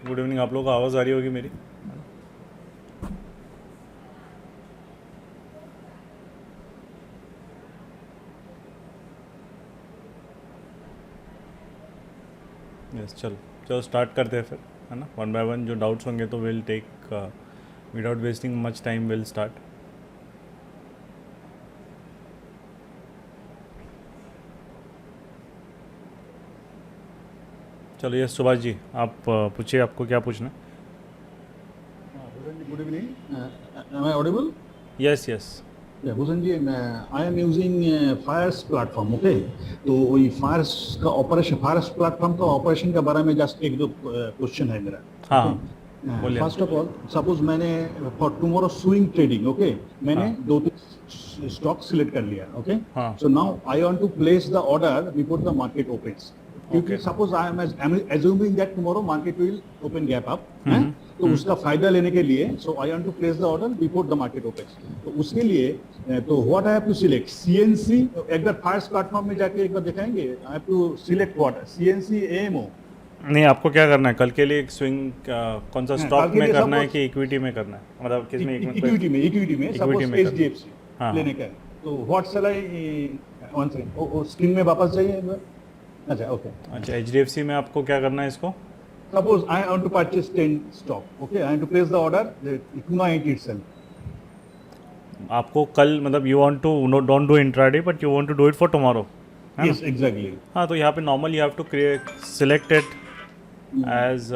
Good evening. आप लोगों को आवाज़ आ रही होगी मेरी? यस, चलो चलो स्टार्ट करते हैं फिर, है ना। वन बाय वन जो डाउट्स होंगे तो will take without wasting much time will start. चलो यस सुभाष जी, आप पूछिए, आपको क्या पूछना है? Bhusan ji, good evening. Am I audible? Yes yes. Yeah, Bhusan ji, I am using Fires platform, okay? तो वही Fires का ऑपरेशन, Fires platform का ऑपरेशन के बारे में जस्ट एक दो क्वेश्चन है मेरा, हाँ ओके? हाँ, बोलिए फर्स्ट ना। ऑफ ऑल, सपोज मैंने for tomorrow swing trading, okay? मैंने हाँ दो तीन स्टॉक सिलेक्ट कर लिया, ओके? हाँ, so now I want to place the order before the market opens, क्योंकि okay. Suppose I am assuming that tomorrow market will open gap up, हैं? तो उसका फायदा लेने के लिए so I want to place the order before the market opens. तो उसके लिए तो what I have to select, CNC, एक बार फायर्स प्लेटफॉर्म में जाके एक बार दिखाएंगे, I have to select what, CNC, AMO? नहीं, आपको क्या करना है कल के लिए? एक स्विंग कौन सा कल स्टॉक के में लिए करना है सपोज कि इक्विटी में करना है? मतलब किस में? एक मिनट पे इक्विटी में इक्विटी सपोज में करना है। एचडीएफसी हाँ हाँ। लेने का है, तो what shell I, one second, screen में वापस जाइए एक बार। अच्छा, ओके। अच्छा, एच में आपको क्या करना है इसको? Suppose I want to purchase 10 stock, okay? I want to place the order tonight itself. आपको कल मतलब you want to don't do intraday but you want to do it for tomorrow, है ना? Yes, exactly. हाँ, तो यहाँ पे normal you have to create select it as,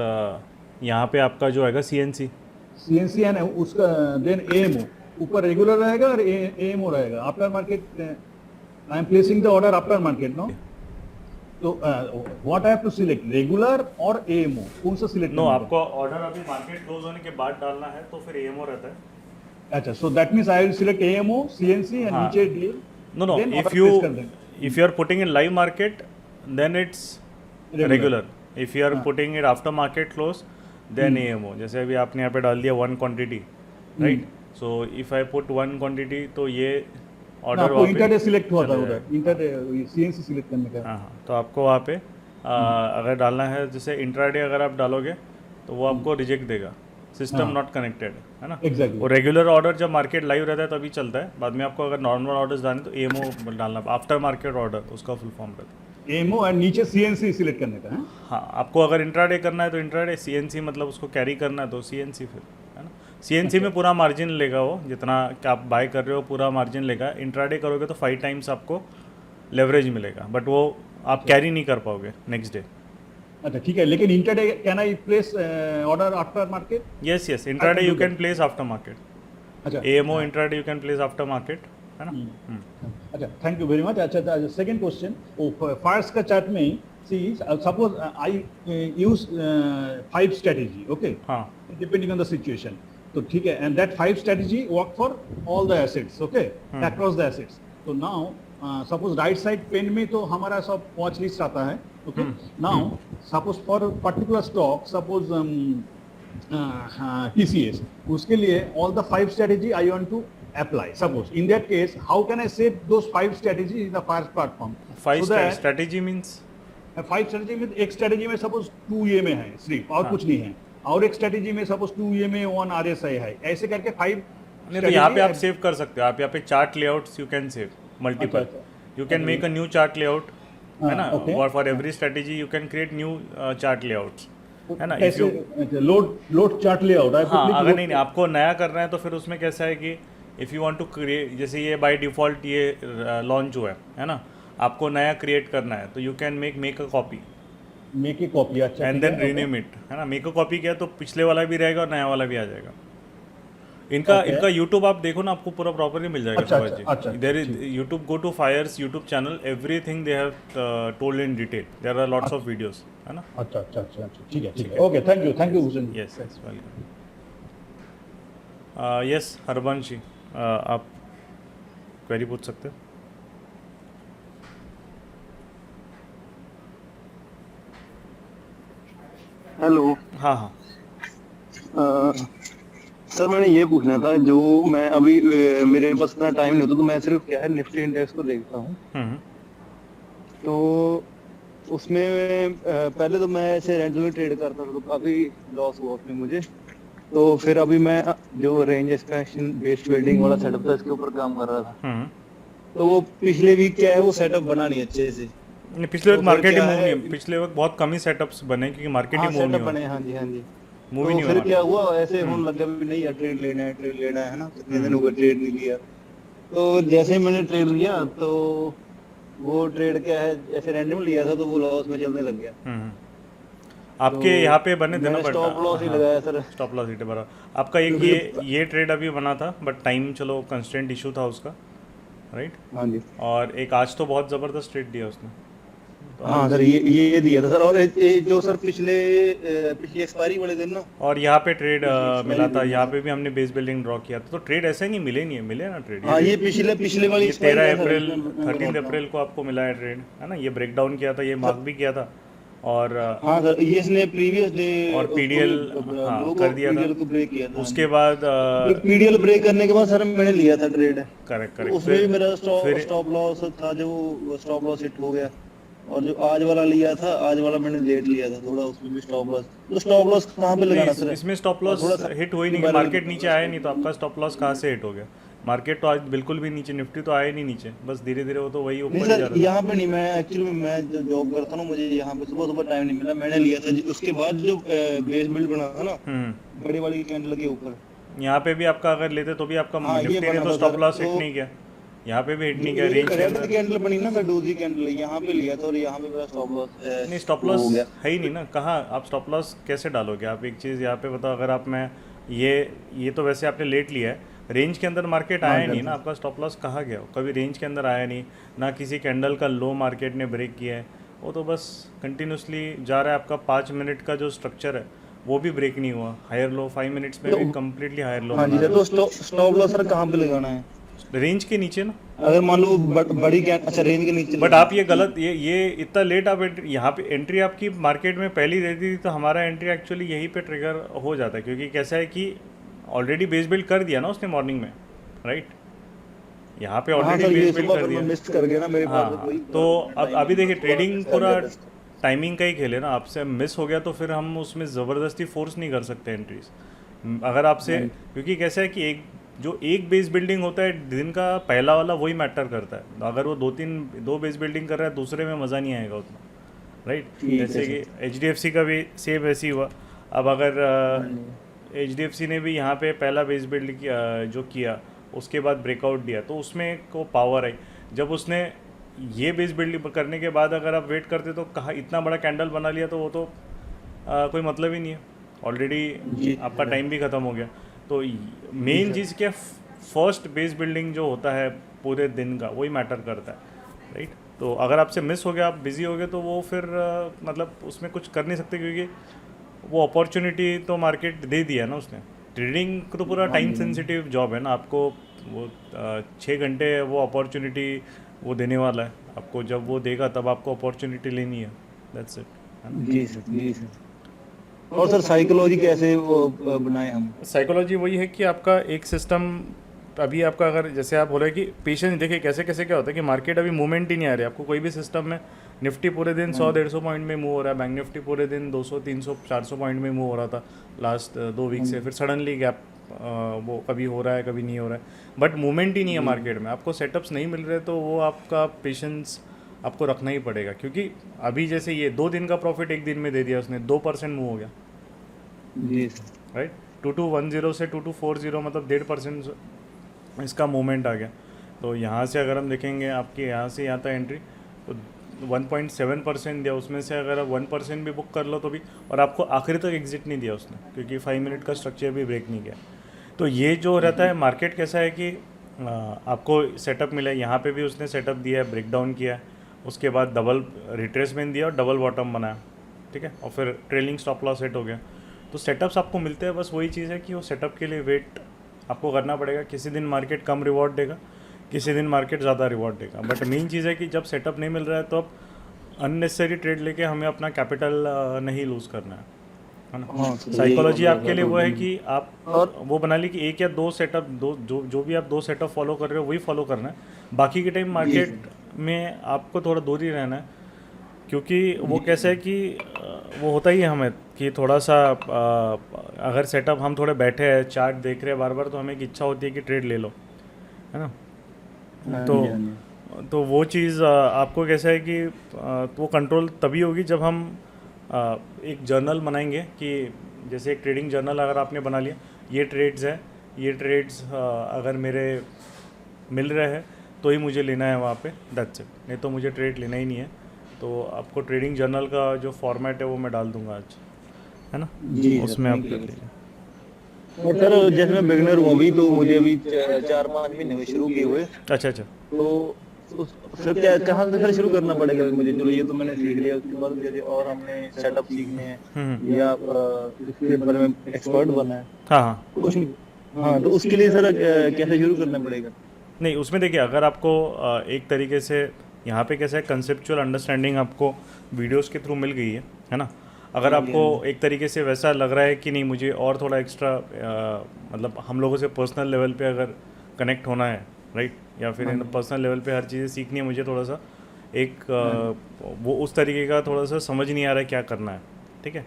यहाँ पे आपका जो आएगा CNC। CNC है ना, उसका then AMO ऊपर रेगुलर रहेगा और AMO रहेगा after market. I am placing the order after market, no? तो what I have to select, regular और AMO, कौन सा सिलेक्ट नो, करना आपको ऑर्डर अभी मार्केट क्लोज होने के बाद डालना है तो फिर AMO रहता है। है? अच्छा, so that means I will select AMO, CNC and हाँ, नीचे deal, no no, then if order you place कर देंगे if you are putting in live market then it's regular. Regular. If you are हाँ, putting it after market close then AMO। जैसे अभी आपने यहाँ पे डाल दिया 1 quantity, hmm, right? So if I put 1 quantity तो ये ना ऑर्डर आपको वहाँ पे इंटरडे सिलेक्ट हुआ था चले उधर, जाएगा। इंटरडे CNC सिलेक्ट करने का। हाँ हाँ, तो आपको वहाँ पे अगर डालना है, जैसे इंट्राडे अगर आप डालोगे तो वो आपको रिजेक्ट देगा, सिस्टम हाँ, नॉट कनेक्टेड, है ना। एग्जैक्टली। वो रेगुलर ऑर्डर जब मार्केट लाइव रहता है तभी चलता है, बाद में आपको अगर नॉर्मल ऑर्डर्स डालने तो AMO डालना, आफ्टर मार्केट ऑर्डर उसका फुल फॉर्म रहता है। एमओ और नीचे सीएनसी सिलेक्ट करने का है। हाँ, आपको अगर इंट्राडे करना है तो इंट्राडे, CNC मतलब उसको कैरी करना है तो CNC फिर, है ना। CNC अच्छा, में पूरा मार्जिन लेगा वो, जितना कि आप बाय कर रहे हो पूरा मार्जिन लेगा। इंट्राडे करोगे तो 5 टाइम्स आपको लेवरेज मिलेगा, बट वो आप अच्छा, कैरी नहीं कर पाओगे नेक्स्ट डे। अच्छा, ठीक है, लेकिन intraday can I place order after market? Yes yes, I intraday can you do can that. Place after market. अच्छा, AMO intraday you can place after market, है ना। हम्म, अच्छा, थैंक यू वेरी मच। अच्छा, second question, Fyers का chart में see, suppose I use 5 strategy, okay, हाँ depending on the situation, तो ठीक है, and that 5 strategy work for all the assets, okay, across the assets. तो now suppose right side pane में तो हमारा सब वॉच लिस्ट आता है, okay? Now suppose for particular stock, suppose TCS, उसके लिए all the 5 strategy I want to apply. Suppose in that case, how can I set those 5 strategies in the Fires platform? Five So that strategy means, 5 strategy में एक strategy में suppose 2A में है सिर्फ और हाँ, कुछ नहीं है, और एक strategy में suppose 2A में 1 RSI है, ऐसे करके 5 नहीं तो यहाँ पे आप strategy। सेव कर सकते हो। आप यहाँ पे chart layouts you can save अच्छा, मल्टीपल, अच्छा, you can make a new chart layout, है ना। Okay, for every strategy you can create new chart layouts, है ना। इफ़ कैसे? यू, लोड चार्ट लेआउट, आई हाँ, क्लिक अगर नहीं लोड। नहीं आपको नया करना है तो फिर उसमें कैसा है कि if you want to create, जैसे ये बाय डिफ़ॉल्ट ये लॉन्च हुआ है ना, आपको नया क्रिएट करना है तो you can make a copy make a copy, अच्छा, एंड ठीक देन है, ओके, रीनेम इट, है ना। मेक अ कॉपी किया तो पिछले वाला भी रहेगा और नया वाला भी आ जाएगा। इनका ओके, इनका यूट्यूब आप देखो ना, आपको पूरा प्रॉपरली मिल जाएगा अच्छा, सुभाष अच्छा, अच्छा, जी। देर इज ठीक, YouTube, go to Fyers YouTube channel, everything they have told in detail, there are lots of अच्छा, वीडियोस, है ना। अच्छा, अच्छा, अच्छा, अच्छा, ठीक है, ठीक ठीक है, है, okay, thank you Bhushan ji. Yes yes, welcome. Yes Harbansh ji, आप क्वेरी पूछ सकते हो। हेलो। हाँ हाँ सर मैंने ये पूछना था, जो मैं अभी मेरे पास इतना टाइम नहीं होता, तो मैं सिर्फ क्या है निफ्टी इंडेक्स को देखता हूँ। हम्म, तो उसमें पहले तो मैं ऐसे रैंडमली ट्रेड करता था तो काफी लॉस हुआ उसमें मुझे। तो फिर अभी मैं जो रेंज एक्सपेंशन बेस्ड ट्रेडिंग वाला सेटअप था इसके ऊपर काम कर रहा था। हम्म। तो वो पिछले वीक क्या है वो सेटअप बना नहीं अच्छे से। नहीं, पिछले तो वक्त फिर मार्केट ही क्या मूव है, नहीं, पिछले वक्त बहुत कम ही सेटअप्स बने क्योंकि मार्केट ही हाँ मूव नहीं सेटअप हुआ, बने, हाँ जी हाँ जी। मूव ही तो नहीं हुआ फिर क्या मार्केट। हुआ ऐसे होने लग गया भी नहीं यार ट्रेड लेना है, ट्रेड लेना है ना, कितने दिन हो गए ट्रेड नहीं लिया। तो जैसे ही मैंने ट्रेड लिया तो वो ट्रेड क्या है ऐसे रैंडम लिया था तो वो लॉस में चलने लग गया। हम्म। तो आपके यहाँ पे बने थे ना, मैंने बट स्टॉप लॉस ही हाँ, लगाया सर, स्टॉप लॉस हिट बरा आपका एक क्योंकि ये ट्रेड अभी बना था, बट टाइम चलो कंस्टेंट इशू था उसका, राइट। हाँ जी और एक आज तो बहुत ज़बरदस्त ट्रेड दिया उसने, तो हाँ आज। सर ये दिया था सर। और ये जो सर पिछली एक्सपायरी वाले दिन ना, और यहाँ पे ट्रेड पिछली एक्सपायरी मिला था, दिन में यहाँ सर, पे भी हमने बेस बिल्डिंग ड्रॉ किया था, तो ट्रेड ऐसे नहीं मिले, नहीं है, मिले ना ट्रेड हाँ ये पिछले पिछले वाली ये एक्सपायरी है 13 सर, अप्रैल इसमें मैं बता 13 रहा हूँ अप्रैल को आपको मिला है ट्रेड, है ना। ये ब्रेक डाउन किया था, ये मार्क भी किया था, और हाँ सर ये इसने प्रीवियस डे और पीडीएल, हाँ, ब्लू को कर दिया था। पीडीएल को ब्रेक किया था, हाँ उसके जी। बाद पीडीएल ब्रेक करने के बाद सर मैंने लिया था ट्रेड। करेक्ट तो करेक्ट, उसमें भी मेरा फिर स्टॉप लॉस था, जो स्टॉप लॉस हिट हो गया। और जो आज वाला लिया था, आज वाला मैंने लेट लिया था थोड़ा, उसमें भी स्टॉप लॉस। तो स्टॉप लॉस कहाँ पे नहीं, लगाना सर? इसमें स्टॉप और लॉस थोड़ा सा हिट हो ही के नहीं, बारे में मार्केट नीचे बताओ आया स्टॉप नहीं, तो लॉस। आपका स्टॉप लॉस कहाँ से हिट हो गया। मार्केट तो आज बिल्कुल भी नीचे, निफ्टी तो आया नहीं नीचे, बस धीरे धीरे वो तो वही नहीं ऊपर ही जा सर रहा यहाँ पे नहीं, मैं एक्चुअली मैं जो जॉब करता हूँ ना, मुझे यहाँ पे सुबह सुबह टाइम नहीं मिला, मैंने लिया था उसके बाद जो बेस बिल्ड बना था ना था। बड़ी वाली कैंडल के ऊपर। यहाँ पे भी आपका अगर लेते तो भी आपका हाँ ये निफ्टी ने बना तो था स्टॉप सर। लॉस हिट तो नहीं किया, यहाँ पे भी हिट नहीं किया ये रेंज के रेड अंदर। कैंडल बनी ना सर, डोजी कैंडल, यहाँ पे लिया था और यहाँ पे मेरा स्टॉप लॉस नहीं, स्टॉप वो लॉस हो गया। है ही नहीं ना, कहाँ आप स्टॉप लॉस कैसे डालोगे आप। एक चीज़ यहाँ पे बताओ, अगर आप मैं ये तो वैसे आपने लेट लिया है, रेंज के अंदर मार्केट हाँ आया नहीं सर। ना, आपका स्टॉप लॉस कहाँ गया, वो कभी रेंज के अंदर आया नहीं ना, किसी कैंडल का लो मार्केट ने ब्रेक किया है, वो तो बस कंटिन्यूसली जा रहा है। आपका 5 मिनट का जो स्ट्रक्चर है वो भी ब्रेक नहीं हुआ, हायर लो 5 मिनट्स में तो भी कम्प्लीटली हायर लो हाँ जी बना सर, रहा तो स्टॉप लॉस सर कहाँ पे लगाना है? है रेंज के नीचे ना। अगर मान लो बड़ी कैंडल, अच्छा रेंज के नीचे बट लगाना आप ये है। गलत, ये इतना लेट आप एंट्री, यहाँ पे एंट्री आपकी मार्केट में पहली दे दी थी, तो हमारा एंट्री एक्चुअली यहीं पे ट्रिगर हो जाता है, क्योंकि कैसा है कि ऑलरेडी बेस बिल्ड कर दिया ना उसने मॉर्निंग में, राइट। यहाँ पे हाँ ऑलरेडी सर ये बेस बिल्ड सुबह कर फिर मैं दिया। मिस कर गया ना, मेरे पास हाँ, कोई तो अब टाइम अभी नहीं देखिए था, थोड़ा ट्रेडिंग मिस कर पूरा गया था। टाइमिंग का ही खेल है ना, आपसे मिस हो गया तो फिर हम उसमें ज़बरदस्ती फोर्स नहीं कर सकते एंट्रीज। अगर आपसे, क्योंकि कैसा है कि एक बेस बिल्डिंग होता है दिन का पहला वाला, वही मैटर करता है। अगर वो दो बेस बिल्डिंग कर रहा है, दूसरे में मज़ा नहीं आएगा उतना, राइट। ठीक है जैसे सर। कि HDFC का भी सेम ऐसे ही हुआ। अब अगर HDFC ने भी यहाँ पे पहला बेस बिल्ड किया, जो किया, उसके बाद ब्रेकआउट दिया, तो उसमें को पावर आई। जब उसने ये बेस बिल्ड करने के बाद अगर आप वेट करते तो कहाँ इतना बड़ा कैंडल बना लिया, तो वो तो कोई मतलब ही नहीं है, ऑलरेडी आपका टाइम भी ख़त्म हो गया। तो मेन चीज़ क्या, फर्स्ट बेस बिल्डिंग जो होता है पूरे दिन का, वही मैटर करता है, राइट। तो अगर आपसे मिस हो गया, आप बिज़ी हो गए, तो वो फिर मतलब उसमें कुछ कर नहीं सकते, क्योंकि वो अपॉर्चुनिटी तो मार्केट दे दिया ना उसने। ट्रेडिंग तो पूरा टाइम सेंसिटिव जॉब है ना, आपको वो 6 घंटे वो अपॉर्चुनिटी वो देने वाला है आपको, जब वो देगा तब आपको अपॉर्चुनिटी लेनी है, दैट्स इट। जी सर, जी सर। और सर साइकोलॉजी कैसे वो बनाए हम? साइकोलॉजी वही है कि आपका एक सिस्टम, अभी आपका अगर जैसे आप बोल रहे हैं कि पेशेंस, देखिए कैसे कैसे क्या होता है कि मार्केट अभी मूवमेंट ही नहीं आ रही, आपको कोई भी सिस्टम में निफ्टी पूरे दिन 100-150 पॉइंट में मूव हो रहा है, बैंक निफ्टी पूरे दिन 200-300-400 पॉइंट में मूव हो रहा था लास्ट 2 वीक से, फिर सडनली गैप वो कभी हो रहा है कभी नहीं हो रहा है, बट मूवमेंट ही नहीं है मार्केट में, आपको सेटअप्स नहीं मिल रहे, तो वो आपका पेशेंस आपको रखना ही पड़ेगा। क्योंकि अभी जैसे ये 2 दिन का प्रॉफिट एक दिन में दे दिया उसने, 2% मूव हो गया, जी सर। राइट। 2210 से 2240 मतलब 1.5% इसका मूवमेंट आ गया। तो यहाँ से अगर हम देखेंगे आपके यहाँ से यहाँ तक एंट्री, तो 1.7% दिया, उसमें से अगर आप 1% भी बुक कर लो तो भी, और आपको आखिरी तक एग्जिट नहीं दिया उसने, क्योंकि 5 मिनट का स्ट्रक्चर भी ब्रेक नहीं किया। तो ये जो रहता है मार्केट कैसा है कि आपको सेटअप मिला है, यहाँ पे भी उसने सेटअप दिया है, ब्रेक डाउन किया है, उसके बाद डबल रिट्रेसमेंट दिया और डबल बॉटम बनाया, ठीक है, और फिर ट्रेलिंग स्टॉप लॉस सेट हो गया। तो सेटअप्स आपको मिलते हैं, बस वही चीज़ है कि वो सेटअप के लिए वेट आपको करना पड़ेगा। किसी दिन मार्केट कम रिवॉर्ड देगा, किसी दिन मार्केट ज़्यादा रिवॉर्ड देगा, बट मेन चीज़ है कि जब सेटअप नहीं मिल रहा है तो अब अननेसेसरी ट्रेड लेके हमें अपना कैपिटल नहीं लूज़ करना है ना। हाँ सर, साइकोलॉजी यही आपके लिए वो है कि आप और वो बना ली कि 1 या 2 सेटअप, जो भी आप 2 सेटअप फॉलो कर रहे हो वही फॉलो करना है, बाकी के टाइम मार्केट में आपको थोड़ा दूर ही रहना है। क्योंकि वो कैसा है कि वो होता ही है हमें कि थोड़ा सा अगर सेटअप हम थोड़े बैठे हैं चार्ट देख रहे हैं बार बार, तो हमें एक इच्छा होती है कि ट्रेड ले लो, है ना। हाँ तो जी, हाँ जी। तो वो चीज़ आपको कैसा है कि वो कंट्रोल तभी होगी जब हम एक जर्नल बनाएंगे कि जैसे एक ट्रेडिंग जर्नल अगर आपने बना लिया, ये ट्रेड्स है, ये ट्रेड्स अगर मेरे मिल रहे हैं तो ही मुझे लेना है वहाँ पे, दैट्स इट, नहीं तो मुझे ट्रेड लेना ही नहीं है। तो आपको ट्रेडिंग जर्नल का जो फॉर्मेट है वो मैं डाल दूंगा आज, है ना, जी सर, उसमें आप थैंक कर यू। लीजिए। और सर जैसे मैं बिगनर हूँ अभी, तो मुझे अभी 4-5 महीने हुए शुरू किए हुए। अच्छा अच्छा। तो उस सर क्या कहाँ से सर शुरू करना पड़ेगा मुझे? चलो ये तो मैंने सीख लिया, उसके बाद जैसे और हमने सेटअप सीखने हैं या इसके बारे में एक्सपर्ट बनना है हाँ हाँ। कुछ नहीं। हाँ, तो उसके लिए सर कैसे शुरू करना पड़ेगा? नहीं, उसमें देखिए अगर आपको एक तरीके से यहाँ पे कैसा है, कंसेप्चुअल अंडरस्टैंडिंग आपको वीडियोस के थ्रू मिल गई है ना। अगर आपको एक तरीके से वैसा लग रहा है कि नहीं मुझे और थोड़ा एक्स्ट्रा मतलब हम लोगों से पर्सनल लेवल पे अगर कनेक्ट होना है, राइट, या फिर पर्सनल लेवल पे हर चीज़ें सीखनी है मुझे, थोड़ा सा एक वो उस तरीके का थोड़ा सा समझ नहीं आ रहा है क्या करना है, ठीक है,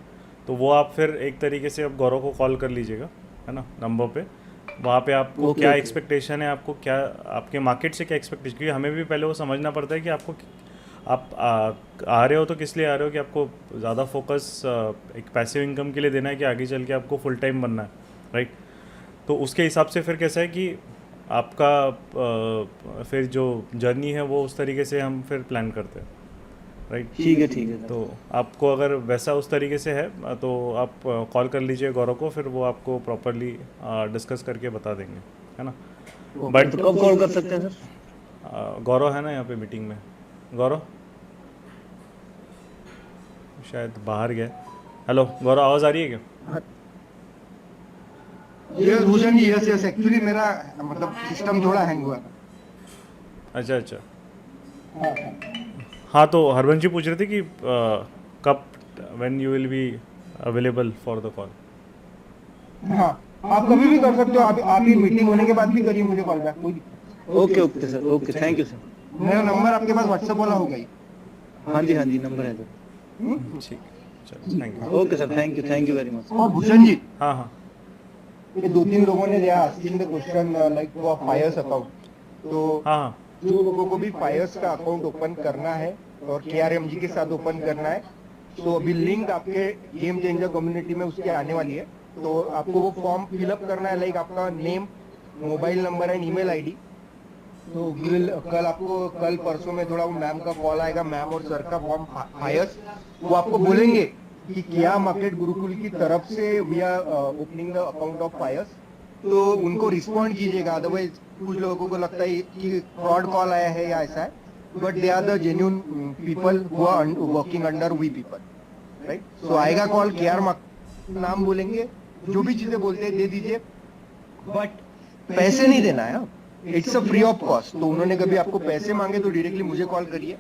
तो वो आप फिर एक तरीके से अब गौरव को कॉल कर लीजिएगा, है ना, नंबर पे। वहाँ पे आपको क्या एक्सपेक्टेशन है, आपको क्या आपके मार्केट से क्या एक्सपेक्टेशन, क्योंकि हमें भी पहले वो समझना पड़ता है कि आपको आप आ रहे हो तो किस लिए आ रहे हो, कि आपको ज़्यादा फोकस एक पैसिव इनकम के लिए देना है कि आगे चल के आपको फुल टाइम बनना है, राइट। तो उसके हिसाब से फिर कैसा है कि आपका फिर जो जर्नी है वो उस तरीके से हम फिर प्लान करते हैं, राइट। ठीक है सर। तो आपको अगर वैसा उस तरीके से है तो आप कॉल कर लीजिए गौरव को, फिर वो आपको प्रॉपरली डिस्कस करके बता देंगे, है ना। बट तो कब कॉल कर सकते हैं सर? गौरव है ना यहाँ पे मीटिंग में, गौरव शायद बाहर गए। हेलो गौरव, आवाज़ आ रही है क्या? Yes Bhushan ji, yes yes, actually मेरा मतलब सिस्टम थोड़ा हैंग हुआ था। अच्छा अच्छा। हाँ, तो हरबंश जी पूछ रहे थे कि कब when you will be available for the call. हाँ, आप कभी भी कर सकते हो, आप ही मीटिंग होने के बाद भी करिए मुझे कॉल बैक, कोई दिक्कत okay sir, okay, thank you sir. नहीं। मेरा नंबर आपके पास व्हाट्सएप वाला होगा ही। हाँ जी, नंबर है सर। ठीक, चलो thank you. Okay sir, thank you very much. और भूषण जी, हाँ हाँ ये 2-3 लोगों ने दिया आस्किंग द क्वेश्चन लाइक वो फायर्स अकाउंट, तो हाँ हाँ जो लोगों को भी फायर्स का अकाउंट ओपन करना है और KRMG के साथ ओपन करना है, तो अभी लिंक आपके गेम चेंजर कम्युनिटी में उसके आने वाली है। तो आपको वो फॉर्म फिलअप करना है, लाइक आपका name, mobile number and email ID. तो कल परसों में थोड़ा वो मैम का कॉल आएगा, मैम और सर का फॉर्म फायर्स, वो आपको बोलेंगे कि क्या मार्केट गुरुकुल की तरफ से we are opening the account of fires, तो उनको रिस्पॉन्ड कीजिएगा। अदरवाइज कुछ लोगों को लगता है कि फ्रॉड कॉल आया है या ऐसा है, but they are the genuine people who are working under we people, right. So आएगा कॉल, KR नाम बोलेंगे, जो भी चीजें बोलते हैं दे दीजिए, बट पैसे नहीं देना है, it's a free of cost. तो उन्होंने कभी आपको पैसे मांगे तो डायरेक्टली मुझे कॉल करिए।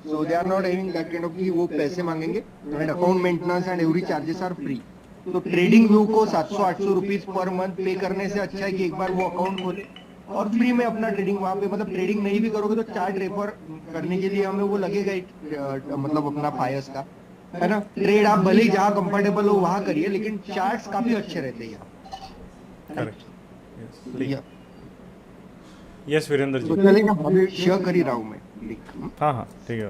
So they are not having that kind of कि वो पैसे मांगेंगे, and account maintenance and every charges are free. तो ट्रेडिंग व्यू को 700-800 रुपीज पर मंथ पे करने से अच्छा है कि एक बार वो अकाउंट खोले और फ्री में अपना ट्रेडिंग वहाँ पे, मतलब ट्रेडिंग नहीं भी करोगे तो चार्ट रेफर करने के लिए हमें वो लगेगा मतलब अपना फायर्स का, है ना। ट्रेड आप भले ही जहाँ कंफर्टेबल हो वहाँ करिए, लेकिन चार्ट्स काफी अच्छे रहते हैं यहाँ। करेक्ट, यस वीरेंद्र तो जी। चलेगा, अभी शेयर कर ही रहा हूँ मैं लिंक। हाँ हाँ ठीक है।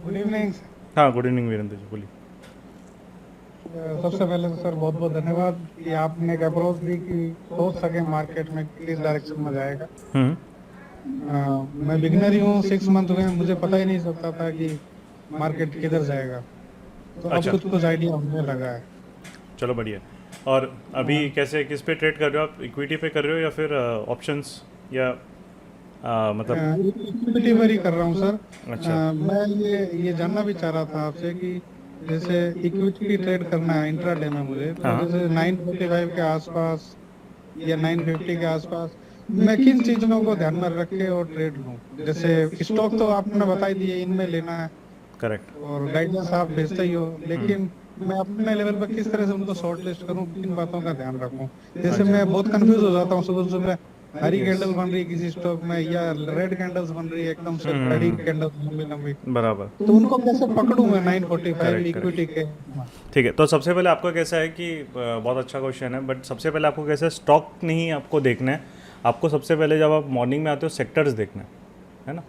Good evening. हाँ गुड इवनिंग वीरेंद्र जी, बोलिए। सबसे पहले तो सर बहुत बहुत धन्यवाद कि आपने एक अप्रोच दी कि सोच सके मार्केट में किस डायरेक्शन में जाएगा। मैं बिगनर ही हूँ, 6 मंथ हुए, मुझे पता ही नहीं सकता था कि मार्केट किधर जाएगा, तो अच्छा। अब कुछ आइडिया होने लगा है। चलो बढ़िया। और अभी कैसे किस पे ट्रेड कर रहे हो आप, इक्विटी पे कर रहे हो या फिर ऑप्शंस या मतलब? इक्विटी पर ही कर रहा हूँ सर। अच्छा। मैं ये जानना भी चाह रहा था आपसे कि जैसे इक्विटी ट्रेड करना है इंट्राडे में मुझे, तो हाँ। जैसे 945 के आसपास या 950 के आसपास मैं किन चीजों को ध्यान में रख के और ट्रेड लूं? जैसे स्टॉक तो आपने बता ही दिए, इनमें लेना है करेक्ट। और गाइडेंस आप भेजते ही हो, लेकिन मैं अपने लेवल पर किस तरह से उनको शॉर्ट लिस्ट करूं, किन बातों का ध्यान रखूं? जैसे मैं बहुत कंफ्यूज हो जाता हूं सुबह सुबह हरी कैंडल बन रही है किसी स्टॉक में या रेड कैंडल्स बन रही है एकदम से बड़ी कैंडल्स लंबी लंबी, बराबर, तो उनको कैसे पकड़ूं मैं 945 करेक्ट, इक्विटी के? ठीक है। तो सबसे पहले आपको कैसा है कि बहुत अच्छा क्वेश्चन है, बट सबसे पहले आपको कैसा है, स्टॉक नहीं आपको देखना है। आपको सबसे पहले जब आप मॉर्निंग में आते हो सेक्टर्स देखना है ना।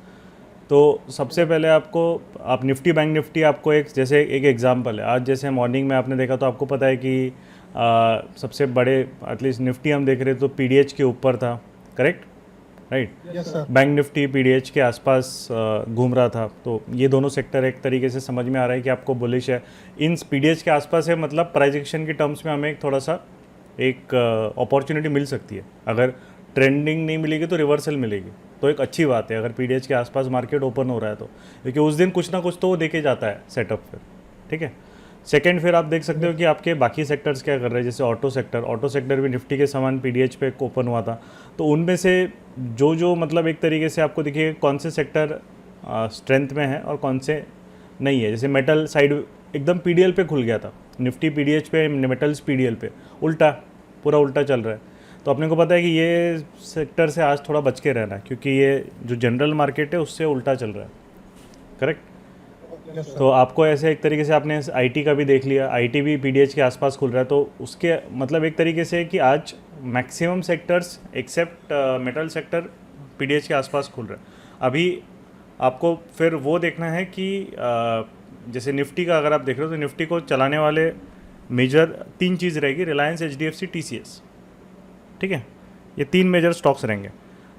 तो सबसे पहले आपको आप निफ्टी बैंक निफ्टी आपको एक जैसे एक एग्जांपल है, आज जैसे मॉर्निंग में आपने देखा तो आपको पता है कि सबसे बड़े एटलीस्ट निफ्टी हम देख रहे तो पीडीएच के ऊपर था, correct, right. Yes sir. Bank Nifty PDH के आसपास घूम रहा था। तो ये दोनों सेक्टर एक तरीके से समझ में आ रहा है कि आपको बुलिश है। इन पीडीएच के आसपास है, मतलब प्राइस एक्शन की टर्म्स में हमें एक थोड़ा सा एक अपॉर्चुनिटी मिल सकती है। अगर ट्रेंडिंग नहीं मिलेगी तो रिवर्सल मिलेगी, तो एक अच्छी बात है अगर पीडीएच के आसपास मार्केट ओपन हो रहा है तो, क्योंकि उस दिन कुछ ना कुछ तो वो देके जाता है सेटअप फिर, ठीक है। सेकंड, फिर आप देख सकते हो कि आपके बाकी सेक्टर्स क्या कर रहे हैं, जैसे ऑटो सेक्टर भी निफ्टी के समान पीडीएच पे ओपन हुआ था। तो उनमें से जो मतलब एक तरीके से आपको देखिए कौन से सेक्टर स्ट्रेंथ में है और कौन से नहीं है। जैसे मेटल साइड एकदम पीडीएल पे खुल गया था, निफ्टी पीडीएच पे, मेटल्स पीडीएल पे उल्टा, पूरा उल्टा चल रहा है। तो अपने को पता है कि ये सेक्टर से आज थोड़ा बच के रहना है, क्योंकि ये जो जनरल मार्केट है उससे उल्टा चल रहा है, करेक्ट। तो आपको ऐसे एक तरीके से आपने आईटी का भी देख लिया, आईटी भी पीडीएच के आसपास खुल रहा है। तो उसके मतलब एक तरीके से कि आज maximum sectors except metal sector PDH के आसपास खुल रहा है। अभी आपको फिर वो देखना है कि जैसे निफ्टी का अगर आप देख रहे हो तो निफ्टी को चलाने वाले मेजर 3 चीज़ रहेगी, रिलायंस, एचडीएफसी, टीसीएस, ठीक है। ये 3 मेजर स्टॉक्स रहेंगे।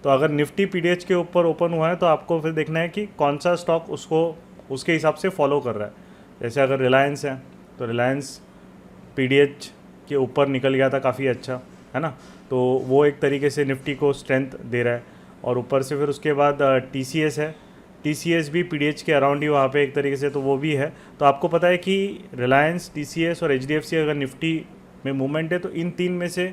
तो अगर निफ्टी पीडीएच के ऊपर ओपन हुआ है तो आपको फिर देखना है कि कौन सा स्टॉक उसको उसके हिसाब से फॉलो कर रहा है। जैसे अगर रिलायंस है तो रिलायंस पीडीएच के ऊपर निकल गया था काफ़ी अच्छा, है ना। तो वो एक तरीके से निफ्टी को स्ट्रेंथ दे रहा है। और ऊपर से फिर उसके बाद टीसीएस है, टीसीएस भी पीडीएच के अराउंड ही वहाँ पे एक तरीके से, तो वो भी है। तो आपको पता है कि रिलायंस, टीसीएस और एचडीएफसी अगर निफ्टी में मूवमेंट है तो इन 3 में से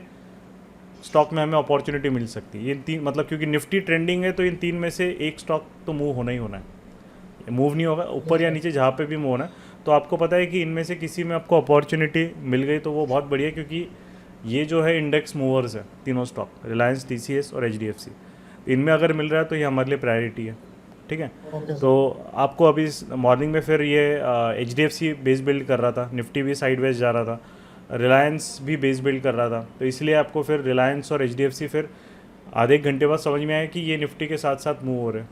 स्टॉक में हमें अपॉर्चुनिटी मिल सकती है। ये 3 मतलब क्योंकि निफ्टी ट्रेंडिंग है तो इन 3 में से एक स्टॉक तो मूव होना ही होना है, मूव नहीं होगा ऊपर या नीचे, जहाँ पे भी मूव होना है। तो आपको पता है कि इनमें से किसी में आपको अपॉर्चुनिटी मिल गई तो वो बहुत बढ़िया, क्योंकि ये जो है इंडेक्स मूवर्स है तीनों स्टॉक, रिलायंस, टीसीएस और एचडीएफसी। इनमें अगर मिल रहा है तो ये हमारे लिए प्रायोरिटी है, ठीक है। तो आपको अभी मॉर्निंग में फिर ये एचडीएफसी बेस बिल्ड कर रहा था, निफ्टी भी साइडवेज जा रहा था, रिलायंस भी बेस बिल्ड कर रहा था। तो इसलिए आपको फिर रिलायंस और एचडीएफसी फिर आधे एक घंटे बाद समझ में आया कि ये निफ्टी के साथ साथ मूव हो रहे हैं,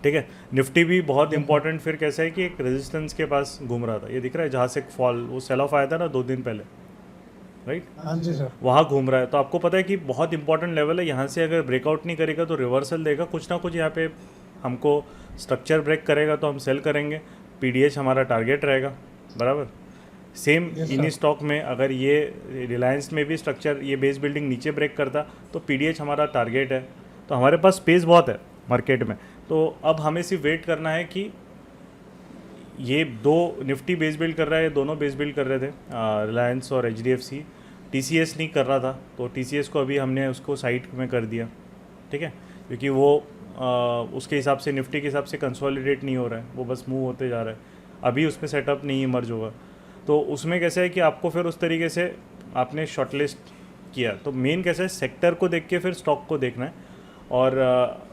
ठीक है। निफ्टी भी बहुत इंपॉर्टेंट फिर कैसा है कि एक रेजिस्टेंस के पास घूम रहा था, ये दिख रहा है जहाँ से फॉल वो सेल ऑफ आया था ना 2 दिन पहले, राइट। हाँ जी सर। वहाँ घूम रहा है। तो आपको पता है कि बहुत इंपॉर्टेंट लेवल है, यहाँ से अगर ब्रेकआउट नहीं करेगा तो रिवर्सल देगा, कुछ ना कुछ यहाँ पे हमको स्ट्रक्चर ब्रेक करेगा तो हम सेल करेंगे। पीडीएच हमारा टारगेट रहेगा, बराबर। सेम इन्हीं स्टॉक में अगर ये रिलायंस में भी स्ट्रक्चर ये बेस बिल्डिंग नीचे ब्रेक करता तो पीडीएच हमारा टारगेट है। तो हमारे पास स्पेस बहुत है मार्केट में। तो अब हमें सिर्फ वेट करना है कि ये 2 निफ्टी बेस बिल्ड कर रहा है, ये दोनों बेस बिल्ड कर रहे थे, रिलायंस और एचडीएफसी। टीसीएस नहीं कर रहा था तो टीसीएस को अभी हमने उसको साइड में कर दिया, ठीक है, क्योंकि वो उसके हिसाब से निफ्टी के हिसाब से कंसोलिडेट नहीं हो रहा है, वो बस मूव होते जा रहा है, अभी उसमें सेटअप नहीं इमर्ज होगा। तो उसमें कैसा है कि आपको फिर उस तरीके से आपने शॉर्टलिस्ट किया। तो मेन कैसा है, सेक्टर को देख के फिर स्टॉक को देखना है। और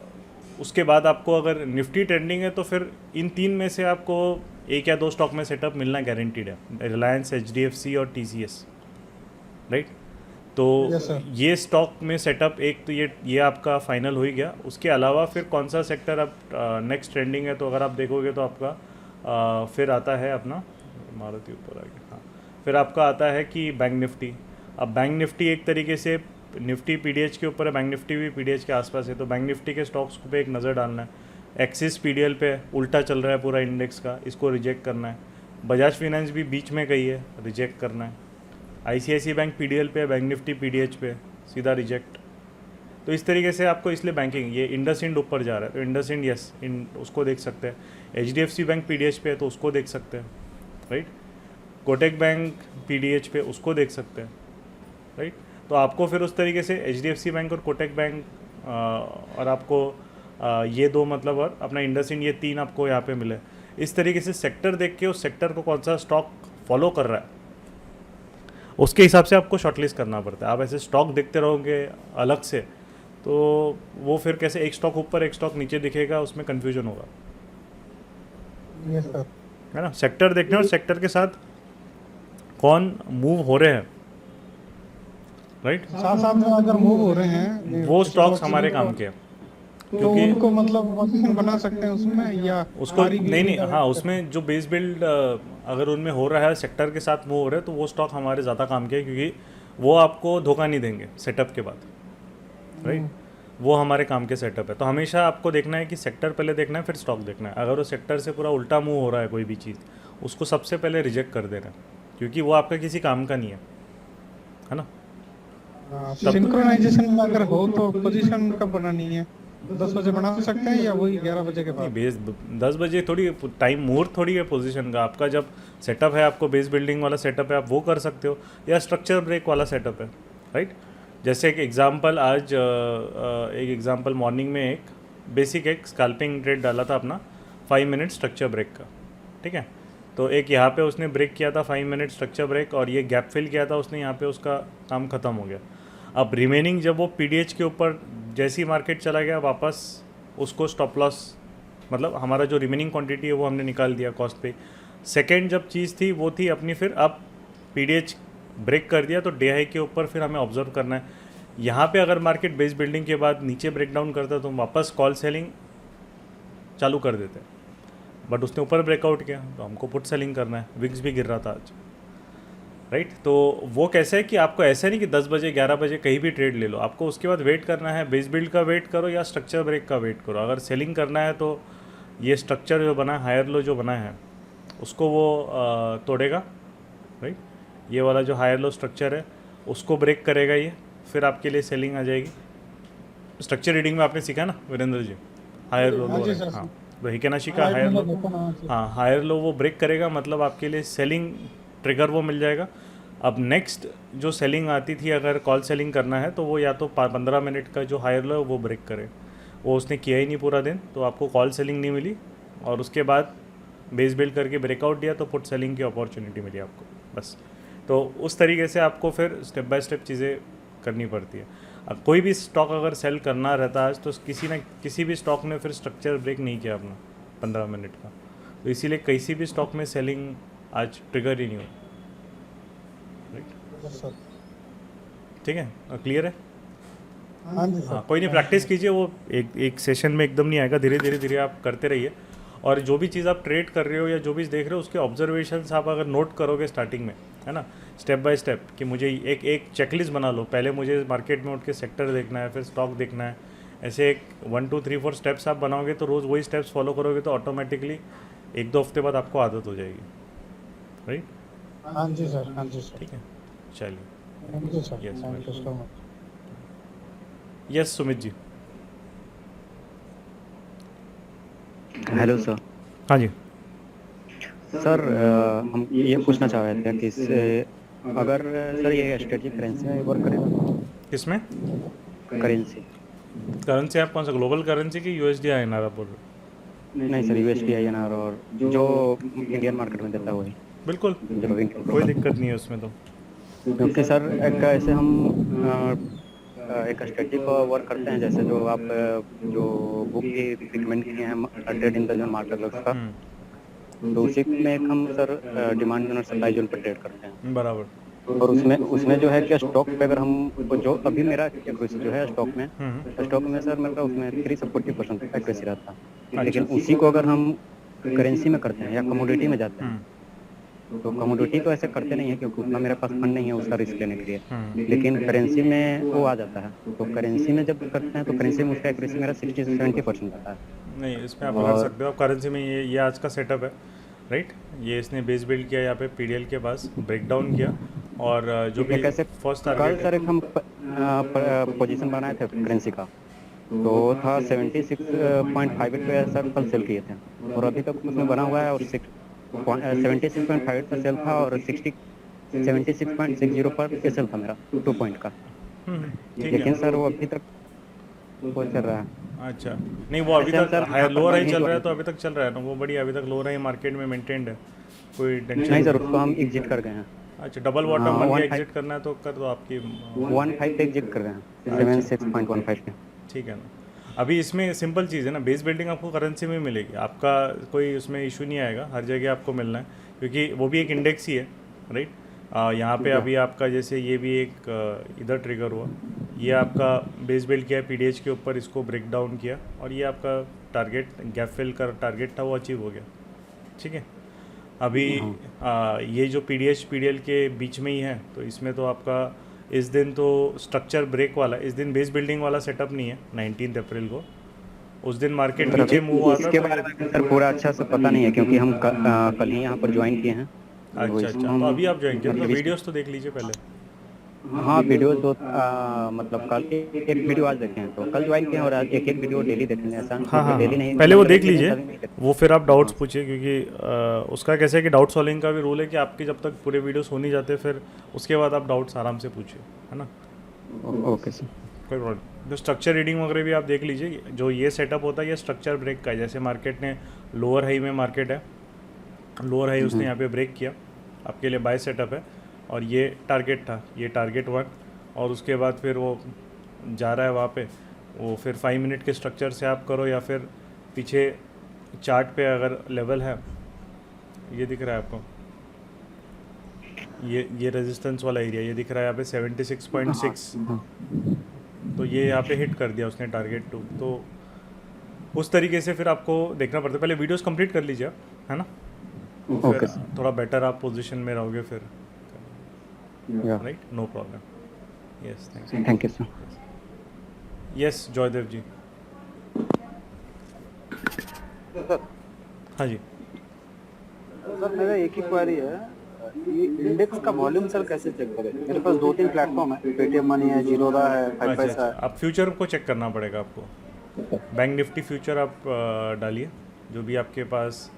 उसके बाद आपको अगर निफ्टी ट्रेंडिंग है तो फिर इन 3 में से आपको 1 या 2 स्टॉक में सेटअप मिलना गारंटीड है, रिलायंस, एचडीएफसी और टीसीएस, राइट। तो ये स्टॉक में सेटअप एक तो ये आपका फाइनल हो ही गया। उसके अलावा फिर कौन सा सेक्टर अब नेक्स्ट ट्रेंडिंग है, तो अगर आप देखोगे तो आपका फिर आता है अपना मारुति ऊपर आ गया, हाँ, फिर आपका आता है कि बैंक निफ्टी। अब बैंक निफ्टी एक तरीके से निफ्टी पीडीएच के ऊपर है, बैंक निफ्टी भी पीडीएच के आसपास है। तो बैंक निफ्टी के स्टॉक्स पे एक नज़र डालना है। एक्सिस पीडीएल पे उल्टा चल रहा है पूरा इंडेक्स का, इसको रिजेक्ट करना है। बजाज फाइनेंस भी बीच में गई है, रिजेक्ट करना है। आईसीआईसी बैंक पीडीएल पे, बैंक निफ्टी पीडीएच पे, सीधा रिजेक्ट। तो इस तरीके से आपको, इसलिए बैंकिंग ये इंडसइंड ऊपर जा रहा है तो इंडसइंड यस उसको देख सकते हैं। एचडीएफसी बैंक पीडीएच पे है तो उसको देख सकते हैं, राइट। कोटक बैंक पीडीएच पे, उसको देख सकते हैं, राइट। तो आपको फिर उस तरीके से एचडीएफसी बैंक और कोटक बैंक और आपको ये 2 मतलब और अपना इंडसइंड, ये 3 आपको यहाँ पे मिले। इस तरीके से सेक्टर देख के उस सेक्टर को कौन सा स्टॉक फॉलो कर रहा है उसके हिसाब से आपको शॉर्टलिस्ट करना पड़ता है। आप ऐसे स्टॉक देखते रहोगे अलग से तो वो फिर कैसे एक स्टॉक ऊपर एक स्टॉक नीचे दिखेगा, उसमें कंफ्यूजन होगा, यस सर। है ना। सेक्टर देखने और सेक्टर के साथ कौन मूव हो रहे हैं, राइट, साथ साथ में अगर मूव हो रहे हैं वो स्टॉक्स हमारे काम के हैं। तो क्योंकि उनको मतलब पोजीशन बना सकते हैं उसमें, या उसको REB नहीं, का हाँ, उसमें जो बेस बिल्ड अगर उनमें हो रहा है, सेक्टर के साथ मूव हो रहा है, तो वो स्टॉक हमारे ज़्यादा काम के हैं, क्योंकि वो आपको धोखा नहीं देंगे सेटअप के बाद, राइट। वो हमारे काम के सेटअप है। तो हमेशा आपको देखना है कि सेक्टर पहले देखना है, फिर स्टॉक देखना है। अगर वो सेक्टर से पूरा उल्टा मूव हो रहा है कोई भी चीज़, उसको सबसे पहले रिजेक्ट कर देना है, क्योंकि वो आपका किसी काम का नहीं है ना। सिंक्रोनाइजेशन में अगर हो तो पोजीशन कब बनानी है? 10 बजे बना सकते हैं या वही 11 बजे के नहीं, बाद? बेस 10 बजे थोड़ी टाइम मुहूर्त थोड़ी है पोजीशन का। आपका जब सेटअप है, आपको बेस बिल्डिंग वाला सेटअप है, आप वो कर सकते हो, या स्ट्रक्चर ब्रेक वाला सेटअप है, राइट। जैसे एक एग्जांपल आज एक एग्जांपल मॉर्निंग में एक बेसिक एक स्कैल्पिंग ट्रेड डाला था अपना 5 मिनट स्ट्रक्चर ब्रेक का, ठीक है। तो एक यहाँ पे उसने ब्रेक किया था 5 मिनट स्ट्रक्चर ब्रेक, और ये गैप फिल किया था उसने, यहाँ पे उसका काम ख़त्म हो गया। अब रिमेनिंग जब वो पीडीएच के ऊपर जैसी मार्केट चला गया, वापस उसको स्टॉप लॉस, मतलब हमारा जो रिमेनिंग क्वांटिटी है वो हमने निकाल दिया कॉस्ट पे। सेकेंड जब चीज़ थी वो थी अपनी, फिर अब पीडीएच ब्रेक कर दिया तो डे हाई के ऊपर फिर हमें ऑब्जर्व करना है। यहाँ पे अगर मार्केट बेस बिल्डिंग के बाद नीचे ब्रेक डाउन करता है तो हम वापस कॉल सेलिंग चालू कर देते हैं, बट उसने ऊपर ब्रेकआउट किया तो हमको पुट सेलिंग करना है। विक्स भी गिर रहा था आज, राइट। तो वो कैसे है कि आपको ऐसा नहीं कि 10 बजे 11 बजे कहीं भी ट्रेड ले लो, आपको उसके बाद वेट करना है। बेस बिल्ड का वेट करो या स्ट्रक्चर ब्रेक का वेट करो। अगर सेलिंग करना है तो ये स्ट्रक्चर जो बना है, हायर लो जो बना है, उसको वो तोड़ेगा, राइट। ये वाला जो हायर लो स्ट्रक्चर है उसको ब्रेक करेगा ये, फिर आपके लिए सेलिंग आ जाएगी। स्ट्रक्चर रीडिंग में आपने सीखा ना वीरेंद्र जी, हायर लो, हाँ जी सर। हाँ, तो हिकेनाशी का हायर लो, हाँ, हायर लो वो ब्रेक करेगा, मतलब आपके लिए सेलिंग ट्रिगर वो मिल जाएगा। अब नेक्स्ट जो सेलिंग आती थी, अगर कॉल सेलिंग करना है तो वो या तो 15 मिनट का जो हायर लो है वो ब्रेक करे, वो उसने किया ही नहीं पूरा दिन, तो आपको कॉल सेलिंग नहीं मिली, और उसके बाद बेस बिल्ड करके ब्रेकआउट दिया तो पुट सेलिंग की अपॉर्चुनिटी मिली आपको, बस। तो उस तरीके से आपको फिर स्टेप बाय स्टेप चीज़ें करनी पड़ती है। अब कोई भी स्टॉक अगर सेल करना रहता है तो किसी भी स्टॉक ने फिर स्ट्रक्चर ब्रेक नहीं किया अपना 15 मिनट का, तो इसीलिए किसी भी स्टॉक में सेलिंग आज ट्रिगर ही नहीं हुई, राइट। ठीक है, क्लियर है। हाँ जी हाँ, कोई नहीं, प्रैक्टिस कीजिए, वो एक सेशन में एकदम नहीं आएगा, धीरे आप करते रहिए। और जो भी चीज़ आप ट्रेड कर रहे हो या जो भी देख रहे हो उसके ऑब्जर्वेशंस आप अगर नोट करोगे स्टार्टिंग में, है ना, स्टेप बाय स्टेप, कि मुझे एक चेकलिस्ट बना लो, पहले मुझे मार्केट में उठ के सेक्टर देखना है, फिर स्टॉक देखना है, ऐसे एक 1 2 3 4 स्टेप्स आप बनाओगे तो रोज़ वही स्टेप्स फॉलो करोगे तो ऑटोमेटिकली 1-2 हफ्ते बाद आपको आदत हो जाएगी, राइट। हाँ जी सर, हाँ जी सर। ठीक है, चलिए। Thank you sir, Yes, thank you so much. Yes Sumit ji. Hello sir. हाँ जी। सर हम ये पूछना चाह रहे थे कि इससे अगर सर ये स्ट्रेटजी करेंसी में वर्क करेगा? किसमें? करेंसी? करेंसी आप कौन सा, ग्लोबल करेंसी की यूएसडी INR आप बोल रहे हो? नहीं सर, USD INR और जो इंडियन मार्केट में देता है वही। बिल्कुल, जो कोई दिक्कत नहीं है उसमें तो। क्योंकि सर एक ऐसे हम एक स्ट्रेटजी को वर्क करते हैं, जैसे जो आप जो बुक भी रिकमेंड किए हैं trade in the zone market loss का, तो उसी में एक हम सर डिमांड जोन और सप्लाई जोन पर ट्रेड करते हैं। बराबर। और उसमें जो है कि स्टॉक पे अगर हम जो अभी मेरा एक्यूरेसी जो है स्टॉक में सर मेरा उसमें 30 से 40% एक्यूरेसी रहता है। लेकिन उसी को अगर हम करेंसी में करते हैं या कमोडिटी में जाते हैं, तो कमोडिटी तो ऐसे करते नहीं है क्योंकि उतना मेरे पास फंड नहीं है उसका रिस्क लेने के लिए, लेकिन करेंसी में वो आ जाता है। तो करेंसी में जब करते हैं तो करेंसी में उसका एक्यूरेसी मेरा 60 से 70% आता है। नहीं, इसमें आप कर सकते हो। आप करेंसी में ये आज का सेटअप है, राइट। ये इसने बेस बिल्ड किया यहाँ पे PDL के पास, ब्रेकडाउन किया, और जो भी कैसे फर्स्ट कल टारगेट सर एक हम पोजीशन बनाए थे करेंसी का, तो था 76.58 पे सर कल सेल किए थे, और अभी तक उसमें बना हुआ है, और 76.58 पे सेल था और 76.60 पर सेल था मेरा 2 पॉइंट का। ठीक लेकिन है। सर वो अभी तक वो चल रहा है। अच्छा, नहीं वो अभी अच्छा, तक सर, हायर लोअर हाई नहीं चल तो- रहा है, तो अभी तक चल रहा है ना वो, बढ़िया, अभी तक लोअर हाई मार्केट में मेंटेन्ड है, कोई टेंशन नहीं सर, उसको हम एग्जिट कर गए हैं। अच्छा, डबल बॉटम हाँ, बन के 1.5 एग्जिट करना है तो कर दो आपकी। 1.5 पे एग्जिट कर गए हैं 76.15 पे। ठीक है ना। अभी इसमें सिंपल चीज़ है ना, बेस बिल्डिंग आपको करेंसी में मिलेगी, आपका कोई उसमें इशू नहीं आएगा, हर जगह आपको मिलना है, क्योंकि वो भी एक इंडेक्स ही है, राइट। यहाँ पे अभी आपका जैसे ये भी एक इधर ट्रिगर हुआ, ये आपका बेस बिल्ड किया पीडीएच के ऊपर, इसको ब्रेक डाउन किया और ये आपका टारगेट गैप फिल का टारगेट था वो अचीव हो गया, ठीक है। अभी ये जो पीडीएच पीडीएल के बीच में ही है, तो इसमें तो आपका इस दिन तो स्ट्रक्चर ब्रेक वाला, इस दिन बेस बिल्डिंग वाला सेटअप नहीं है 19 अप्रैल को, उस दिन मार्केट सर, नीचे मूव हुआ था। इसके बारे में सर पूरा अच्छा से पता नहीं है, क्योंकि हम कल ही यहाँ पर ज्वाइन किए हैं। तो अच्छा इसमें अच्छा, हम तो अभी आप ज्वाइन किया तो मतलब वीडियोस तो देख लीजिए पहले। हाँ, वीडियो तो मतलब कल एक वीडियो आज देखे हैं, तो कल ज्वाइन किए हैं और आज एक वीडियो डेली देखेंगे, ऐसा हाँ डेली नहीं, पहले वो मतलब देख एक दिन लीजिए, कभी नहीं देखते। वो फिर आप डाउट्स पूछिए, क्योंकि उसका कैसे है कि डाउट सॉल्विंग का भी रूल है कि आपके जब तक पूरे वीडियोस हो नहीं जाते फिर उसके बाद आप डाउट्स आराम से पूछिए, है ना, ओके सर। कोई प्रॉब्लम। जो स्ट्रक्चर रीडिंग वगैरह भी आप देख लीजिए, जो ये सेटअप होता है ये स्ट्रक्चर ब्रेक का है, जैसे मार्केट ने लोअर हाई में मार्केट है, लोअर हाई उसने यहाँ पे ब्रेक किया, आपके लिए बाय सेटअप है, और ये टारगेट था, ये टारगेट 1, और उसके बाद फिर वो जा रहा है वहाँ पे, वो फिर 5 मिनट के स्ट्रक्चर से आप करो या फिर पीछे चार्ट पे अगर लेवल है, ये दिख रहा है आपको, ये रेजिस्टेंस वाला एरिया ये दिख रहा है यहाँ पे 76.6, तो ये यहाँ पे हिट कर दिया उसने टारगेट 2, तो उस तरीके से फिर आपको देखना पड़ता है। पहले वीडियोस कंप्लीट कर लीजिए आप, है ना, फिर थोड़ा बेटर आप पोजीशन में रहोगे फिर, right, no problem. Yes, thank you sir. Yes Jaydev ji. हाँ जी, सर मेरा एक ही क्वेरी है, ये इंडेक्स का वॉल्यूम सर कैसे चेक करें? मेरे पास 2-3 प्लेटफॉर्म है, पेटीएम मनी है, जीरोधा है, अच्छा 5 पैसा अच्छा, है। आप फ्यूचर को चेक करना पड़ेगा आपको, बैंक निफ्टी फ्यूचर आप डालिए, जो भी आपके पास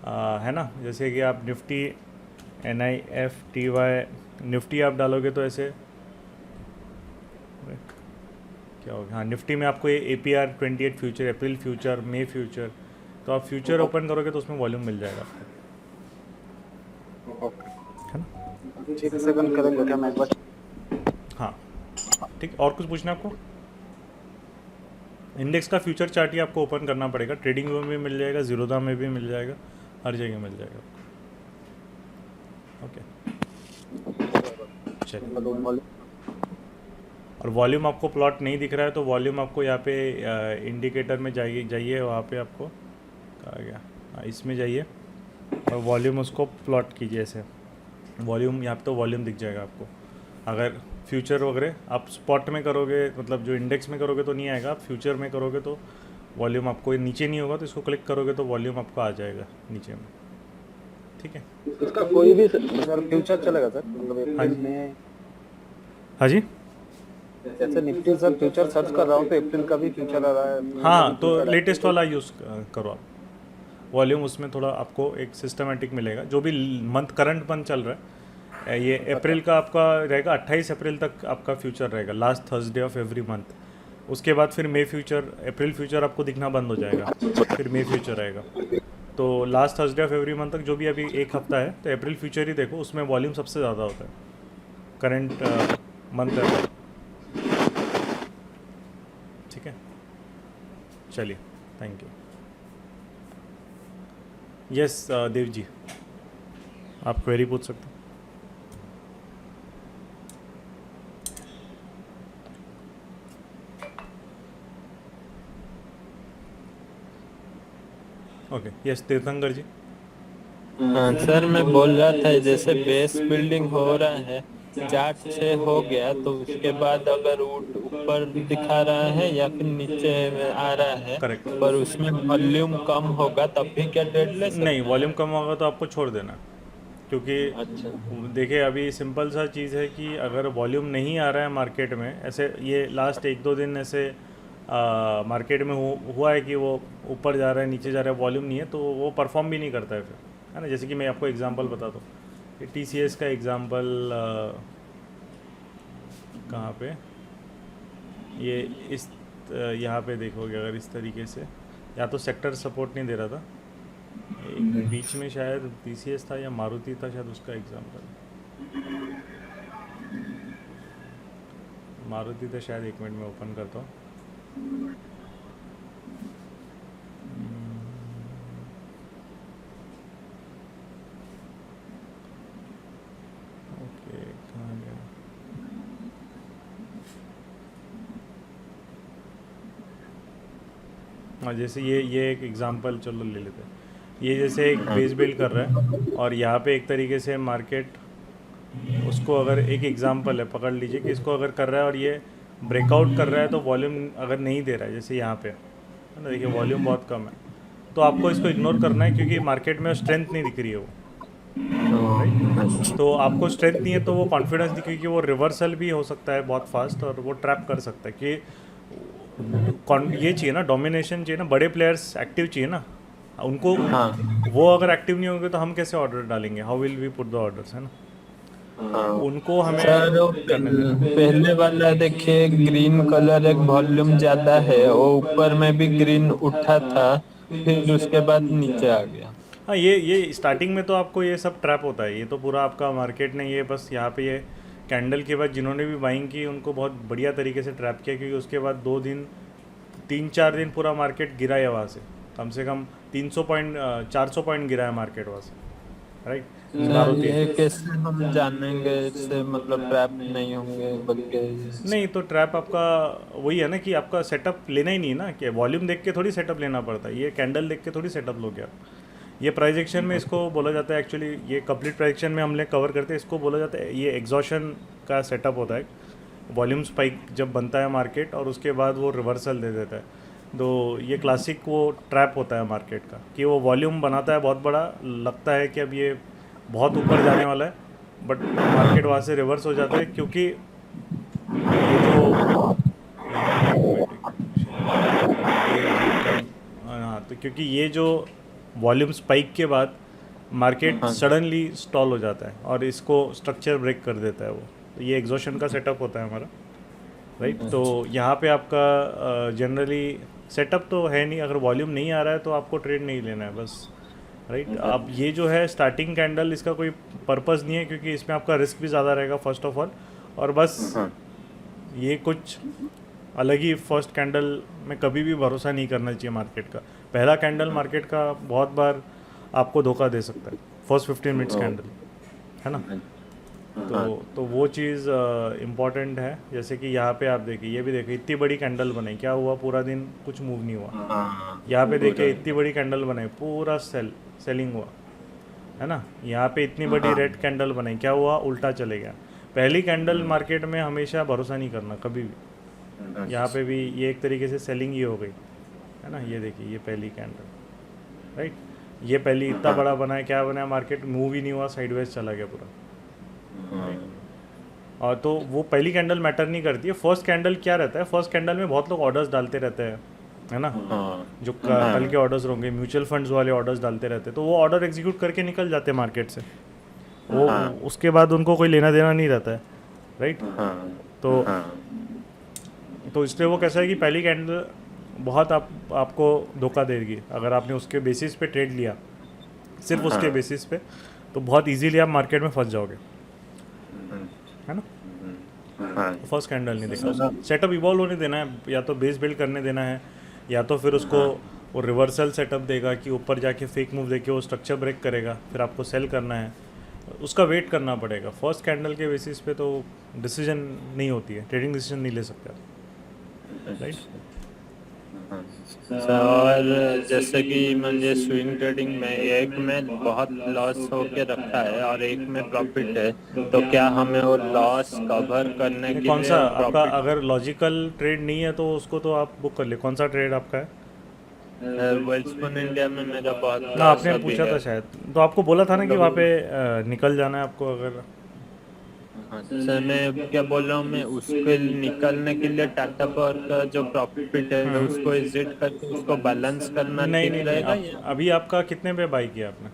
है ना, जैसे कि आप निफ्टी NIFTY निफ्टी आप डालोगे तो ऐसे क्या होगा, हाँ निफ्टी में आपको ये APR 28 फ्यूचर, अप्रैल फ्यूचर, मई फ्यूचर, तो आप फ्यूचर ओपन करोगे तो उसमें वॉल्यूम मिल जाएगा आपको, है ना। ठीक है, सेकंड करेंगे क्या मैं एक बार? हाँ ठीक, और कुछ पूछना आपको? इंडेक्स का फ्यूचर चार्ट ही आपको ओपन करना पड़ेगा, ट्रेडिंग व्यू में भी मिल जाएगा, जीरोधा में भी मिल जाएगा, हर जगह मिल जाएगा आपको, ओके चलिए। और वॉल्यूम आपको प्लॉट नहीं दिख रहा है तो वॉल्यूम आपको यहाँ पे इंडिकेटर में जाइए वहाँ पे आपको कहा गया, इसमें जाइए और वॉल्यूम उसको प्लॉट कीजिए ऐसे, वॉल्यूम यहाँ पे तो वॉल्यूम दिख जाएगा आपको। अगर फ्यूचर वगैरह आप स्पॉट में करोगे, मतलब जो इंडेक्स में करोगे तो नहीं आएगा, आप फ्यूचर में करोगे तो वॉल्यूम आपको नीचे नहीं होगा, तो इसको क्लिक करोगे तो वॉल्यूम आपको आ जाएगा नीचे में, ठीक है। इसका कोई भी सर फ्यूचर चलेगा सर, मतलब अप्रैल में? हाँ जी, जैसे निफ्टी सर फ्यूचर सर्च कर रहा हूँ तो अप्रैल का भी फ्यूचर आ रहा है। हाँ तो लेटेस्ट वाला यूज़ करो आप, वॉल्यूम उसमें थोड़ा आपको एक सिस्टमेटिक मिलेगा, जो भी मंथ करंट मंथ चल रहा है, ये अप्रैल का आपका रहेगा 28 अप्रैल तक आपका फ्यूचर रहेगा, last Thursday of every month. उसके बाद फिर मई फ्यूचर, अप्रैल फ्यूचर आपको दिखना बंद हो जाएगा, फिर मई फ्यूचर आएगा। तो last Thursday of every month तक जो भी अभी एक हफ्ता है तो अप्रैल फ्यूचर ही देखो, उसमें वॉल्यूम सबसे ज़्यादा होता है करंट मंथ है, ठीक है। चलिए, thank you. Yes Dev ji, आप क्वेरी पूछ सकते हैं। ओके, यस तीर्थंकर जी। हाँ सर, मैं बोल रहा था जैसे बेस बिल्डिंग हो रहा है, चार्ट से हो गया तो उसके बाद अगर ऊपर दिखा रहा है या फिर नीचे आ रहा है, करेक्ट, पर उसमें वॉल्यूम कम होगा तब भी क्या ट्रेड ले सकते नहीं हैं? वॉल्यूम कम होगा तो आपको छोड़ देना, क्योंकि अच्छा, देखिए अभी सिंपल सा चीज़ है कि अगर वॉल्यूम नहीं आ रहा है मार्केट में, ऐसे ये लास्ट 1-2 दिन ऐसे मार्केट में हुआ है कि वो ऊपर जा रहा है नीचे जा रहा है, वॉल्यूम नहीं है तो वो परफॉर्म भी नहीं करता है फिर, है ना। जैसे कि मैं आपको एग्जांपल बताता हूँ, TCS का एग्जांपल कहाँ पे, ये इस यहाँ पे देखोगे अगर इस तरीके से, या तो सेक्टर सपोर्ट नहीं दे रहा था, एक बीच में शायद TCS था या मारुति था शायद, उसका एग्जांपल मारुति था शायद, 1 मिनट में ओपन करता हूँ। ओके, कहाँ गया? हाँ, जैसे ये एक एग्जांपल चलो ले लेते हैं। ये जैसे एक बेस बिल्ड कर रहा है और यहाँ पे एक तरीके से मार्केट उसको, अगर एक एग्जांपल है पकड़ लीजिए कि इसको अगर कर रहा है और ये ब्रेकआउट कर रहा है तो वॉल्यूम अगर नहीं दे रहा है, जैसे यहाँ पे है ना, देखिए वॉल्यूम बहुत कम है, तो आपको इसको इग्नोर करना है क्योंकि मार्केट में स्ट्रेंथ नहीं दिख रही है वो। तो आपको स्ट्रेंथ नहीं है तो वो कॉन्फिडेंस नहीं, क्योंकि वो रिवर्सल भी हो सकता है बहुत फास्ट और वो ट्रैप कर सकता है कि ये चाहिए ना, डोमिनेशन चाहिए ना, बड़े प्लेयर्स एक्टिव चाहिए ना उनको। वो अगर एक्टिव नहीं होंगे तो हम कैसे ऑर्डर डालेंगे, how will we put the orders, है ना। उनको हमें सर वो करने देना। पहले वाला देखिए, ग्रीन कलर एक वॉल्यूम ज्यादा है, वो ऊपर में भी ग्रीन उठा था, फिर उसके बाद नीचे आ गया। हाँ, ये स्टार्टिंग में तो आपको ये सब ट्रैप होता है, ये तो पूरा आपका मार्केट ने ये बस यहाँ पे ये कैंडल के बाद जिन्होंने भी बाइंग की उनको बहुत बढ़िया तरीके से ट्रैप किया, क्योंकि उसके बाद 2 दिन 3-4 दिन पूरा मार्केट गिरा है वहाँ से कम 300 पॉइंट 400 पॉइंट गिरा है मार्केट वहाँ से, राइट। सर ये कैसे हम जानेंगे इससे, मतलब ट्रैप नहीं होंगे बल्कि? नहीं तो ट्रैप आपका वही है ना कि आपका सेटअप लेना ही नहीं है ना, कि वॉल्यूम देख के थोड़ी सेटअप लेना पड़ता है, ये कैंडल देख के थोड़ी सेटअप लोगे आप। ये प्राइस एक्शन में इसको बोला जाता है एक्चुअली, ये कंप्लीट प्राइस एक्शन में हम लोग कवर करते हैं, इसको बोला जाता है ये एग्जॉशन का सेटअप होता है। वॉल्यूम स्पाइक जब बनता है मार्केट और उसके बाद वो रिवर्सल दे देता है, तो ये क्लासिक वो ट्रैप होता है मार्केट का कि वो वॉल्यूम बनाता है बहुत बड़ा, लगता है कि अब ये बहुत ऊपर जाने वाला है, बट मार्केट वहाँ से रिवर्स हो जाता है क्योंकि ये जो हाँ, तो क्योंकि ये जो वॉल्यूम स्पाइक के बाद मार्केट सडनली स्टॉल हो जाता है और इसको स्ट्रक्चर ब्रेक कर देता है वो, तो ये एग्जॉशन का सेटअप होता है हमारा, राइट। तो यहाँ पे आपका जनरली सेटअप तो है नहीं, अगर वॉल्यूम नहीं आ रहा है तो आपको ट्रेड नहीं लेना है बस, राइट। अब ये जो है स्टार्टिंग कैंडल, इसका कोई पर्पस नहीं है क्योंकि इसमें आपका रिस्क भी ज़्यादा रहेगा फर्स्ट ऑफ ऑल, और बस ये कुछ अलग ही फर्स्ट कैंडल में कभी भी भरोसा नहीं करना चाहिए मार्केट का। पहला कैंडल मार्केट का बहुत बार आपको धोखा दे सकता है, फर्स्ट 15 मिनट्स कैंडल, है ना। तो वो चीज़ इम्पॉर्टेंट है। जैसे कि यहाँ पे आप देखिए, ये भी देखिए इतनी बड़ी कैंडल बनाई, क्या हुआ, पूरा दिन कुछ मूव नहीं हुआ। यहाँ पे देखिए इतनी बड़ी कैंडल बनाई, पूरा सेलिंग हुआ, है ना। यहाँ पे इतनी बड़ी रेड कैंडल बनाई, क्या हुआ, उल्टा चले गया। पहली कैंडल मार्केट में हमेशा भरोसा नहीं करना कभी भी। यहाँ पे भी ये एक तरीके से सेलिंग ही हो गई, है ना। ये देखिए ये पहली कैंडल, राइट, ये पहली इतना बड़ा बना है, क्या बनाया, मार्केट मूव ही नहीं हुआ, साइडवेज चला गया पूरा। और तो वो पहली कैंडल मैटर नहीं करती है। फर्स्ट कैंडल क्या रहता है, फर्स्ट कैंडल में बहुत लोग ऑर्डर्स डालते रहते हैं, है ना। जो कल के ऑर्डर्स होंगे, म्यूचुअल फंड्स वाले ऑर्डर्स डालते रहते हैं, तो वो ऑर्डर एग्जीक्यूट करके निकल जाते हैं मार्केट से, वो उसके बाद उनको कोई लेना देना नहीं रहता है, राइट। तो इसलिए वो कैसा है कि पहली कैंडल बहुत आपको धोखा देगी। अगर आपने उसके बेसिस पे ट्रेड लिया, सिर्फ उसके बेसिस पे, तो बहुत इजीली आप मार्केट में फंस जाओगे, है ना। फर्स्ट कैंडल नहीं देखा, सेटअप इवॉल्व होने देना है, या तो बेस बिल्ड करने देना है, या तो फिर उसको वो रिवर्सल सेटअप देगा कि ऊपर जाके फेक मूव देके वो स्ट्रक्चर ब्रेक करेगा, फिर आपको सेल करना है, उसका वेट करना पड़ेगा। फर्स्ट कैंडल के बेसिस पे तो डिसीजन नहीं होती है, ट्रेडिंग डिसीजन नहीं ले सकते आप, राइट। और जैसे कि मुझे स्विंग ट्रेडिंग में एक में बहुत लॉस होके रखा है और एक में प्रॉफिट है, तो क्या हमें वो लॉस कवर करने के कौन लिए सा आपका, प्रॉफिट? अगर लॉजिकल ट्रेड नहीं है तो उसको तो आप बुक कर ले। कौन सा ट्रेड आपका है? वेल्सपन इंडिया में मेरा बहुत ना, लॉस आपने अभी पूछा है। था शायद, तो आपको बोला था ना कि वहाँ पे निकल जाना है आपको। अगर सर मैं क्या बोल रहा हूँ, मैं उसके निकलने के लिए टाटा पावर का जो प्रॉफिट है उसको एग्जिट करके उसको बैलेंस करना नहीं ठीक नहीं नहीं, रहेगा आप, या? अभी आपका कितने पे बाई किया आपने?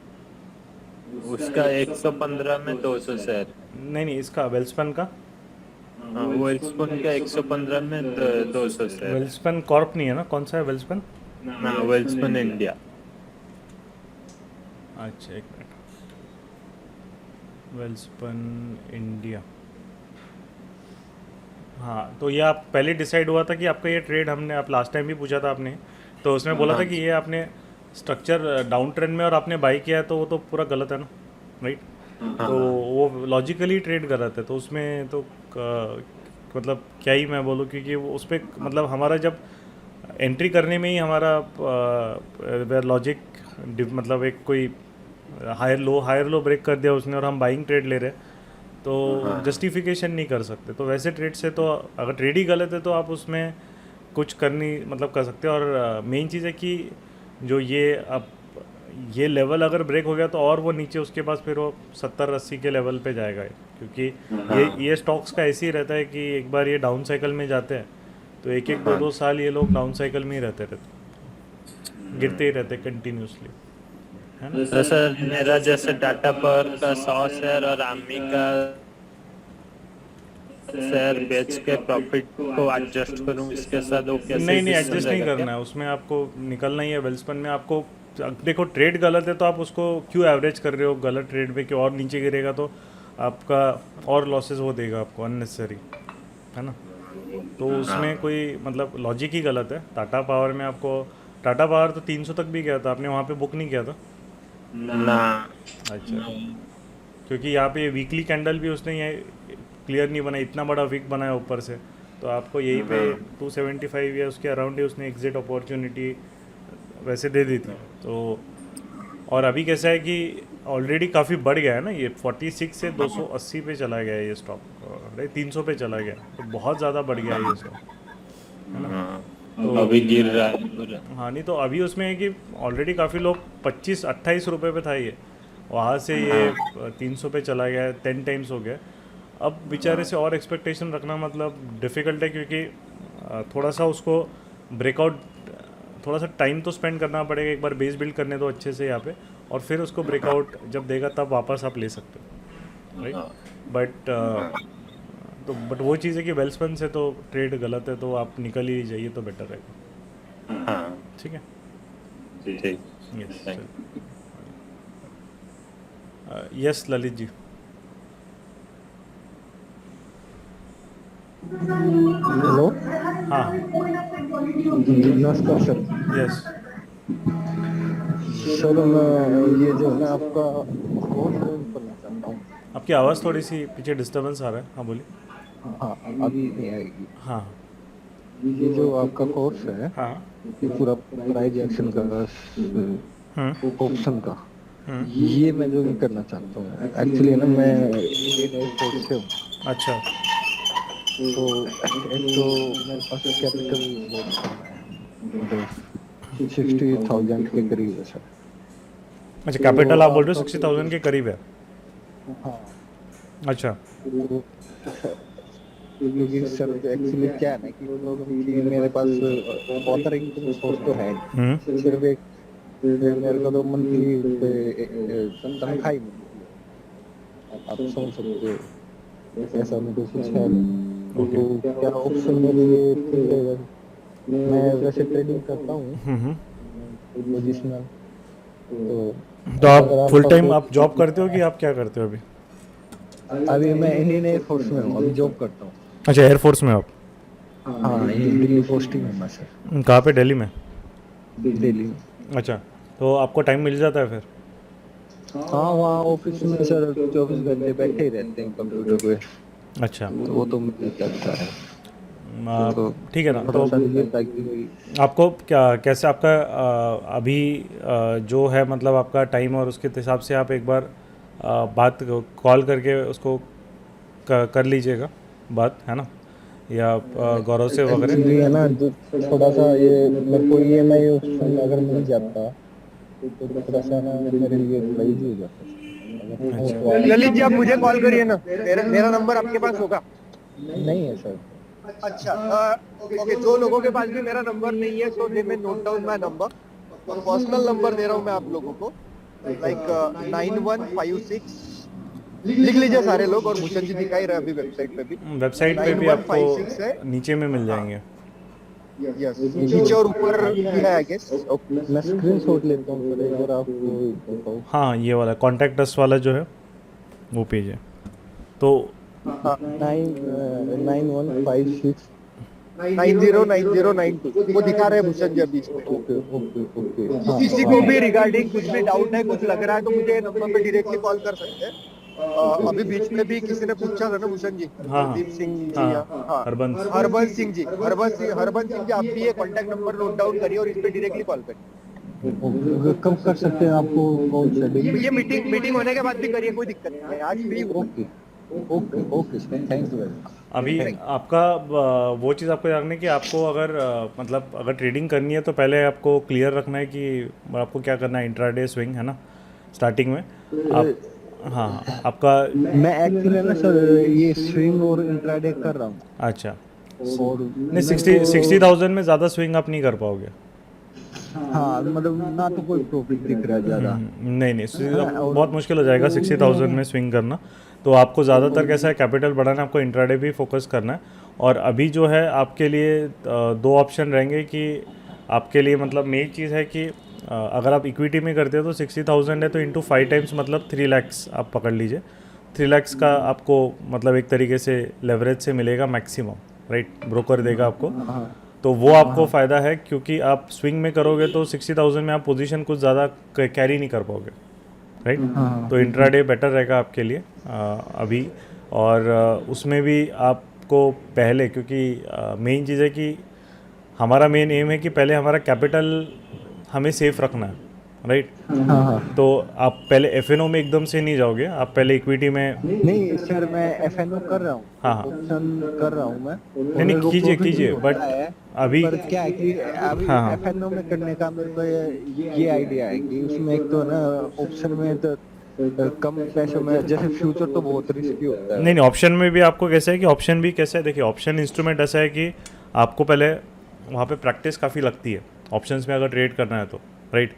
उसका 115 में 200 शेयर। नहीं, इसका वेल्सपन का। वेल्सपन का 115 में 200 शेयर। वेल्सपन कॉर्प नहीं है ना, कौन सा है वेल्सपन? हाँ, वेल्सपन इंडिया। अच्छा एक मिनट, वेल्सपन इंडिया, हाँ, तो ये आप पहले डिसाइड हुआ था कि आपका ये ट्रेड, हमने आप लास्ट टाइम भी पूछा था आपने, तो उसमें बोला था कि ये आपने स्ट्रक्चर डाउन ट्रेंड में और आपने बाई किया है, तो वो तो पूरा गलत है ना, राइट? तो वो लॉजिकली ट्रेड गलत है, तो उसमें तो मतलब क्या ही मैं बोलूँ, क्योंकि वो उस पर मतलब हमारा जब एंट्री करने में ही हमारा लॉजिक मतलब एक कोई हायर लो ब्रेक कर दिया उसने और हम बाइंग ट्रेड ले रहे हैं, तो जस्टिफिकेशन नहीं कर सकते। तो वैसे ट्रेड से तो अगर ट्रेड ही गलत है तो आप उसमें कुछ करनी मतलब कर सकते हो। और मेन चीज़ है कि जो ये अब ये लेवल अगर ब्रेक हो गया तो और वो नीचे उसके पास फिर वो 70-80 के लेवल पे जाएगा ये, क्योंकि ये स्टॉक्स का ऐसे ही रहता है कि एक बार ये डाउन साइकिल में जाते हैं तो एक एक 2-2 साल ये लोग डाउन साइकिल में ही रहते गिरते ही रहते कंटिन्यूसली, है ना? तो सर मेरा जैसे टाटा पावर का 100 शेयर और आर्मी का शेयर बेच के प्रॉफिट को एडजस्ट करूं इसके साथ, वो कैसे नहीं system एडजस्ट नहीं रहेगा करना है, उसमें आपको निकलना ही है वेल्सपन में। आपको देखो ट्रेड गलत है तो आप उसको क्यों एवरेज कर रहे हो गलत ट्रेड में, कि और नीचे गिरेगा तो आपका और लॉसेस वो देगा आपको अननेसेसरी, है ना? तो उसमें कोई मतलब लॉजिक ही गलत है। टाटा पावर में आपको, टाटा पावर तो 300 तक भी गया था, आपने वहाँ पे बुक नहीं किया था? ना? अच्छा, क्योंकि यहाँ पे वीकली कैंडल भी उसने ये क्लियर नहीं बनाया, इतना बड़ा वीक बनाया ऊपर से, तो आपको यहीं पे 275 या उसके अराउंड ही उसने एग्जिट अपॉर्चुनिटी वैसे दे दी थी। तो और अभी कैसा है कि ऑलरेडी काफ़ी बढ़ गया है ना, ये 46 से 280 पे चला गया है ये स्टॉक, 300 पे चला गया, तो बहुत ज़्यादा बढ़ गया है ये स्टॉक, है ना? तो अभी गिर रहा है पूरा। हाँ, नहीं तो अभी उसमें है कि ऑलरेडी काफ़ी लोग 25-28 रुपये पे था ये, वहाँ से ये 300 पे चला गया है, 10 टाइम्स हो गया। अब बेचारे से और एक्सपेक्टेशन रखना मतलब डिफ़िकल्ट है, क्योंकि थोड़ा सा उसको ब्रेकआउट, थोड़ा सा टाइम तो स्पेंड करना पड़ेगा, एक बार बेस बिल्ड करने दो अच्छे से यहाँ पे, और फिर उसको ब्रेकआउट जब देगा तब वापस आप ले सकते हो, राइट? बट वो चीज़ है कि वेल्सपन से तो ट्रेड गलत है, तो आप निकल ही जाइए तो बेटर रहेगा। हाँ ठीक है, ठीक। Yes. Thank yes Lalit ji. Hello, हाँ, नमस्कार सर। यस। सर मैं ये जो है ना आपका कोर्स ज्वाइन करना चाहता हूँ। आपकी आवाज़ थोड़ी सी पीछे डिस्टर्बेंस आ रहा है, हाँ बोलिए। हाँ, अभी नहीं आएगी। हाँ ये जो आपका कोर्स है, हाँ। ये पूरा प्राइज एक्शन का ऑप्शन का, ये मैं जो करना चाहता हूँ। एक्चुअली ना मैं इंडियन एयरफोर्स से हूँ, अच्छा तो एक तो मेरे पास कैपिटल मतलब 60,000 के करीब है सर। अच्छा, कैपिटल आप बोल रहे हो 60,000 के करीब है? हाँ, अच्छा। तो क्योंकि सर एक्चुअली क्या है ना कि कि मेरे पास ऑथर इनकम सोर्स तो है नहीं, सिर्फ एक मेरे को तो मंथली तनख्वाह ही मिलती है। आप समझ सकते हो, ऐसा मुझे कुछ है नहीं। तो क्या ऑप्शन मेरे लिए ठीक रहेगा? मैं वैसे ट्रेडिंग करता हूँ पोजिशनल, तो आप फुल टाइम आप जॉब करते हो कि आप क्या करते हो अभी? अभी मैं इंडियन एयरफोर्स में हूँ, अभी जॉब करता हूँ। अच्छा, एयरफोर्स में आप? हाँ, दिल्ली पोस्टिंग है मैं सर। कहाँ पे? दिल्ली में? दिल्ली में। अच्छा, तो आपको टाइम मिल जाता है फिर? हाँ, वहाँ ऑफिस में सर 24 घंटे बैठे ही रहते हैं कंप्यूटर पे, अच्छा, तो वो तो मुझे लगता है। ठीक है ना। तो ताकि आपको क्या कैसे आपका अभी जो है मतलब आपका टाइम और उसके हिसाब से आप एक बार बात कॉल करके उसको कर लीजिएगा बात, है ना? या गौरव से वगैरह। एक्चुअली है ना, जो थोड़ा सा ये मेरे को EMI ऑप्शन अगर मिल जाता तो थोड़ा सा ना मेरे लिए थोड़ा इजी हो जाता। ललित जी, आप मुझे कॉल करिए ना, मेरा नंबर आपके पास होगा? नहीं है सर। अच्छा, ओके, जो लोगों के पास भी मेरा नंबर नहीं है, so they may note down my number. Personal number दे रहा हूँ मैं आप लोगों को, लाइक 9156, लिख लीजिए सारे लोग, और भूषण जी दिखाई रहे अभी वेबसाइट पे भी। वेबसाइट पे भी 9156 है, आपको नीचे में मिल जाएंगे। यस, नीचे और ऊपर है आई गेस। मैं स्क्रीनशॉट लेता हूँ फिर एक बार आपको। हाँ, ये वाला कॉन्टैक्ट अस वाला जो है वो पेज है। तो 9156 909092 वो दिखा रहे हैं भूषण जी अभी इसको। ओके ओके ओके किसी को भी रिगार्डिंग कुछ भी डाउट है, कुछ लग रहा है तो मुझे नंबर पे डायरेक्टली कॉल कर सकते हैं। अभी बीच में भी किसी ने पूछा था ना भूषण जी, हाँ, दीप सिंह जी हाँ, या हाँ हरबंस। हरबंस सिंह जी, हरबंस सिंह जी, आप भी ये कॉन्टैक्ट नंबर नोट डाउन करिए और इस पे डायरेक्टली कॉल करिए। ओके कब कर सकते हैं आपको कॉल शेड्यूल? ये मीटिंग होने के बाद भी करिए, कोई दिक्कत नहीं है, आज फ्री हूँ। Okay okay okay thank you very much. अभी आपका वो चीज़ आपको जानना है कि आपको अगर मतलब अगर ट्रेडिंग करनी है तो पहले आपको क्लियर रखना है कि आपको क्या करना है। इंट्राडे स्विंग है ना स्टार्टिंग में आप, हाँ आपका मैं एक्चुअली ना सर ये स्विंग और इंट्राडे कर रहा हूँ अच्छा और नहीं 60,000 में ज़्यादा स्विंग आप नहीं कर पाओगे। हाँ मतलब ना तो कोई प्रॉफिट दिख रहा है ज़्यादा। नहीं बहुत मुश्किल हो जाएगा 60,000 में स्विंग करना। तो आपको ज़्यादातर कैसा है कैपिटल बढ़ाना, आपको इंट्राडे भी फोकस करना है। और अभी जो है आपके लिए दो ऑप्शन रहेंगे कि आपके लिए मतलब मेन चीज़ है कि अगर आप इक्विटी में करते हो तो 60,000 है तो इंटू 5 टाइम्स मतलब 3 lakhs आप पकड़ लीजिए। 3 lakhs का आपको मतलब एक तरीके से लेवरेज से मिलेगा मैक्सिमम, राइट, ब्रोकर देगा आपको। तो वो आपको फ़ायदा है क्योंकि आप स्विंग में करोगे तो 60,000 में आप पोजीशन कुछ ज़्यादा कैरी नहीं कर पाओगे, राइट। तो इंट्राडे बेटर रहेगा आपके लिए अभी। और उसमें भी आपको पहले क्योंकि मेन चीज़ है कि हमारा मेन एम है कि पहले हमारा कैपिटल हमें सेफ रखना है, राइट। तो आप पहले एफएनओ में एकदम से नहीं जाओगे, आप पहले इक्विटी में। नहीं सर मैं एफएनओ कर रहा हूँ, हाँ ऑप्शन कर रहा हूँ मैं। नहीं कीजिए बट अभी पर क्या है कि अभी एफएनओ में करने का मेरे को ये आइडिया है कि उसमें एक तो ना ऑप्शन में तो कम पैसों में, जैसे फ्यूचर तो बहुत रिस्की होता है। नहीं ऑप्शन में भी आपको कैसे है कि ऑप्शन भी कैसे है, देखिए ऑप्शन इंस्ट्रूमेंट ऐसा है कि आपको पहले वहाँ पे प्रैक्टिस काफ़ी लगती है ऑप्शंस में अगर ट्रेड करना है तो, राइट।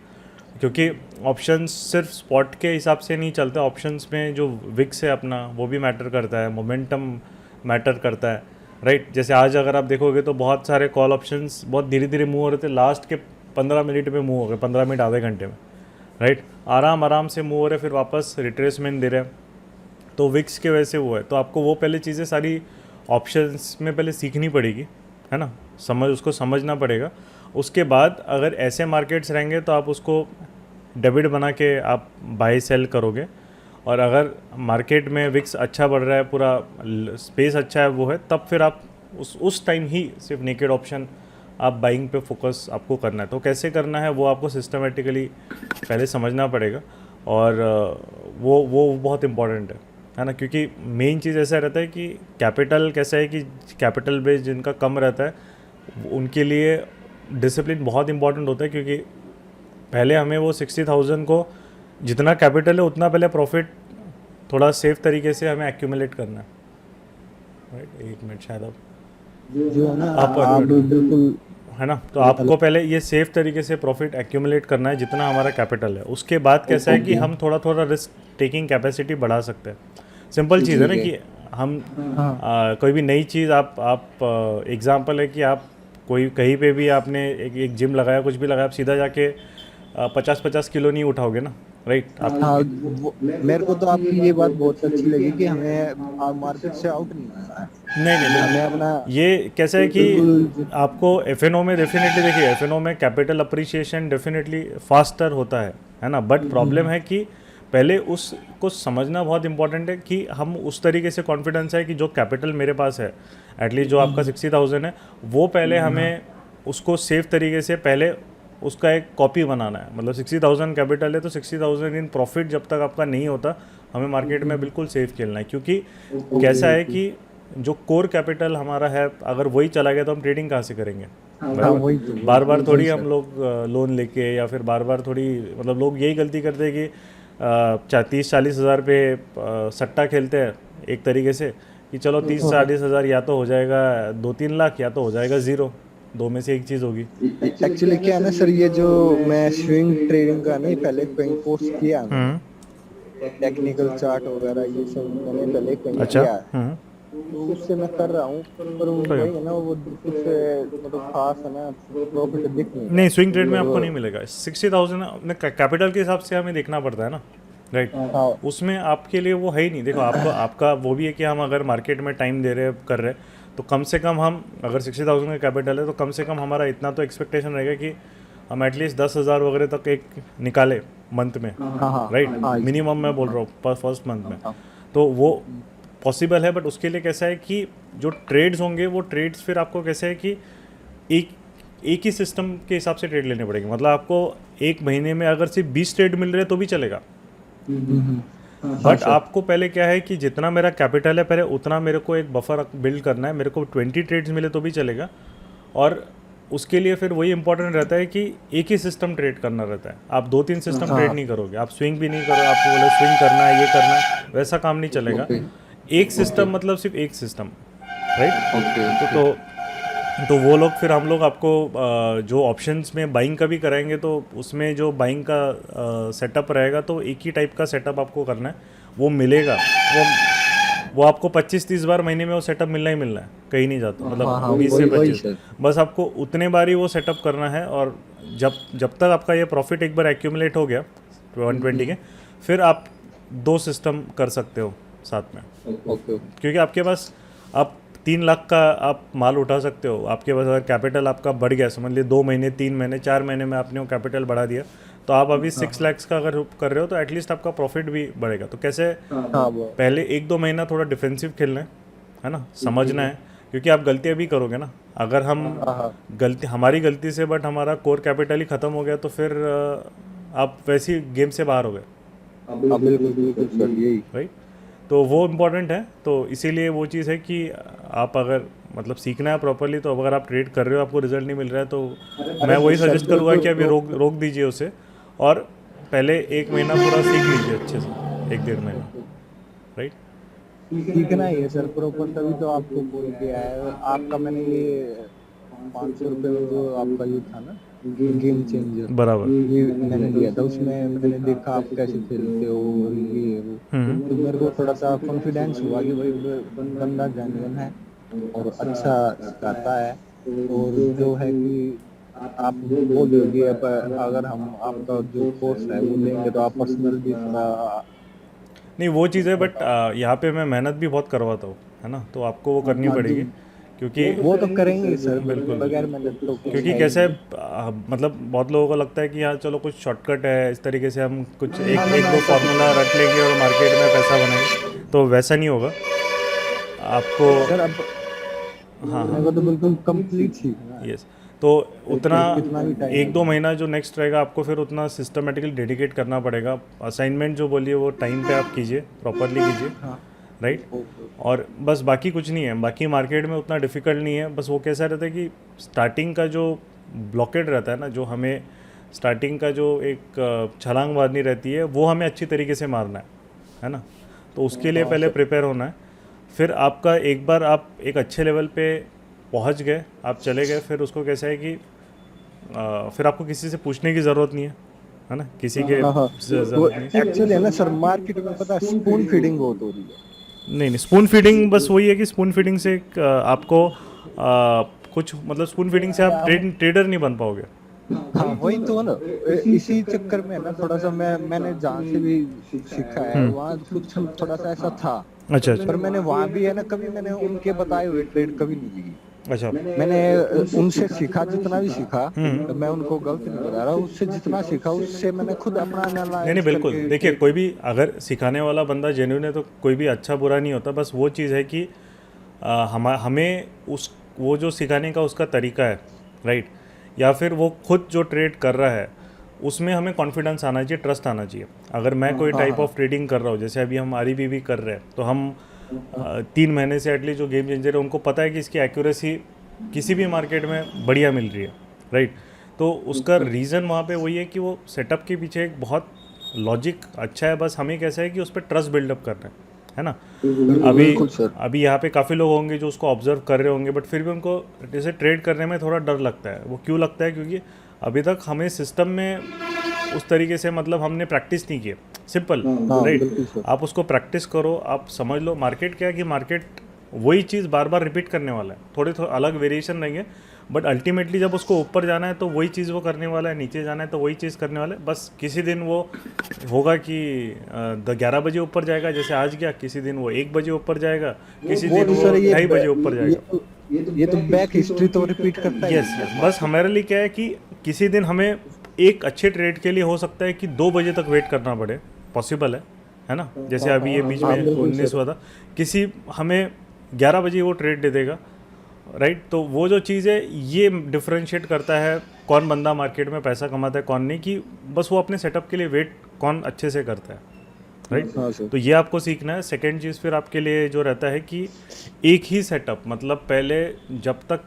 क्योंकि ऑप्शंस सिर्फ स्पॉट के हिसाब से नहीं चलते, ऑप्शंस में जो विक्स है अपना वो भी मैटर करता है, मोमेंटम मैटर करता है, राइट। जैसे आज अगर आप देखोगे तो बहुत सारे कॉल ऑप्शंस बहुत धीरे धीरे मूव हो रहे थे, लास्ट के 15 मिनट में मूव हो गए, 15 मिनट आधे घंटे में, राइट। आराम से मूव हो रहे फिर वापस रिट्रेसमेंट दे रहे हैं। तो विक्स के वजह से वो है। तो आपको वो पहले चीज़ें सारी ऑप्शंस में पहले सीखनी पड़ेगी, है ना, उसको समझना पड़ेगा। उसके बाद अगर ऐसे मार्केट्स रहेंगे तो आप उसको डेबिट बना के आप बाय सेल करोगे। और अगर मार्केट में विक्स अच्छा बढ़ रहा है, पूरा स्पेस अच्छा है, वो है, तब फिर आप उस टाइम ही सिर्फ नेकेड ऑप्शन आप बाइंग पे फोकस आपको करना है। तो कैसे करना है वो आपको सिस्टमेटिकली पहले समझना पड़ेगा। और वो बहुत इम्पॉर्टेंट है ना, क्योंकि मेन चीज़ ऐसा रहता है कि कैपिटल कैसा है कि कैपिटल बेस जिनका कम रहता है उनके लिए डिसिप्लिन बहुत इंपॉर्टेंट होता है। क्योंकि पहले हमें वो 60,000 को जितना कैपिटल है उतना पहले प्रॉफिट थोड़ा सेफ तरीके से हमें एक्यूमुलेट करना है, राइट। 1 मिनट शायद अब जो है ना आप बिल्कुल है ना। तो आपको पहले ये सेफ तरीके से प्रॉफिट एक्यूमुलेट करना है जितना हमारा कैपिटल है। उसके बाद कैसा है कि हम थोड़ा रिस्क टेकिंग कैपेसिटी बढ़ा सकते हैं। सिंपल चीज़ है ना कि हम कोई भी नई चीज़ आप एग्जांपल है कि आप कोई कहीं पे भी आपने एक जिम लगाया, कुछ भी लगाया, आप सीधा जाके 50-50 किलो नहीं उठाओगे ना, राइट। हाँ मेरे को तो आपकी ये बात बहुत अच्छी लगी कि हमें मार्केट से आउट नहीं होना है। नहीं हमें अपना ये कैसा है कि आपको एफएनओ में डेफिनेटली देखिए एफएनओ में कैपिटल अप्रिशिएशन डेफिनेटली फास्टर होता है ना। बट प्रॉब्लम है कि पहले उसको समझना बहुत इंपॉर्टेंट है कि हम उस तरीके से कॉन्फिडेंस है कि जो कैपिटल मेरे पास है एटलीस्ट जो आपका 60,000 है वो पहले हमें उसको सेफ तरीके से पहले उसका एक कॉपी बनाना है। मतलब 60,000 कैपिटल है तो 60,000 इन प्रॉफिट जब तक आपका नहीं होता हमें मार्केट में बिल्कुल सेफ खेलना है। क्योंकि कैसा है कि जो कोर कैपिटल हमारा है अगर वही चला गया तो हम ट्रेडिंग कहाँ से करेंगे। बार बार थोड़ी हम लोग लोन लेके या फिर बार बार थोड़ी, मतलब लोग यही गलती करते हैं कि 30-40 हज़ार पे सट्टा खेलते हैं एक तरीके से कि चलो 30-40 हज़ार या तो हो जाएगा 2-3 लाख या तो हो जाएगा 0, दो में से एक चीज़ होगी। एक्चुअली क्या है ना सर, ये जो मैं स्विंग ट्रेडिंग का नहीं पहले कहीं कोर्स किया, टेक्निकल चार्ट वगैरह ये सब मैंने पहले कहीं किया, तो उससे मैं कर रहा हूँ। पर वही है ना वो कुछ मतलब खास है ना प्रॉफिट दिख नहीं। स्विंग ट्रेड में आपको नहीं मिलेगा 60,000 अपने कैपिटल के हिसाब से हमें देखना पड़ता है ना। राइट। हाँ। उसमें आपके लिए वो है ही नहीं। देखो आपको आपका वो भी है कि हम अगर मार्केट में टाइम दे रहे हैं कर रहे हैं तो कम से कम हम अगर 60,000 का कैपिटल है तो कम से कम हमारा इतना तो एक्सपेक्टेशन रहेगा कि हम एटलीस्ट 10,000 वगैरह तक एक निकाले मंथ में, हाँ, राइट। हाँ, मिनिमम मैं बोल रहा हूँ फर्स्ट मंथ में, तो वो पॉसिबल है। बट उसके लिए कैसा है कि जो ट्रेड्स होंगे वो ट्रेड्स फिर आपको कैसे है कि एक ही सिस्टम के हिसाब से ट्रेड लेने पड़ेंगे। मतलब आपको एक महीने में अगर सिर्फ 20 ट्रेड मिल रहे हैं तो भी चलेगा, बट आपको पहले क्या है कि जितना मेरा कैपिटल है पहले उतना मेरे को एक बफर बिल्ड करना है। मेरे को 20 ट्रेड्स मिले तो भी चलेगा, और उसके लिए फिर वही इंपॉर्टेंट रहता है कि एक ही सिस्टम ट्रेड करना रहता है। आप 2-3 सिस्टम ट्रेड नहीं करोगे, आप स्विंग भी नहीं करोगे, आपको बोले स्विंग करना है, ये करना है, वैसा काम नहीं चलेगा। एक सिस्टम मतलब सिर्फ एक सिस्टम, राइट। तो वो लोग फिर हम लोग आपको जो ऑप्शंस में बाइंग का भी कराएंगे तो उसमें जो बाइंग का सेटअप रहेगा तो एक ही टाइप का सेटअप आपको करना है, वो मिलेगा। वो आपको 25-30 बार महीने में वो सेटअप मिलना ही मिलना है, कहीं नहीं जाता। मतलब 20 से 25 बस आपको उतने बार ही वो सेटअप करना है। और जब तक आपका ये प्रॉफिट एक बार एक्यूमुलेट हो गया 120 के, फिर आप 2 सिस्टम कर सकते हो साथ में, क्योंकि आपके पास आप 3 लाख का आप माल उठा सकते हो। आपके पास अगर कैपिटल आपका बढ़ गया, समझ लीजिए 2 महीने 3 महीने 4 महीने में आपने वो कैपिटल बढ़ा दिया, तो आप अभी 6 लाख का अगर कर रहे हो तो एटलीस्ट आपका प्रॉफिट भी बढ़ेगा। तो कैसे पहले 1-2 महीना थोड़ा डिफेंसिव खेलना है ना, समझना है, क्योंकि आप गलतियाँ भी करोगे ना। अगर हम हमारी गलती से बट हमारा कोर कैपिटल ही ख़त्म हो गया तो फिर आप वैसी गेम से बाहर हो गए, बिल्कुल सर, यही राइट। तो वो इम्पॉर्टेंट है। तो इसीलिए वो चीज़ है कि आप अगर मतलब सीखना है प्रॉपरली, तो अगर आप ट्रेड कर रहे हो आपको रिजल्ट नहीं मिल रहा है तो मैं वही सजेस्ट करूँगा कि अभी रोक दीजिए उसे, और पहले 1 महीना पूरा सीख लीजिए अच्छे से, 1-1.5 महीना, राइट। सीखना ही है सर प्रॉपर, तभी तो आपको बोल के आया है। आपका मैंने ये 500 रुपये में जो आपका ये था ना गेम चेंजर, बराबर, ये मैंने लिया था, उसमें मैंने देखा आप कैसे खेलते हो और ये वो, तो मेरे को थोड़ा सा कॉन्फिडेंस हुआ कि भाई बंदा जेन्युइन है और अच्छा सिखाता है। और जो है कि आप बोल दोगे अगर हम आपका जो कोर्स है वो लेंगे तो आप पर्सनल भी थोड़ा नहीं वो चीज़ है, बट यहाँ पे मैं मेहनत भी बहुत करवाता हूँ, है ना, तो आपको वो करनी पड़ेगी, क्योंकि वो तो करेंगे सर बिल्कुल, बगैर मेहनत तो क्योंकि कैसे मतलब बहुत लोगों को लगता है कि हाँ चलो कुछ शॉर्टकट है, इस तरीके से हम कुछ एक 2 फार्मूला रट लेंगे और मार्केट में पैसा बनाएंगे, तो वैसा नहीं होगा आपको। सर अब हाँ मेरे को तो बिल्कुल कंप्लीट सीखना है। यस, तो उतना कितना भी टाइम 1-2 महीना जो नेक्स्ट रहेगा आपको फिर उतना सिस्टमेटिकली डेडिकेट करना पड़ेगा। असाइनमेंट जो बोलिए वो टाइम पे आप कीजिए, प्रॉपरली कीजिए, राइट। और बस बाकी कुछ नहीं है, बाकी मार्केट में उतना डिफ़िकल्ट नहीं है। बस वो कैसा रहता है कि स्टार्टिंग का जो ब्लॉकेड रहता है ना, जो हमें स्टार्टिंग का जो एक छलांग मारनी रहती है वो हमें अच्छी तरीके से मारना है ना। तो उसके लिए पहले प्रिपेयर होना है। फिर आपका एक बार आप एक अच्छे लेवल पे पहुंच गए, आप चले गए, फिर उसको कैसा है कि फिर आपको किसी से पूछने की ज़रूरत नहीं है ना, किसी के ज़रूरत नहीं। एक्चुअली है ना सर, मार्केट में पता है स्पून फीडिंग बहुत हो रही है। नहीं, स्पून फीडिंग बस वही है कि स्पून फीडिंग से आपको कुछ मतलब स्पून फीडिंग से आप ट्रेडर नहीं बन पाओगे। हाँ वही तो ना, इसी चक्कर में ना थोड़ा सा मैंने जहाँ से भी सीखा है वहाँ कुछ थोड़ा सा ऐसा था। अच्छा पर मैंने वहाँ भी है ना, कभी मैंने उनके बताए हुए ट्रेड कभी नहीं ली। अच्छा, मैंने उनसे सीखा, जितना भी सीखा, तो मैं उनको गलत नहीं बता रहा, उससे जितना सीखा उससे मैंने खुद अपना नहीं बिल्कुल। देखिए कोई भी अगर सिखाने वाला बंदा जेन्युइन है तो कोई भी अच्छा बुरा नहीं होता। बस वो चीज़ है कि हमें वो जो सिखाने का उसका तरीका है, राइट, या फिर वो खुद जो ट्रेड कर रहा है उसमें हमें कॉन्फिडेंस आना चाहिए, ट्रस्ट आना चाहिए। अगर मैं कोई टाइप ऑफ ट्रेडिंग कर रहा हूँ, जैसे अभी हम REBB कर रहे हैं, तो हम 3 महीने से एटलीस्ट जो गेम चेंजर है उनको पता है कि इसकी एक्यूरेसी किसी भी मार्केट में बढ़िया मिल रही है, राइट। तो उसका रीज़न वहाँ पे वही है कि वो सेटअप के पीछे एक बहुत लॉजिक अच्छा है। बस हमें कैसा है कि उस पर ट्रस्ट बिल्डअप करना है ना। अभी यहाँ पे काफ़ी लोग होंगे जो उसको ऑब्जर्व कर रहे होंगे, बट फिर भी उनको जैसे ट्रेड करने में थोड़ा डर लगता है। वो क्यों लगता है? क्योंकि अभी तक हमें सिस्टम में उस तरीके से मतलब हमने प्रैक्टिस नहीं की, सिंपल, राइट। आप उसको प्रैक्टिस करो, आप समझ लो मार्केट क्या है कि मार्केट वही चीज़ बार बार रिपीट करने वाला है। थोड़े अलग वेरिएशन रहेंगे, बट अल्टीमेटली जब उसको ऊपर जाना है तो वही चीज़ वो करने वाला है, नीचे जाना है तो वही चीज़ करने वाला है। बस किसी दिन वो होगा कि 11 बजे ऊपर जाएगा जैसे आज गया, किसी दिन वो 1 बजे ऊपर जाएगा, किसी दिन वो 2:30 बजे ऊपर जाएगा। ये तो बैक हिस्ट्री तो रिपीट करता है। यस, बस हमारे लिए क्या है कि किसी दिन हमें एक अच्छे ट्रेड के लिए हो सकता है कि 2 बजे तक वेट करना पड़े, पॉसिबल है ना। जैसे अभी ये बीच में 19 हुआ था, किसी हमें 11 बजे वो ट्रेड दे देगा, राइट। तो वो जो चीज़ है ये डिफरेंशिएट करता है कौन बंदा मार्केट में पैसा कमाता है कौन नहीं, कि बस वो अपने सेटअप के लिए वेट कौन अच्छे से करता है, राइट। तो ये आपको सीखना है। सेकेंड चीज़ फिर आपके लिए जो रहता है कि एक ही सेटअप, मतलब पहले जब तक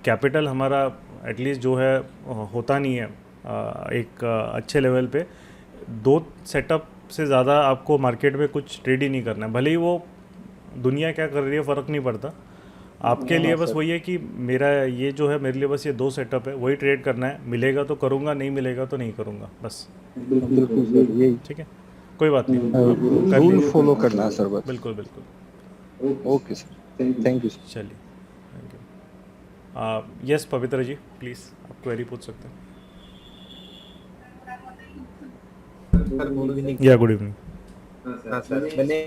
कैपिटल हमारा एटलीस्ट जो है होता नहीं है एक अच्छे लेवल पे, 2 सेटअप से ज़्यादा आपको मार्केट में कुछ ट्रेड ही नहीं करना है। भले ही वो दुनिया क्या कर रही है फ़र्क नहीं पड़ता, आपके लिए बस वही है कि मेरा ये जो है मेरे लिए बस ये 2 सेटअप है, वही ट्रेड करना है। मिलेगा तो करूँगा, नहीं मिलेगा तो नहीं करूँगा, बस। यही ठीक है, कोई बात नहीं, रूल फॉलो करना है सर बस। बिल्कुल बिल्कुल। Okay sir, thank you. चलिए, थैंक यू। यस पवित्र जी, प्लीज़ आप क्वेरी पूछ सकते हैं। Sir good evening. या गुड इवनिंग। हाँ सर, मैंने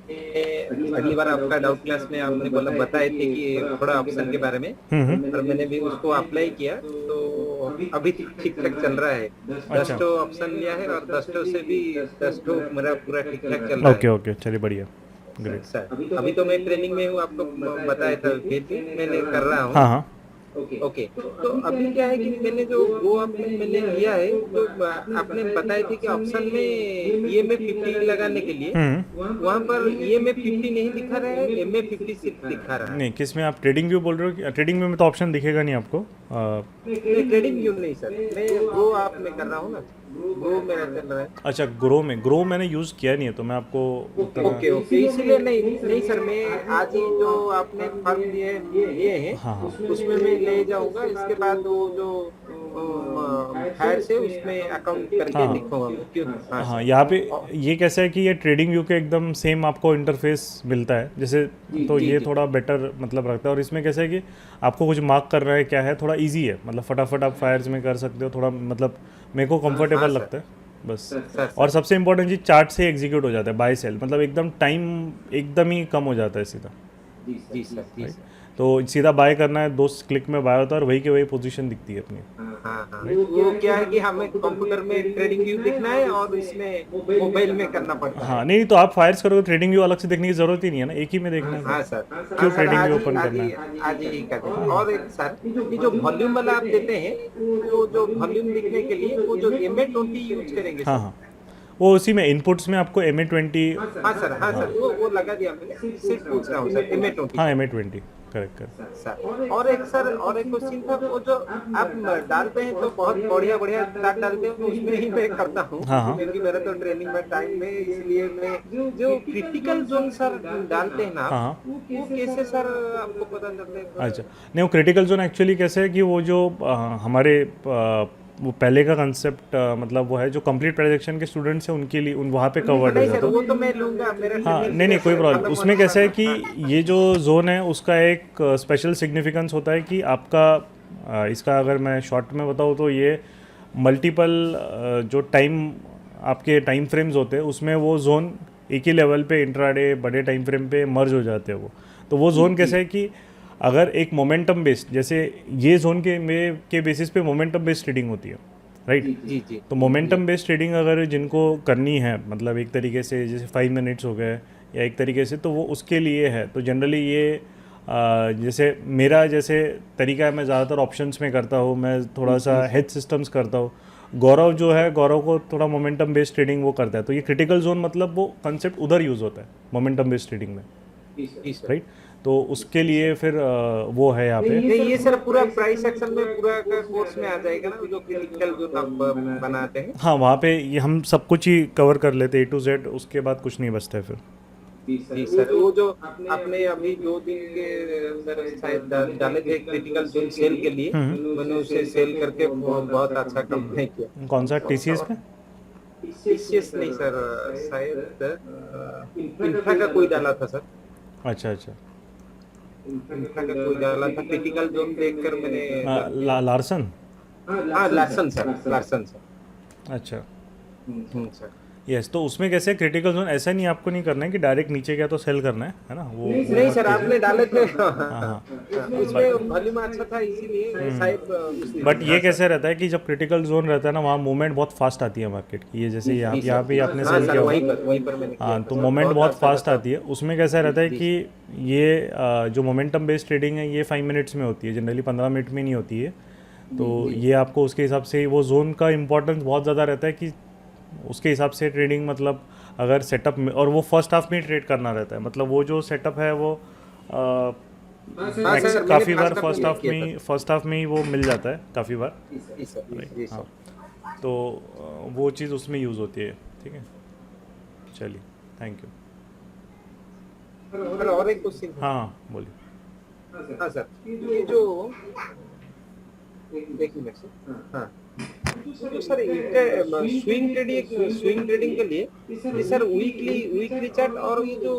अगली बार आपका डाउट क्लास में आपने बोला बताए थे कि थोड़ा ऑप्शन के बारे में, और मैंने भी उसको अप्लाई किया तो अभी ठीक ठाक चल रहा है। 10 ऑप्शन लिया है और 10 से भी 10 मेरा पूरा ठीक ठाक चल रहा है। ओके ओके, चलिए बढ़िया, ग्रेट सर। अभी तो मैं ट्रेनिंग में हूँ, आपको बताया था, मैंने कर रहा हूँ। हाँ हाँ, ओके। तो अभी क्या है कि मैंने जो वो मैंने लिया है, तो आपने बताया था कि ऑप्शन में EMA 50 लगाने के लिए वहाँ पर EMA 50 नहीं दिखा रहा है, MA 50 सिर्फ दिखा रहा है। नहीं, किस में आप ट्रेडिंग व्यू बोल रहे हो कि ट्रेडिंग व्यू में तो ऑप्शन दिखेगा नहीं आपको। ट्रेडिंग व्यू नहीं सर, मैं वो आप में कर रहा हूँ ना, ग्रो मेरा चल रहा है। अच्छा, ग्रो मैंने यूज़ किया नहीं है तो मैं आपको ओके ओके, इसीलिए नहीं सर, मैं आज ही जो आपने फॉर्म लिए हैं उसमें मैं ले जाऊंगा। इसके बाद वो जो फायर से उसमें अकाउंट करके लिखूंगा। हाँ, यहाँ पे ये कैसा है कि ये ट्रेडिंग व्यू के एकदम सेम आपको इंटरफेस मिलता है जैसे, तो ये थोड़ा बेटर मतलब रखता है। और इसमें कैसा है कि आपको कुछ मार्क करना है क्या है, थोड़ा इजी है, मतलब फटाफट आप फायर्स में कर सकते हो, थोड़ा मतलब मेरे को कंफर्टेबल लगता है बस। और सबसे इम्पोर्टेंट चीज़, चार्ट से एग्जीक्यूट हो जाता है, बाय सेल, मतलब एकदम टाइम एकदम ही कम हो जाता है सीधा। जी सर। तो सीधा बाय करना है, 2 क्लिक में बाय होता है और वही के वही पोजीशन दिखती है अपनी। हाँ। वो क्या है कि हमें कंप्यूटर में ट्रेडिंग व्यू दिखना है और इसमें मोबाइल में करना पड़ता है। हाँ, नहीं तो आप फायर्स करोगे, ट्रेडिंग व्यू अलग से देखने की जरूरत ही नहीं है ना, एक ही में देखना है। हाँ सर, क्यों ट्रेडिंग व्यू ओपन करना है? आज ही कर दें। और एक सर, ये जो वॉल्यूम वाला आप देते हैं, तो जो वॉल्यूम दिखने के लिए वो जो MA 20 यूज करेंगे। हाँ, वो उसी में इनपुट्स में आपको MA 20। हाँ सर, वो लगा दिया मैंने, सिर्फ पूछ रहा हूँ सर, MA 20। हाँ, MA 20 करेक्ट सर। और एक क्वेश्चन था, वो जो आप डालते हैं तो बहुत बढ़िया स्टार्ट डालते हैं, उसमें ही मैं करता हूँ। हाँ। क्योंकि मेरा तो ट्रेनिंग में टाइम में, इसलिए मैं जो क्रिटिकल जोन सर डालते हैं ना, वो कैसे सर आपको पता चलता है? अच्छा, नहीं वो क्रिटिकल जोन एक्चुअली कैसे है कि वो जो हमारे वो पहले का कंसेप्ट मतलब वो है जो कंप्लीट प्रोजेक्शन के स्टूडेंट्स हैं उनके लिए वहाँ पे कवर्ड हो जाता है। वो तो मैं लूंगा, मेरा हाँ, नहीं कोई प्रॉब्लम। उसमें कैसा है कि ये जो जोन है उसका एक स्पेशल सिग्निफिकेंस होता है कि आपका इसका अगर मैं शॉर्ट में बताऊँ तो ये मल्टीपल जो टाइम आपके टाइम फ्रेम्स होते हैं उसमें वो जोन एक ही लेवल पे इंट्राडे बड़े टाइम फ्रेम पे मर्ज हो जाते हैं। वो तो वो जोन कैसा है कि अगर एक मोमेंटम बेस्ड, जैसे ये जोन के बेसिस पे मोमेंटम बेस्ड ट्रेडिंग होती है, राइट। जी। तो मोमेंटम बेस्ड ट्रेडिंग अगर जिनको करनी है, मतलब एक तरीके से जैसे 5 मिनट्स हो गए या एक तरीके से, तो वो उसके लिए है। तो जनरली ये जैसे मेरा जैसे तरीका है, मैं ज़्यादातर ऑप्शंस में करता हूँ, मैं थोड़ा सा हेज सिस्टम्स करता हूँ। गौरव जो है, गौरव को थोड़ा मोमेंटम बेस्ड ट्रेडिंग वो करता है। तो ये क्रिटिकल जोन मतलब वो कंसेप्ट उधर यूज़ होता है मोमेंटम बेस्ड ट्रेडिंग में, राइट। तो उसके लिए फिर वो है यहाँ पे। नहीं, ये सर पूरा प्राइस एक्शन में पूरा का कोर्स में आ जाएगा ना, जो क्रिटिकल जो आप बनाते हैं। हाँ, वहाँ पे ये हम सब कुछ ही कवर कर लेते हैं A to Z, उसके बाद कुछ नहीं बचता है फिर। जी सर, वो जो आपने अभी 2 दिन के अंदर शायद डाले थे क्रिटिकल जोन सेल के लिए, मैंने उसे सेल करके बहुत अच्छा काम किया। कौन सा, TCS पे? TCS नहीं सर, शायद इंफ्रा का कोई डाला था सर। अच्छा। इंफ्रा का कोई डाला था, क्रिटिकल जोन देखकर मैंने लार्सन। हाँ लार्सन सर। अच्छा, सर यस। तो उसमें कैसे क्रिटिकल जोन ऐसा नहीं, आपको नहीं करना है कि डायरेक्ट नीचे गया तो सेल करना है ना, वो नहीं मत सर, कीजिए। आपने डाले थे। हाँ। उसमें वॉल्यूम अच्छा था इसीलिए शायद। बट ये कैसे रहता है कि जब क्रिटिकल जोन रहता है ना, वहाँ मूवमेंट बहुत फास्ट आती है मार्केट की। ये जैसे यहाँ पे आपने हाँ सेल सर, किया वहीं पर मैंने किया हाँ, था तो सर, मोमेंट बहुत अच्छा फास्ट था। आती है। उसमें कैसा रहता है कि ये जो मोमेंटम बेस्ड ट्रेडिंग है ये 5 मिनट्स में होती है, जनरली 15 मिनट में नहीं होती है। तो ये आपको उसके हिसाब से वो जोन का इम्पोर्टेंस बहुत ज़्यादा रहता है कि उसके हिसाब से ट्रेडिंग, मतलब अगर सेटअप में, और वो फर्स्ट हाफ में ही ट्रेड करना रहता है, मतलब वो जो सेटअप है वो सर, काफ़ी मैंने बार first फर्स्ट half हाफ में में किया फर्स्ट हाफ में ही वो मिल जाता है काफ़ी बार। जी सर। हाँ, तो वो चीज़ उसमें यूज़ होती है। ठीक है, चलिए, थैंक यू। सर और एक क्वेश्चन। हाँ बोलिए। हाँ सर, ये जो एक मिनट सर। हाँ तो सर स्विंग ट्रेडिंग के लिए ये सर वीकली चार्ट, और ये जो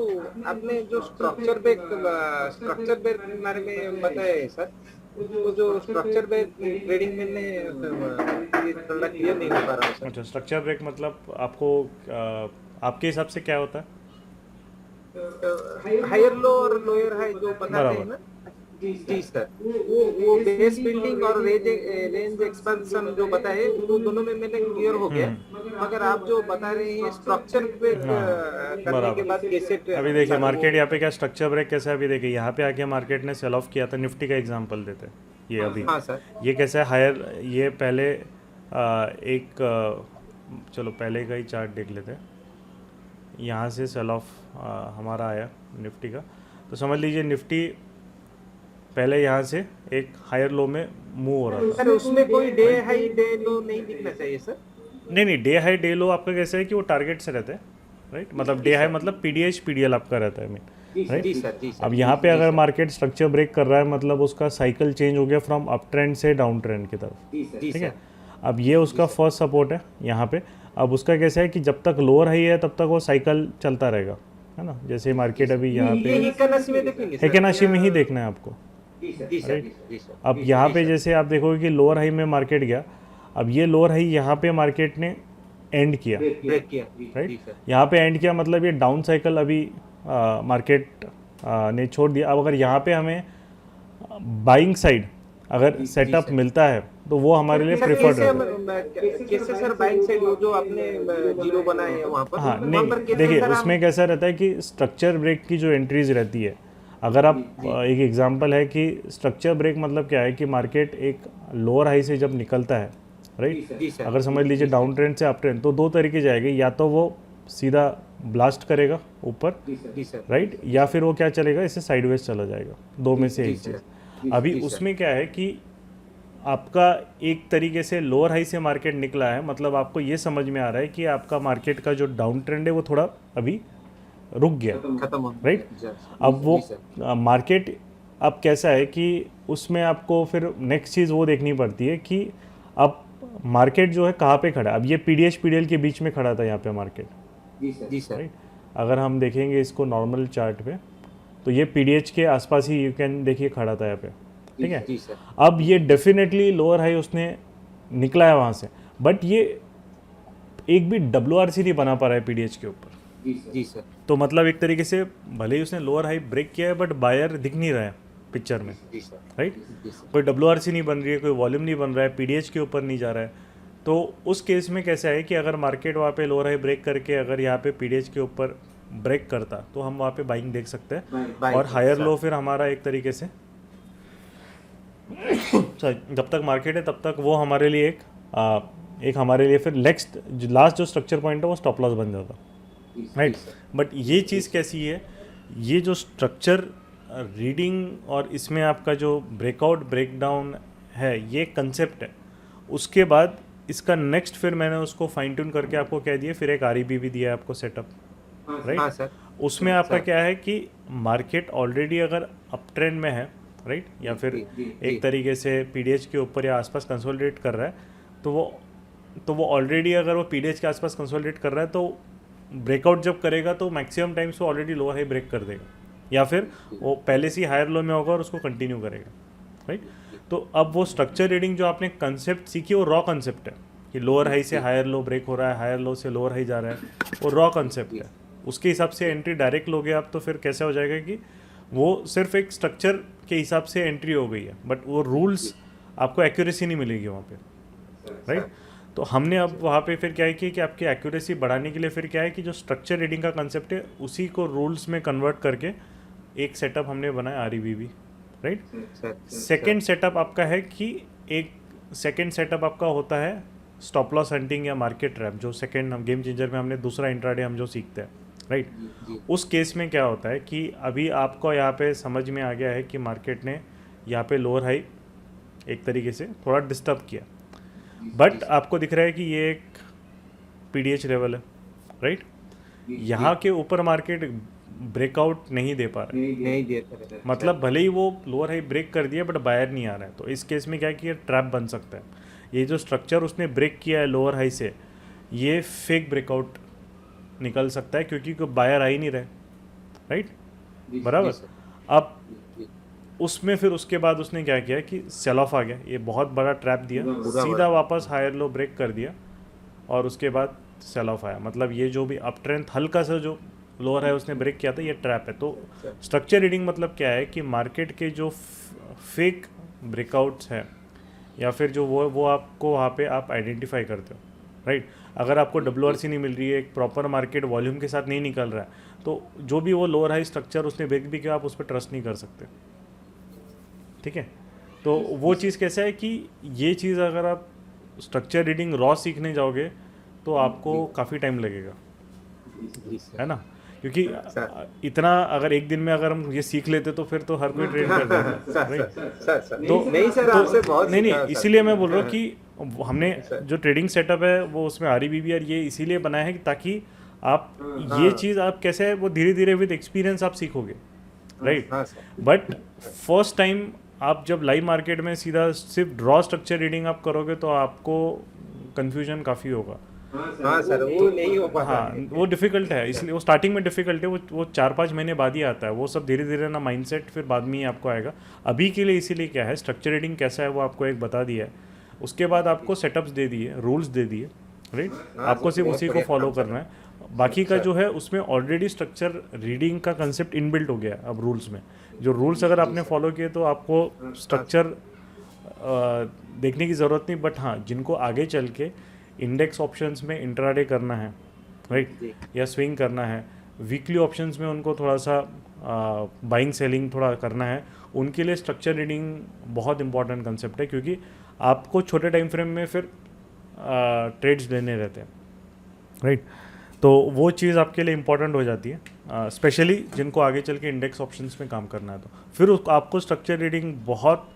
आपने जो स्ट्रक्चर बेक के बारे में बताया है सर, वो जो स्ट्रक्चर बेक ट्रेडिंग मैंने ये थोड़ा क्लियर नहीं हो पा रहा है सर। अच्छा, स्ट्रक्चर ब्रेक मतलब आपको आपके हिसाब से क्या होता है? हायर लो और लोअर हाई जो बताते हैं ना, जी सर, वो बेस बिल्डिंग और रेंज एक्सपेंशन जो बताए वो दोनों में मैंने क्लियर हो गया। मगर आप जो बता रहे हैं स्ट्रक्चर ब्रेक करने के बाद कैसे अभी देखिए मार्केट यहाँ पे क्या स्ट्रक्चर ब्रेक कैसा है। अभी देखिए यहाँ पे आके मार्केट ने सेल ऑफ किया था। निफ्टी का एग्जांपल देते हैं, ये अभी हाँ सर, ये कैसा है हायर, ये पहले चलो पहले का ही चार्ट देख लेते हैं। यहाँ से सेल ऑफ हमारा आया निफ्टी का, तो समझ लीजिए निफ्टी पहले यहाँ से एक हायर लो में मूव हो रहा था। सर उसमें कोई डे हाई डे लो नहीं दिखना चाहिए सर। नहीं, डे हाई डे लो आपका कैसा है कि वो टारगेट से रहता है, राइट। मतलब डे हाई मतलब पीडीएच पीडीएल आपका रहता है, राइट। जी सर। अब यहाँ पे अगर मार्केट स्ट्रक्चर ब्रेक कर रहा है मतलब उसका साइकिल चेंज हो गया फ्रॉम अप ट्रेंड से डाउन ट्रेंड की तरफ, ठीक है। अब ये उसका फर्स्ट सपोर्ट है यहाँ पे। अब उसका कैसा है कि जब तक लोअर हाई है तब तक वो साइकिल चलता रहेगा, है ना। जैसे मार्केट अभी यहाँ पे हेकेनाशी में ही देखना है आपको, राइट। अब यहाँ पे जैसे आप देखोगे कि लोअर हाई में मार्केट गया, अब ये लोअर हाई यहाँ पे मार्केट ने एंड किया, राइट। यहाँ पे एंड किया मतलब ये डाउन साइकिल अभी मार्केट ने छोड़ दिया। अब अगर यहाँ पे हमें बाइंग साइड अगर सेटअप मिलता है तो वो हमारे लिए प्रेफर्ड है। कैसे सर बाइंग साइड जो आपने जीरो बनाए हैं वहाँ पर? हाँ नहीं, देखिए उसमें कैसा रहता है कि स्ट्रक्चर ब्रेक की जो एंट्रीज रहती है, अगर आप एक एग्जांपल है कि स्ट्रक्चर ब्रेक मतलब क्या है कि मार्केट एक लोअर हाई से जब निकलता है, राइट। अगर समझ लीजिए डाउन ट्रेंड से अप ट्रेंड, तो दो तरीके जाएगी, या तो वो सीधा ब्लास्ट करेगा ऊपर, राइट, या फिर वो क्या चलेगा, इससे साइडवेज चला जाएगा। दो में से एक चीज़। अभी उसमें क्या है कि आपका एक तरीके से लोअर हाई से मार्केट निकला है, मतलब आपको ये समझ में आ रहा है कि आपका मार्केट का जो डाउन ट्रेंड है वो थोड़ा अभी रुक गया, राइट। अब वो मार्केट अब कैसा है कि उसमें आपको फिर नेक्स्ट चीज़ वो देखनी पड़ती है कि अब मार्केट जो है कहाँ पे खड़ा है। अब ये पीडीएच पीडीएल के बीच में खड़ा था यहाँ पे मार्केट, जी सर, राइट। अगर हम देखेंगे इसको नॉर्मल चार्ट पे तो ये पीडीएच के आसपास ही यू कैन देखिए खड़ा था यहाँ पे, ठीक है। अब ये डेफिनेटली लोअर हाई उसने निकला है वहाँ से, बट ये एक भी WRC नहीं बना पा रहा है पीडीएच के ऊपर, जी सर। तो मतलब एक तरीके से भले ही उसने लोअर हाई ब्रेक किया है बट बायर दिख नहीं रहा है पिक्चर में, राइट। कोई WRC नहीं बन रही है, कोई वॉल्यूम नहीं बन रहा है, पीडीएच के ऊपर नहीं जा रहा है। तो उस केस में कैसा है कि अगर मार्केट वहाँ पे लोअर हाई ब्रेक करके अगर यहाँ पे पीडीएच के ऊपर ब्रेक करता तो हम वहाँ पे बाइंग देख सकते हैं, और हायर लो फिर हमारा एक तरीके से जब तक मार्केट है तब तक वो हमारे लिए एक हमारे लिए फिर लास्ट जो स्ट्रक्चर पॉइंट है वो स्टॉप लॉस बन जाता, राइट। बट ये चीज़ कैसी है, ये जो स्ट्रक्चर रीडिंग और इसमें आपका जो ब्रेकआउट ब्रेकडाउन है ये कंसेप्ट है। उसके बाद इसका नेक्स्ट फिर मैंने उसको फाइन ट्यून करके आपको कह दिया, फिर एक REB भी दिया है आपको सेटअप, राइट। उसमें आपका क्या है कि मार्केट ऑलरेडी अगर अप ट्रेंड में है, राइट, या फिर एक तरीके से पीडीएच के ऊपर या आसपास कंसोलिडेट कर रहा है, तो वो ऑलरेडी अगर वो पीडीएच के आसपास कंसोलिडेट कर रहा है तो ब्रेकआउट जब करेगा तो मैक्सिमम टाइम्स वो ऑलरेडी लोअर हाई ब्रेक कर देगा, या फिर वो पहले से ही हायर लो में होगा और उसको कंटिन्यू करेगा, राइट। तो अब वो स्ट्रक्चर रीडिंग जो आपने कंसेप्ट सीखी वो रॉ कंसेप्ट है कि लोअर हाई से हायर लो ब्रेक हो रहा है, हायर लो से लोअर हाई जा रहा है, वो रॉ कंसेप्ट है। उसके हिसाब से एंट्री डायरेक्ट लोगे आप तो फिर कैसे हो जाएगा कि वो सिर्फ एक स्ट्रक्चर के हिसाब से एंट्री हो गई है, बट वो रूल्स आपको एक्यूरेसी नहीं मिलेगी वहाँ पे, राइट। तो हमने अब वहाँ पे फिर क्या है कि आपकी एक्यूरेसी बढ़ाने के लिए फिर क्या है कि जो स्ट्रक्चर रीडिंग का कंसेप्ट है उसी को रूल्स में कन्वर्ट करके एक सेटअप हमने बनाया REBB, राइट। सेकेंड सेटअप आपका है कि एक सेकेंड सेटअप आपका होता है स्टॉप लॉस हंटिंग या मार्केट ट्रैप, जो सेकेंड हम गेम चेंजर में हमने दूसरा इंट्राडे हम जो सीखते हैं, राइट। उस केस में क्या होता है कि अभी आपको यहाँ पे समझ में आ गया है कि मार्केट ने यहाँ पे लोअर हाई एक तरीके से थोड़ा डिस्टर्ब किया, बट आपको दिख रहा है कि ये एक PDH लेवल है, राइट। यहाँ के ऊपर मार्केट ब्रेकआउट नहीं दे पा रहा है, नहीं दे रहा, मतलब भले ही वो लोअर हाई ब्रेक कर दिया बट बायर नहीं आ रहा है। तो इस केस में क्या है कि ये ट्रैप बन सकता है। ये जो स्ट्रक्चर उसने ब्रेक किया है लोअर हाई से, ये फेक ब्रेकआउट निकल सकता है क्योंकि कोई बायर आ ही नहीं रहे, राइट, बराबर। अब उसमें फिर उसके बाद उसने क्या किया कि सेल ऑफ आ गया, ये बहुत बड़ा ट्रैप दिया, सीधा वापस हायर लो ब्रेक कर दिया और उसके बाद सेल ऑफ आया। मतलब ये जो भी अप ट्रेंड हल्का सा जो लोअर है उसने ब्रेक किया था, ये ट्रैप है। तो स्ट्रक्चर रीडिंग मतलब क्या है कि मार्केट के जो फेक ब्रेकआउट्स हैं या फिर जो वो आपको वहाँ पे आप आइडेंटिफाई करते हो, राइट। अगर आपको WRC नहीं मिल रही है, एक प्रॉपर मार्केट वॉल्यूम के साथ नहीं निकल रहा है, तो जो भी वो लोअर हाई स्ट्रक्चर उसने ब्रेक भी किया आप उस पर ट्रस्ट नहीं कर सकते, ठीक है। तो वो चीज़ कैसा है कि ये चीज़ अगर आप स्ट्रक्चर रीडिंग रॉ सीखने जाओगे तो आपको काफ़ी टाइम लगेगा, है ना, क्योंकि इतना अगर एक दिन में अगर हम ये सीख लेते तो फिर तो हर कोई ट्रेड कर देगा, राइट। तो नहीं सर, आपसे बहुत नहीं सीखा, इसीलिए मैं बोल रहा हूँ कि हमने जो ट्रेडिंग सेटअप है वो उसमें REBB और ये इसीलिए बनाया है कि ताकि आप ये चीज़ आप कैसे है वो धीरे धीरे विद एक्सपीरियंस आप सीखोगे, राइट। बट फर्स्ट टाइम आप जब लाइव मार्केट में सीधा सिर्फ ड्रॉ स्ट्रक्चर रीडिंग आप करोगे तो आपको कन्फ्यूजन काफ़ी होगा। हाँ सर, वो नहीं हो पाता। हाँ, वो डिफ़िकल्ट है, इसलिए वो स्टार्टिंग में डिफ़िकल्ट है, वो 4-5 महीने बाद ही आता है, वो सब धीरे धीरे ना माइंडसेट फिर बाद में ही आपको आएगा। अभी के लिए इसीलिए क्या है स्ट्रक्चर रीडिंग कैसा है वो आपको एक बता दिया है, उसके बाद आपको सेटअप्स दे दिए, रूल्स दे दिए, राइट। आपको सिर्फ उसी को फॉलो करना है, बाकी का जो है उसमें ऑलरेडी स्ट्रक्चर रीडिंग का कंसेप्ट इनबिल्ट हो गया है। अब रूल्स में जो रूल्स अगर आपने फॉलो किए तो आपको स्ट्रक्चर देखने की ज़रूरत नहीं, बट हाँ जिनको आगे चल के इंडेक्स ऑप्शंस में इंट्राडे करना है, राइट, या स्विंग करना है, वीकली ऑप्शंस में उनको थोड़ा सा बाइंग सेलिंग थोड़ा करना है, उनके लिए स्ट्रक्चर रीडिंग बहुत इंपॉर्टेंट कंसेप्ट है, क्योंकि आपको छोटे टाइम फ्रेम में फिर ट्रेड्स लेने रहते हैं, राइट। तो वो चीज़ आपके लिए इंपॉर्टेंट हो जाती है, स्पेशली जिनको आगे चल के इंडेक्स ऑप्शंस में काम करना है। तो फिर आपको स्ट्रक्चर रीडिंग बहुत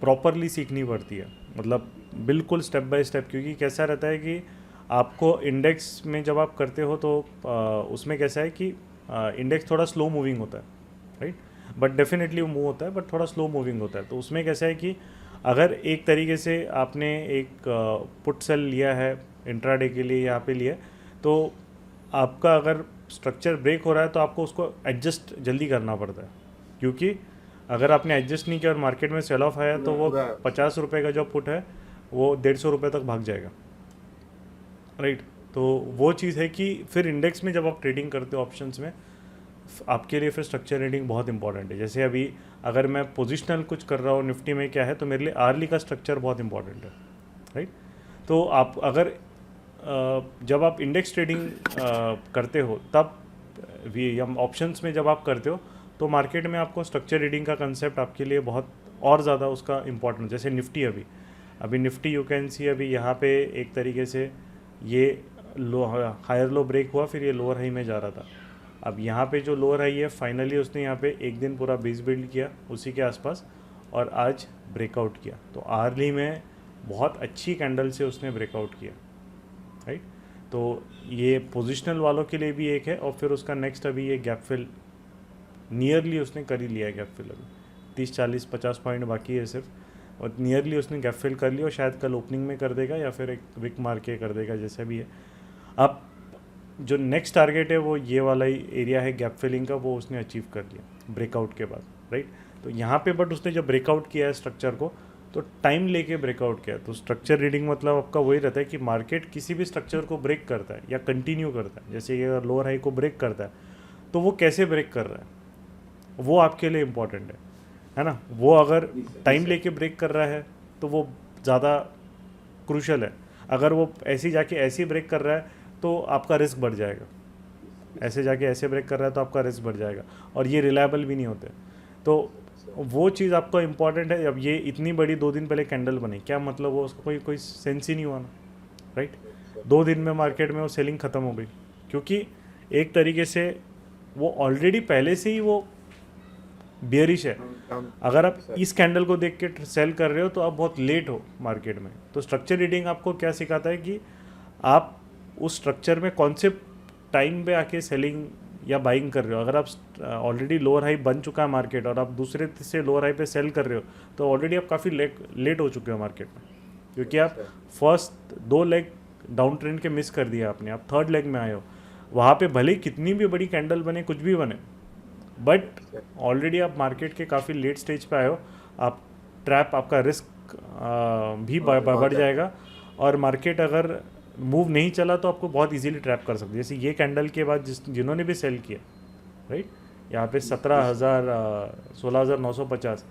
प्रॉपरली सीखनी पड़ती है, मतलब बिल्कुल स्टेप बाय स्टेप, क्योंकि कैसा रहता है कि आपको इंडेक्स में जब आप करते हो तो उसमें कैसा है कि इंडेक्स थोड़ा स्लो मूविंग होता है, राइट, बट डेफिनेटली वो मूव होता है, बट थोड़ा स्लो मूविंग होता है। तो उसमें कैसा है कि अगर एक तरीके से आपने एक पुट सेल लिया है इंट्राडे के लिए यहाँ पे लिया, तो आपका अगर स्ट्रक्चर ब्रेक हो रहा है तो आपको उसको एडजस्ट जल्दी करना पड़ता है, क्योंकि अगर आपने एडजस्ट नहीं किया और मार्केट में सेल ऑफ आया तो वो 50 रुपये का जो पुट है वो 150 रुपये तक भाग जाएगा, राइट। तो वो चीज़ है कि फिर इंडेक्स में जब आप ट्रेडिंग करते हो ऑप्शंस में, आपके लिए फिर स्ट्रक्चर रीडिंग बहुत इंपॉर्टेंट है। जैसे अभी अगर मैं पोजिशनल कुछ कर रहा हूँ निफ्टी में क्या है, तो मेरे लिए आर्ली का स्ट्रक्चर बहुत इंपॉर्टेंट है, राइट। तो आप अगर जब आप इंडेक्स ट्रेडिंग करते हो तब भी हम ऑप्शंस में जब आप करते हो तो मार्केट में आपको स्ट्रक्चर रीडिंग का कंसेप्ट आपके लिए बहुत और ज़्यादा उसका इम्पोर्टेंट। जैसे निफ्टी अभी निफ्टी यू कैन सी अभी यहाँ पे एक तरीके से ये लो हायर लो ब्रेक हुआ, फिर ये लोअर हाई में जा रहा था। अब यहाँ पे जो लोअर हाई है फाइनली उसने यहाँ पे एक दिन पूरा बेस बिल्ड किया उसी के आसपास और आज ब्रेकआउट किया। तो आर्ली में बहुत अच्छी कैंडल से उसने ब्रेकआउट किया, राइट। तो ये पोजिशनल वालों के लिए भी एक है, और फिर उसका नेक्स्ट अभी ये गैप फिल नियरली उसने कर ही लिया है। गैप फिल अभी 30-40-50 पॉइंट बाकी है सिर्फ, और नियरली उसने गैप फिल कर लिया, और शायद कल ओपनिंग में कर देगा या फिर एक विक मार के कर देगा, जैसा भी है। अब जो नेक्स्ट टारगेट है वो ये वाला ही एरिया है गैप फिलिंग का, वो उसने अचीव कर लिया ब्रेकआउट के बाद, राइट। तो यहाँ पे बट उसने जब ब्रेकआउट किया है स्ट्रक्चर को, तो टाइम लेके ब्रेकआउट किया। तो स्ट्रक्चर रीडिंग मतलब आपका वही रहता है कि मार्केट किसी भी स्ट्रक्चर को ब्रेक करता है या कंटिन्यू करता है, जैसे ये लोअर हाई को ब्रेक करता है, तो वो कैसे ब्रेक कर रहा है वो आपके लिए इम्पॉर्टेंट है ना। वो अगर टाइम लेके ब्रेक कर रहा है तो वो ज़्यादा क्रूशल है। अगर वो ऐसे जाके ऐसे ब्रेक कर रहा है तो आपका रिस्क बढ़ जाएगा, ऐसे जाके ऐसे ब्रेक कर रहा है तो आपका रिस्क बढ़ जाएगा, और ये रिलायबल भी नहीं होते। तो वो चीज़ आपको इम्पॉर्टेंट है। अब ये इतनी बड़ी 2 दिन पहले कैंडल बनी, क्या मतलब वो उसका कोई सेंस ही नहीं हुआ ना, राइट। 2 दिन में मार्केट में वो सेलिंग ख़त्म हो गई, क्योंकि एक तरीके से वो ऑलरेडी पहले से ही वो बियरिश है। अगर आप इस कैंडल को देख के सेल कर रहे हो तो आप बहुत लेट हो मार्केट में। तो स्ट्रक्चर रीडिंग आपको क्या सिखाता है कि आप उस स्ट्रक्चर में कौन से टाइम पे आके सेलिंग या बाइंग कर रहे हो। अगर आप ऑलरेडी लोअर हाई बन चुका है मार्केट और आप दूसरे तीसरे लोअर हाई पे सेल कर रहे हो, तो ऑलरेडी आप काफ़ी लेट हो चुके हो मार्केट में, क्योंकि आप फर्स्ट 2 लेग डाउन ट्रेंड के मिस कर दिया आपने, आप थर्ड लेग में आए हो। वहाँ पे भले कितनी भी बड़ी कैंडल बने, कुछ भी बने, बट ऑलरेडी आप मार्केट के काफ़ी लेट स्टेज पे आए हो। आप ट्रैप, आपका रिस्क भी बढ़ जाएगा, और मार्केट अगर मूव नहीं चला तो आपको बहुत इजीली ट्रैप कर सकते। जैसे ये कैंडल के बाद जिन्होंने भी सेल किया, राइट, यहाँ पे 16,950,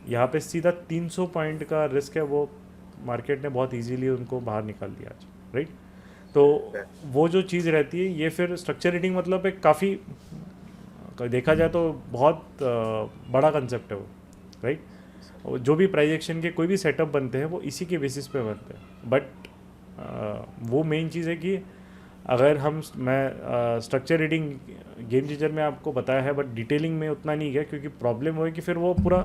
यहाँ पे सीधा 300 पॉइंट का रिस्क है, वो मार्केट ने बहुत इजीली उनको बाहर निकाल दिया आज, राइट। तो वो जो चीज़ रहती है, ये फिर स्ट्रक्चर रीडिंग मतलब एक काफ़ी देखा जाए तो बहुत बड़ा कंसेप्ट है वो, राइट। जो भी प्राइस एक्शन के कोई भी सेटअप बनते हैं वो इसी के बेसिस पे बनते हैं। बट वो मेन चीज़ है कि अगर मैं स्ट्रक्चर रीडिंग गेम चेंजर में आपको बताया है, बट डिटेलिंग में उतना नहीं गया, क्योंकि प्रॉब्लम वो है कि फिर वो पूरा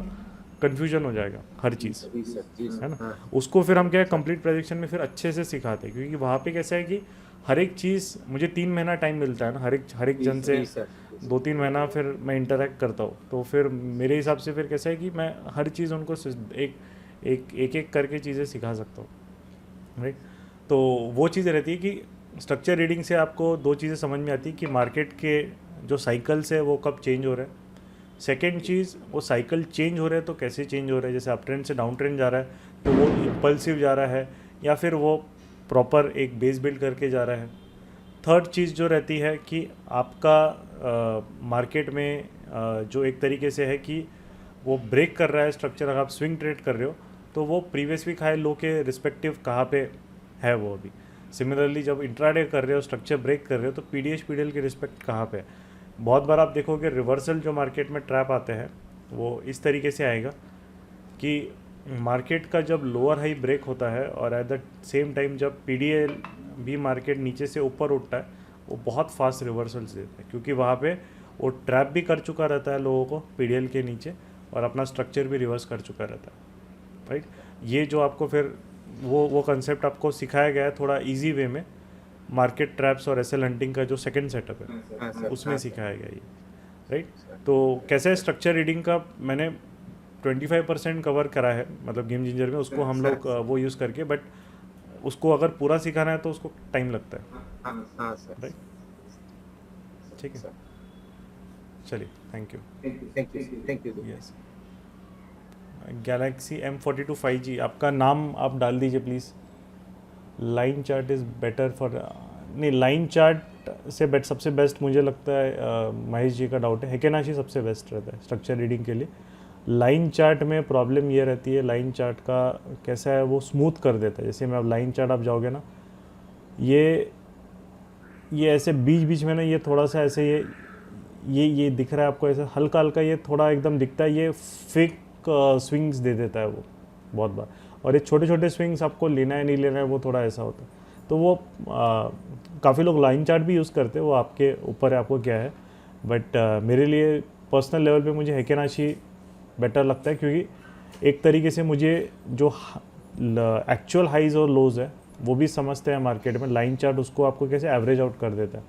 कन्फ्यूजन हो जाएगा हर चीज़, है ना। उसको फिर हम क्या है कंप्लीट प्रेडिक्शन में फिर अच्छे से सिखाते हैं, क्योंकि वहाँ पे कैसा है कि हर एक चीज़ मुझे 3 महीना टाइम मिलता है ना, हर एक जन से 2-3 महीना फिर मैं इंटरेक्ट करता हूँ। तो फिर मेरे हिसाब से फिर कैसा है कि मैं हर चीज़ उनको एक करके चीज़ें सिखा सकता हूँ, राइट। तो वो चीज़ रहती है कि स्ट्रक्चर रीडिंग से आपको 2 चीज़ें समझ में आती है कि मार्केट के जो साइकिल्स है वो कब चेंज हो रहे हैं। सेकेंड चीज़, वो साइकिल चेंज हो रहे हैं तो कैसे चेंज हो रहे हैं, जैसे अप ट्रेंड से डाउन ट्रेंड जा रहा है तो वो इम्पल्सिव जा रहा है या फिर वो प्रॉपर एक बेस बिल्ड करके जा रहा है। थर्ड चीज़ जो रहती है कि आपका मार्केट में जो एक तरीके से है कि वो ब्रेक कर रहा है स्ट्रक्चर, अगर आप स्विंग ट्रेड कर रहे हो तो वो प्रीवियस वीक हाई लो के रिस्पेक्टिव कहाँ पे है वो अभी। सिमिलरली जब इंट्राडे कर रहे हो, स्ट्रक्चर ब्रेक कर रहे हो, तो पीडीएच पीडीएल के रिस्पेक्ट कहाँ पे है। बहुत बार आप देखोगे रिवर्सल जो मार्केट में ट्रैप आते हैं वो इस तरीके से आएगा कि मार्केट का जब लोअर हाई ब्रेक होता है और एट द सेम टाइम जब पीडीएल भी मार्केट नीचे से ऊपर उठता है, वो बहुत फास्ट रिवर्सल्स देता है, क्योंकि वहाँ पे वो ट्रैप भी कर चुका रहता है लोगों को पीडीएल के नीचे, और अपना स्ट्रक्चर भी रिवर्स कर चुका रहता है, राइट। ये जो आपको फिर वो कंसेप्ट आपको सिखाया गया है थोड़ा इजी वे में, मार्केट ट्रैप्स और एसएल हंटिंग का जो सेकंड सेटअप है उसमें सिखाया गया ये, राइट। तो कैसे है स्ट्रक्चर रीडिंग का मैंने 25% कवर करा है, मतलब गेम चेंजर में, उसको हम लोग वो यूज़ करके, बट उसको अगर पूरा सिखाना है तो उसको टाइम लगता है, राइट। ठीक है, चलिए, thank you. Yes, Galaxy M42 5G, आपका नाम आप डाल दीजिए please. Line chart is better for, नहीं, लाइन चार्ट से सबसे बेस्ट मुझे लगता है महेश जी का डाउट है, हेकेनाशी सबसे बेस्ट रहता है स्ट्रक्चर रीडिंग के लिए। लाइन चार्ट में प्रॉब्लम ये रहती है, लाइन चार्ट का कैसा है वो स्मूथ कर देता है। जैसे मैं अब लाइन चार्ट आप जाओगे ना, ये ऐसे बीच बीच में ना ये थोड़ा सा ऐसे ये दिख रहा है आपको, ऐसे हल्का हल्का ये थोड़ा एकदम दिखता है, ये फेक स्विंग्स दे देता है वो बहुत बार। और ये छोटे छोटे स्विंग्स आपको लेना है नहीं लेना है वो थोड़ा ऐसा होता है। तो वो काफ़ी लोग लाइन चार्ट भी यूज़ करते हैं, वो आपके ऊपर है आपको क्या है। बट मेरे लिए पर्सनल लेवल पे मुझे हेकेनाशी बेटर लगता है, क्योंकि एक तरीके से मुझे जो एक्चुअल हाइज और लोज है वो भी समझते हैं मार्केट में, लाइन चार्ट उसको आपको कैसे एवरेज आउट कर देता है।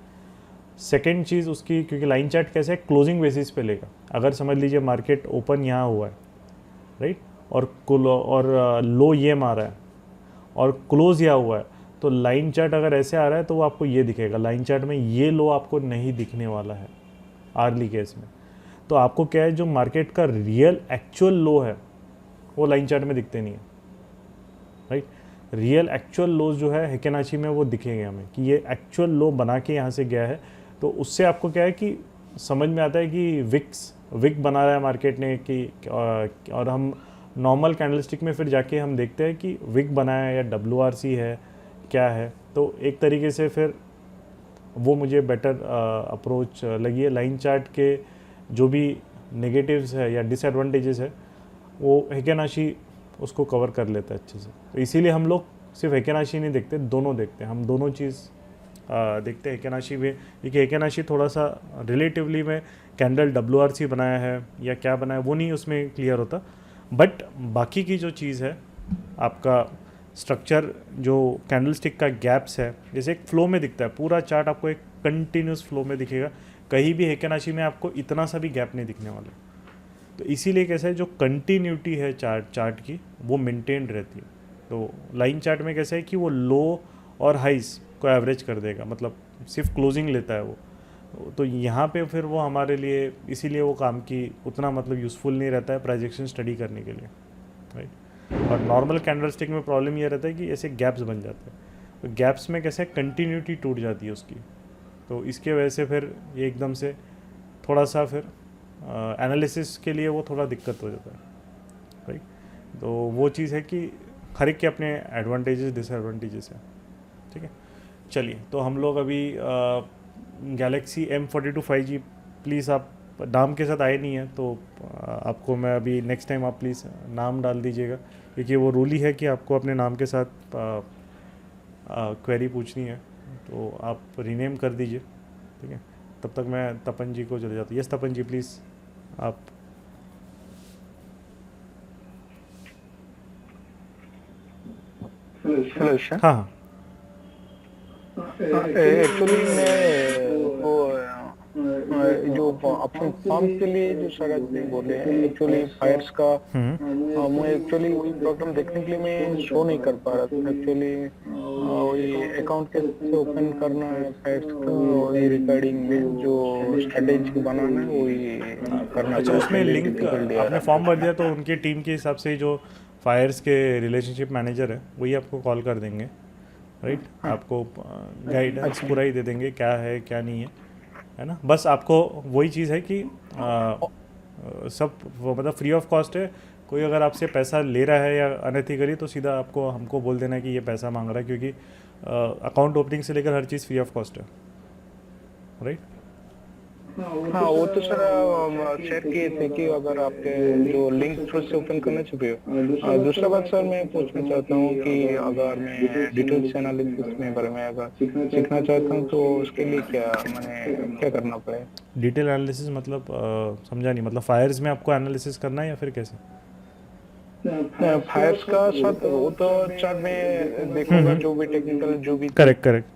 सेकेंड चीज़ उसकी, क्योंकि लाइन चार्ट कैसे है क्लोजिंग बेसिस पे लेगा। अगर समझ लीजिए मार्केट ओपन यहाँ हुआ है, राइट, और लो ये मारा है और क्लोज यहाँ हुआ है, तो लाइन चार्ट अगर ऐसे आ रहा है तो वो आपको ये दिखेगा, लाइन चार्ट में ये लो आपको नहीं दिखने वाला है आर्ली केस में। तो आपको क्या है, जो मार्केट का रियल एक्चुअल लो है वो लाइन चार्ट में दिखते नहीं है, राइट। रियल एक्चुअल लोज जो है हेकेनाची में वो दिखेंगे हमें कि ये एक्चुअल लो बना के यहाँ से गया है। तो उससे आपको क्या है कि समझ में आता है कि विक बना रहा है मार्केट ने कि और हम नॉर्मल कैंडलस्टिक में फिर जाके हम देखते हैं कि विक बनाया है या WRC है क्या है। तो एक तरीके से फिर वो मुझे बेटर अप्रोच लगी है। लाइन चार्ट के जो भी नेगेटिव्स है या डिसएडवांटेजेस है वो हेकेनाशी उसको कवर कर लेता है अच्छे से। तो इसीलिए हम लोग सिर्फ हेकेनाशी नहीं देखते, दोनों देखते हैं, हम दोनों चीज़ देखते हैं हेकेनाशी में, क्योंकि हेकेनाशी थोड़ा सा रिलेटिवली में कैंडल WRC बनाया है या क्या बनाया वो नहीं उसमें क्लियर होता। बट बाकी की जो चीज़ है आपका स्ट्रक्चर, जो कैंडलस्टिक का गैप्स है, जैसे एक फ्लो में दिखता है, पूरा चार्ट आपको एक कंटिन्यूस फ्लो में दिखेगा, कहीं भी हेकेनाशी में आपको इतना सा भी गैप नहीं दिखने वाला। तो इसीलिए कैसा है, जो कंटिन्यूटी है चार्ट की वो मेंटेन रहती है। तो लाइन चार्ट में कैसा है कि वो लो और हाइस को एवरेज कर देगा, मतलब सिर्फ क्लोजिंग लेता है वो। तो यहाँ पे फिर वो हमारे लिए इसीलिए वो काम की उतना मतलब यूज़फुल नहीं रहता है प्राइजेक्शन स्टडी करने के लिए, राइट। और नॉर्मल कैंडलस्टिक में प्रॉब्लम ये रहता है कि ऐसे गैप्स बन जाते हैं, तो गैप्स में कैसे कंटिन्यूटी टूट जाती है उसकी। तो इसके वजह से फिर ये एकदम से थोड़ा सा फिर एनालिसिस के लिए वो थोड़ा दिक्कत हो जाता है, राइट। तो वो चीज़ है कि हर एक के अपने एडवांटेजेस डिसएडवांटेजेस हैं, ठीक है। चलिए, तो हम लोग अभी गैलेक्सी M42 5G, प्लीज़ आप नाम के साथ आए नहीं हैं तो आपको मैं अभी नेक्स्ट टाइम आप प्लीज़ नाम डाल दीजिएगा, क्योंकि वो रूल ही है कि आपको अपने नाम के साथ क्वेरी पूछनी है, तो आप रीनेम कर दीजिए, ठीक है। तब तक मैं तपन जी को चले जाता हूँ। यस तपन जी प्लीज़ आप। Hello sir. हाँ हाँ, एक्चुअली मैं जो अपन फॉर्म के लिए जो सर आपने बोले हैं एक्चुअली फायर्स का, मैं एक्चुअली वही प्रॉब्लम देखने के लिए मैं शो नहीं कर पा रहा था। एक्चुअली वही अकाउंट कैसे ओपन करना है फायर्स का, वही रिगार्डिंग जो स्ट्रेटेजी बनाना है वही करना। अच्छा, उसमें लिंक आपने फॉर्म भर दिया तो उनके टीम के हिसाब से जो फायर्स के रिलेशनशिप मैनेजर है वही आपको कॉल कर देंगे, राइट। आपको गाइडेंस पूरा ही दे देंगे क्या है क्या नहीं है ना। बस आपको वही चीज़ है कि सब मतलब फ्री ऑफ कॉस्ट है। कोई अगर आपसे पैसा ले रहा है या अनएथिकली तो सीधा आपको हमको बोल देना है कि ये पैसा मांग रहा है, क्योंकि अकाउंट ओपनिंग से लेकर हर चीज़ फ्री ऑफ कॉस्ट है, राइट। हाँ, वो तो सर शेयर किए थे कि अगर आपके जो लिंक थ्रू से ओपन करना चाहिए। दूसरा बात सर मैं पूछना चाहता हूँ कि अगर मैं डिटेल्स एनालिसिस में बारे में अगर सीखना चाहता हूँ तो उसके लिए क्या करना पड़ेगा? डिटेल एनालिसिस मतलब समझा नहीं, मतलब फायर्स में आपको एनालिसिस करना है या फिर कैसे? फायर्स का सर वो तो चार्ट में देखूंगा जो भी टेक्निकल जो भी। करेक्ट।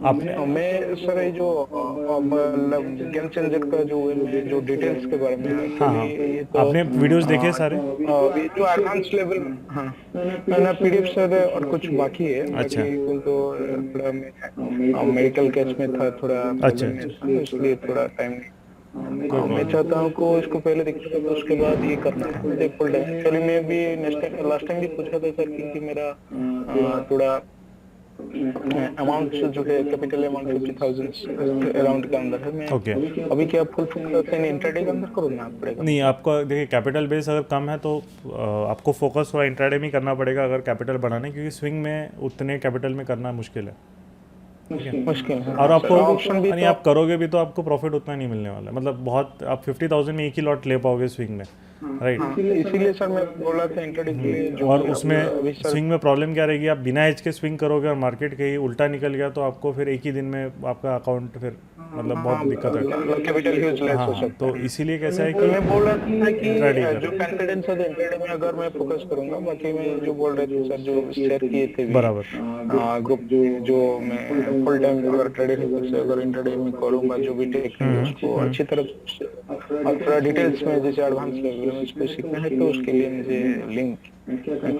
आपने मैं सर ये जो गेम चेंजर का जो डिटेल्स के बारे में, हाँ, तो आपने वीडियोस देखे सारे? ये जो एडवांस लेवल, हाँ ना PDF सर और कुछ बाकी है। अच्छा, तो थोड़ा मैं मेडिकल केस में था थोड़ा, अच्छा, इसलिए थोड़ा टाइम नहीं। मैं चाहता हूँ को इसको पहले देखना तो उसके बाद ये करना है फुल टाइम। एक्चुअली मैं भी लास्ट टाइम भी पूछा था सर, क्योंकि मेरा थोड़ा अमाउंट जो है कैपिटल अमाउंट 50,000 अराउंड के अंदर है। मैं अभी क्या फुल फोकस इंट्राडे के अंदर करूँगा पड़ेगा? नहीं, आपको देखिए कैपिटल बेस अगर कम है तो आपको फोकस थोड़ा इंट्राडे में करना पड़ेगा अगर कैपिटल बढ़ाने, क्योंकि स्विंग में उतने कैपिटल में करना मुश्किल है, मुश्किल है। और आपको ऑप्शन भी आप करोगे भी तो आपको प्रॉफिट उतना नहीं मिलने वाला है। मतलब बहुत आप 50,000 में एक ही लॉट ले पाओगे स्विंग में, राइट। इसीलिए सर मैं बोला था इंट्राडे के लिए। और उसमें स्विंग में प्रॉब्लम क्या रहेगी, आप बिना एज के स्विंग करोगे और मार्केट कहीं उल्टा निकल गया तो आपको फिर एक ही दिन में आपका अकाउंट फिर मतलब बहुत दिक्कत है, कैपिटल यूज लेस हो सकता है। तो इसीलिए कैसा है कि मैं बोल रहा था कि जो कॉन्फिडेंस है इंट्राडे में अगर मैं फोकस करूंगा, बाकी मैं जो बोल रहे थे सर जो शेयर किए थे बराबर ग्रुप जो मैं फुल टाइम अगर ट्रेडिंग से अगर इंट्राडे में करूंगा जो भी टेक्निक है उसको अच्छी तरह से और थोड़ा डिटेल्स में जैसे एडवांस लेवल में उसको सीखना है तो उसके लिए मुझे लिंक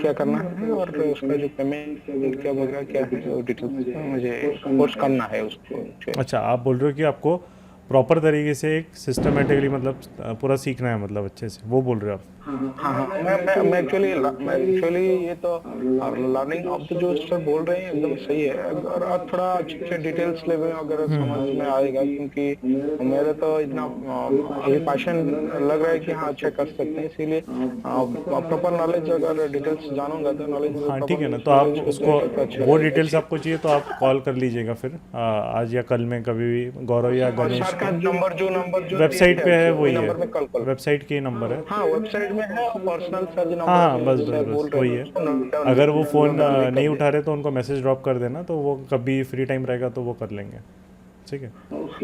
क्या करना है और उसका जो पेमेंट क्या वगैरह क्या है वो डिटेल्स मुझे कोर्स करना है उसको। अच्छा, आप बोल रहे हो कि आपको प्रॉपर तरीके से एक सिस्टमेटिकली मतलब पूरा सीखना है, मतलब अच्छे से, वो बोल रहे हो आप? हाँ मैं एक्चुअली ये तो लर्निंग ऑफ द जो सर बोल रहे हैं एकदम सही है और थोड़ा अच्छे डिटेल्स लेवल अगर समझ में आएगा क्योंकि मेरा तो इतना अभी पैशन लग रहा है कि हाँ अच्छा कर सकते हैं इसीलिए प्रॉपर नॉलेज अगर डिटेल्स जानूंगा तो नॉलेज। हाँ ठीक है ना, तो आप उसको वो डिटेल्स आपको चाहिए तो आप कॉल कर लीजिएगा फिर आज या कल में कभी भी गौरव या गणेश का नंबर जो वेबसाइट पे है वही है, नंबर में कॉल करो। वेबसाइट के नंबर है। हाँ वेबसाइट में है पर्सनल सर जो नंबर हाँ बस वही है। अगर वो फ़ोन नहीं उठा रहे तो उनको मैसेज ड्रॉप कर देना, तो वो कभी फ्री टाइम रहेगा तो वो कर लेंगे, ठीक है।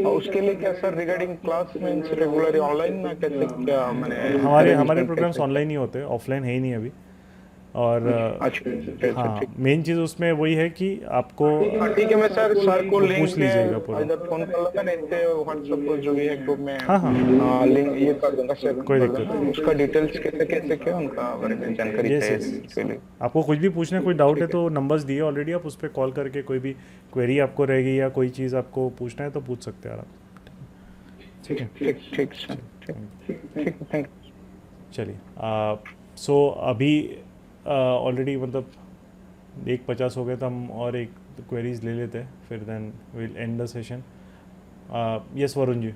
उसके लिए क्या sir regarding class means regular online ना कैसे क्या मैंने हमारे प्रोग्राम्स ऑनलाइन ही होते हैं, ऑफलाइन है ही नहीं अभी। और हाँ मेन चीज़ उसमें वही है कि आपको ठीक है मैं सर को लिंक पूछ लीजिएगा पूरा। इधर फोन कर लगा नहीं तो व्हाट्सएप पर जो भी है ग्रुप में हाँ लिंक ये कर दूंगा सर, कोई दिक्कत नहीं। उसका डिटेल्स कैसे क्या उनका बारे में जानकारी चाहिए। आपको कुछ भी पूछना कोई डाउट है तो नंबर्स दिए ऑलरेडी, आप उस पर कॉल करके कोई भी क्वेरी आपको रहेगी या कोई चीज़ आपको पूछना है तो पूछ सकते हैं आप, ठीक है। ठीक सर ठीक। चलिए सो अभी ऑलरेडी मतलब 1:50 हो गए तो हम और एक क्वेरीज ले लेते हैं फिर then will end the session. Yes Varun ji.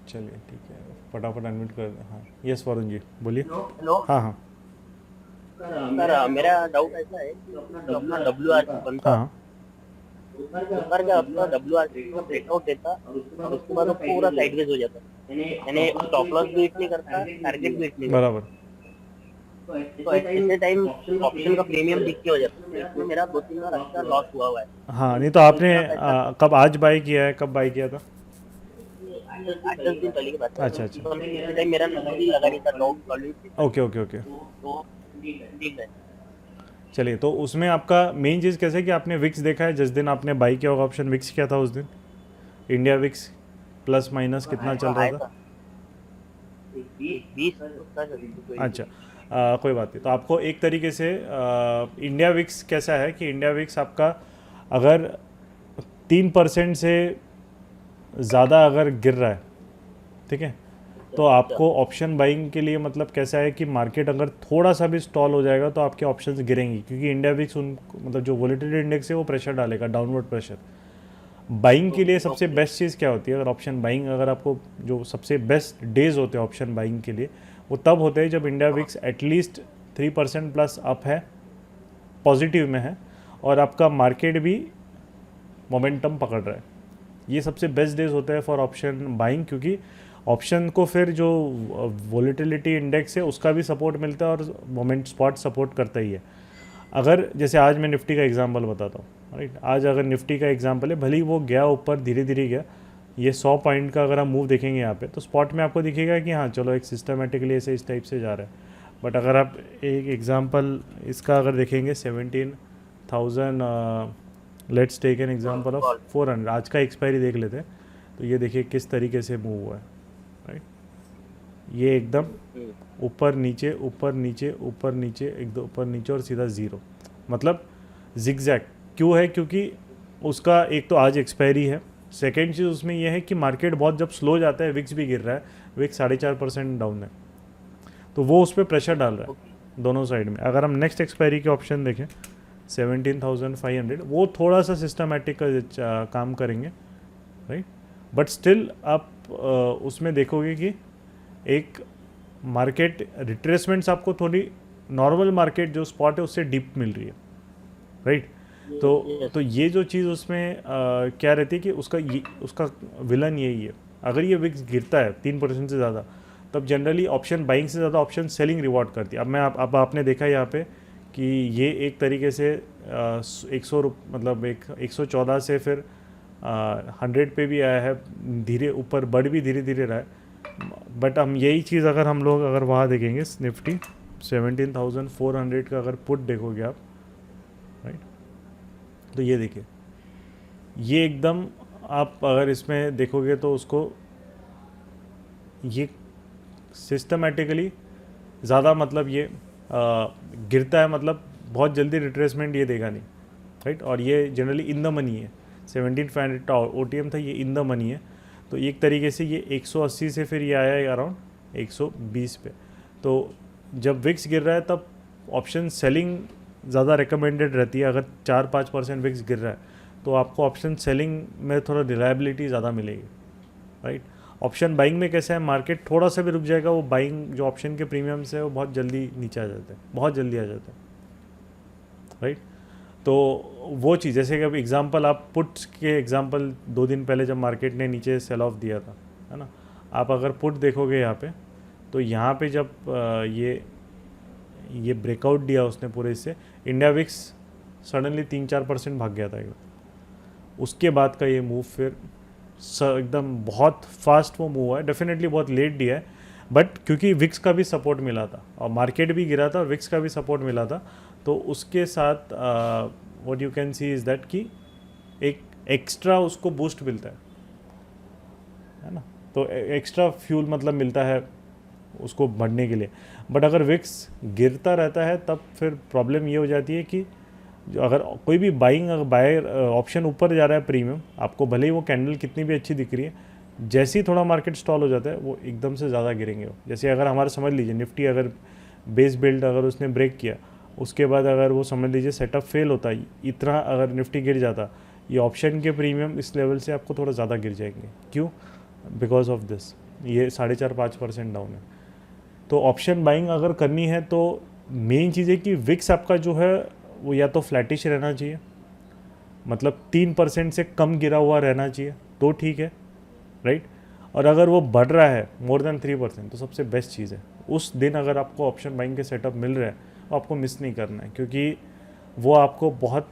चलिए ठीक है, फटाफट अनम्यूट कर दें। हाँ यस वरुण जी बोलिए। हेलो हाँ सर, मेरा डाउट ऐसा है कि अपना WRC बनता हाँ सर, क्या अपना WRC का ब्रेकआउट देता और उसके बाद वो पूरा साइडवेज हो जाता, यानी स्टॉप लॉस बीट नहीं करता, टारगेट बीट नहीं करता। बराबर। तो ऐसे टाइम ऑप्शन का प्रीमियम दिख के हो जाता है, इसमें मेरा 2-3 बार अच्छा लॉस हुआ है। हाँ नहीं तो आपने कब आज बाई किया है, कब बाई किया था? 8-10 दिन पहले की बात है। अच्छा तो इस टाइम मेरा नंबर भी लगा नहीं था, डाउट सॉल्व। ओके। तो ठीक है। चलिए तो उसमें आपका मेन चीज़ कैसे कि आपने विक्स देखा है, जिस दिन आपने बाई किया होगा ऑप्शन, विक्स क्या था उस दिन? इंडिया विक्स प्लस माइनस कितना चल रहा था? 20। अच्छा कोई बात नहीं। तो आपको एक तरीके से इंडिया विक्स कैसा है कि इंडिया विक्स आपका अगर 3% से ज़्यादा अगर गिर रहा है, ठीक है, तो आपको ऑप्शन बाइंग के लिए मतलब कैसा है कि मार्केट अगर थोड़ा सा भी स्टॉल हो जाएगा तो आपके ऑप्शंस गिरेंगी, क्योंकि इंडिया विक्स मतलब जो वोलेटिलिटी इंडेक्स है वो प्रेशर डालेगा, डाउनवर्ड प्रेशर। बाइंग के लिए सबसे बेस्ट चीज़ क्या होती है? अगर ऑप्शन बाइंग, अगर आपको जो सबसे बेस्ट डेज होते हैं ऑप्शन बाइंग के लिए वो तब होते हैं जब India VIX at least 3% plus up है, पॉजिटिव में है, और आपका मार्केट भी मोमेंटम पकड़ रहा है। ये सबसे बेस्ट डेज होते हैं फॉर ऑप्शन बाइंग, क्योंकि ऑप्शन को फिर जो वोलेटिलिटी इंडेक्स है उसका भी सपोर्ट मिलता है और मोमेंट स्पॉट सपोर्ट करता ही है। अगर जैसे आज मैं निफ्टी का एग्जांपल बताता हूँ, राइट, आज अगर निफ्टी का एग्जांपल है, भले ही वो गया ऊपर धीरे धीरे गया, ये 100 पॉइंट का अगर हम मूव देखेंगे यहाँ पे तो स्पॉट में आपको दिखेगा कि हाँ चलो एक सिस्टमेटिकली ऐसे इस टाइप से जा रहा है। बट अगर आप एक एग्जांपल इसका अगर देखेंगे 17,000, let's take an example of 400, आज का एक्सपायरी देख लेते हैं, तो ये देखिए किस तरीके से मूव हुआ है, राइट। ये एकदम ऊपर नीचे ऊपर नीचे ऊपर नीचे, एकदम ऊपर नीचे और सीधा ज़ीरो, मतलब जिगजैग। क्यों है? क्योंकि उसका एक तो आज एक्सपायरी है, सेकेंड चीज़ उसमें यह है कि मार्केट बहुत जब स्लो जाता है, विक्स भी गिर रहा है, विक्स 4.5% डाउन है, तो वो उस पर प्रेशर डाल रहा है दोनों साइड में। अगर हम नेक्स्ट एक्सपायरी के ऑप्शन देखें 17,500, वो थोड़ा सा सिस्टमैटिक का काम करेंगे, राइट, बट स्टिल आप उसमें देखोगे कि एक मार्केट रिट्रेसमेंट्स आपको थोड़ी नॉर्मल मार्केट जो स्पॉट है उससे डीप मिल रही है, राइट। तो ये जो चीज़ उसमें क्या रहती है कि उसका विलन यही है। अगर ये विक्स गिरता है 3% से ज़्यादा, तब जनरली ऑप्शन बाइंग से ज़्यादा ऑप्शन सेलिंग रिवॉर्ड करती है। अब आपने देखा यहाँ पे कि ये एक तरीके से 100 मतलब 114 से फिर 100 पे भी आया है, धीरे ऊपर बढ़ भी धीरे धीरे रहा है, बट हम यही चीज़ अगर हम लोग अगर वहाँ देखेंगे निफ्टी 17,400 का अगर पुट देखोगे आप, राइट, तो ये देखिए, ये एकदम आप अगर इसमें देखोगे तो उसको ये सिस्टमेटिकली ज़्यादा मतलब ये गिरता है, मतलब बहुत जल्दी रिट्रेसमेंट ये देगा नहीं, राइट। और ये जनरली इन द मनी है, 17,500 का OTM था, ये इन द मनी है। तो एक तरीके से ये 180 से फिर ये आया है अराउंड 120 पे। तो जब विक्स गिर रहा है तब ऑप्शन सेलिंग ज़्यादा रिकमेंडेड रहती है। अगर 4-5% विक्स गिर रहा है तो आपको ऑप्शन सेलिंग में थोड़ा रिलायबिलिटी ज़्यादा मिलेगी, राइट। ऑप्शन बाइंग में कैसा है, मार्केट थोड़ा सा भी रुक जाएगा, वो बाइंग जो ऑप्शन के प्रीमियम्स है वो बहुत जल्दी नीचे आ जाते हैं, बहुत जल्दी आ जाते हैं, राइट। तो वो चीज़, जैसे कि अब एग्जांपल आप पुट्स के एग्जांपल 2 दिन पहले जब मार्केट ने नीचे सेल ऑफ दिया था, है ना, आप अगर पुट देखोगे यहाँ पे, तो यहाँ पे जब ये ब्रेकआउट दिया उसने पूरे इससे, इंडिया विक्स सडनली 3-4% भाग गया था एकदम। उसके बाद का ये मूव फिर एकदम बहुत फास्ट वो मूव हुआ है, डेफिनेटली बहुत लेट दिया है, बट क्योंकि विक्स का भी सपोर्ट मिला था और मार्केट भी गिरा था और विक्स का भी सपोर्ट मिला था, तो उसके साथ what you can see is that कि एक एक्स्ट्रा उसको बूस्ट मिलता है ना, तो एक्स्ट्रा फ्यूल मतलब मिलता है उसको बढ़ने के लिए। बट अगर विक्स गिरता रहता है तब फिर प्रॉब्लम ये हो जाती है कि जो अगर कोई भी बायर ऑप्शन ऊपर जा रहा है प्रीमियम, आपको भले ही वो कैंडल कितनी भी अच्छी दिख रही है, जैसे ही थोड़ा मार्केट स्टॉल हो जाता है वो एकदम से ज़्यादा गिरेंगे वो। जैसे अगर हमारा समझ लीजिए निफ्टी अगर बेस बिल्ड अगर उसने ब्रेक किया, उसके बाद अगर वो समझ लीजिए सेटअप फेल होता, इतना अगर निफ्टी गिर जाता, ये ऑप्शन के प्रीमियम इस लेवल से आपको थोड़ा ज़्यादा गिर जाएंगे। क्यों? बिकॉज ऑफ दिस, ये 4.5-5% डाउन है। तो ऑप्शन बाइंग अगर करनी है तो मेन चीज़ है कि विक्स आपका जो है वो या तो फ्लैटिश रहना चाहिए, मतलब 3% से कम गिरा हुआ रहना चाहिए तो ठीक है, राइट। और अगर वो बढ़ रहा है मोर देन 3% तो सबसे बेस्ट चीज़ है। उस दिन अगर आपको ऑप्शन बाइंग के सेटअप मिल रहे हैं वो आपको मिस नहीं करना है, क्योंकि वो आपको बहुत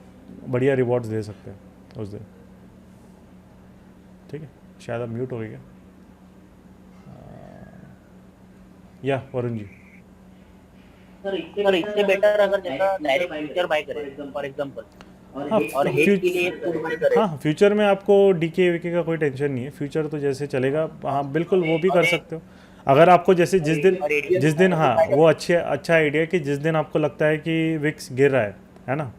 बढ़िया रिवॉर्ड्स दे सकते हैं उस दिन। ठीक है, शायद आप म्यूट हो गए क्या? या वरुण जी, सर इससे बेटर अगर जैसा डायरेक्ट फ्यूचर बाय करें फॉर एग्जांपल, और हेज के लिए पुट बाय करें। हाँ, फ्यूचर में आपको डीके वीके का कोई टेंशन नहीं है, फ्यूचर तो जैसे चलेगा, हाँ बिल्कुल वो भी कर सकते हो। अगर आपको जैसे जिस दिन हाँ वो अच्छा आइडिया है कि जिस दिन आपको लगता है कि विक्स गिर रहा है ना,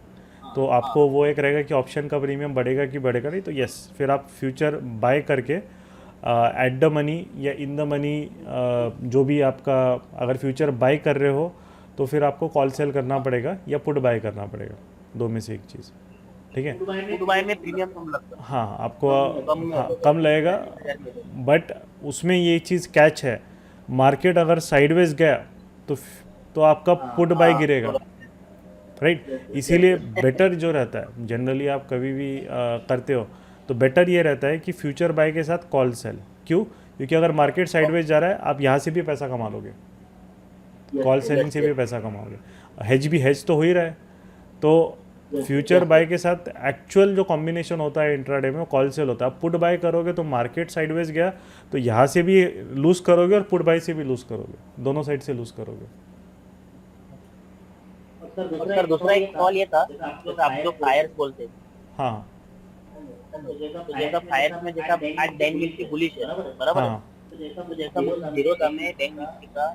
तो आपको वो एक रहेगा कि ऑप्शन का प्रीमियम बढ़ेगा कि बढ़ेगा नहीं, तो यस फिर आप फ्यूचर बाय करके एट द मनी या इन द मनी, जो भी आपका, अगर फ्यूचर बाय कर रहे हो तो फिर आपको कॉल सेल करना पड़ेगा या पुट बाय करना पड़ेगा, दो में से एक चीज़। ठीक है, पुट बाय में प्रीमियम कम लगता है। हाँ आपको कम लगेगा, बट उसमें ये चीज़ कैच है, मार्केट अगर साइडवेज गया तो आपका पुट बाय गिरेगा, राइट। इसीलिए बेटर जो रहता है, जनरली आप कभी भी करते हो तो बेटर ये रहता है कि फ्यूचर बाय के साथ कॉल सेल। क्यों? क्योंकि अगर मार्केट साइडवेज जा रहा है आप यहाँ से भी पैसा कमा लोगे, कॉल सेलिंग से भी पैसा कमाओगे, हेज तो हो ही रहा है। तो फ्यूचर बाय के साथ एक्चुअल जो कॉम्बिनेशन होता है इंट्राडे में वो कॉल सेल होता है। आप पुट बाय करोगे तो मार्केट साइडवेज गया तो यहाँ से भी लूज करोगे और पुट बाय से भी लूज करोगे, दोनों साइड से लूज करोगे। सर दूसरा एक सवाल ये था, जैसे आप जो फायर्स बोलते हैं, हाँ जैसा फायर्स में जैसा आज बैंक निफ्टी बुलिश है बराबर, हाँ तो जैसा जीरो दाम में बैंक निफ्टी का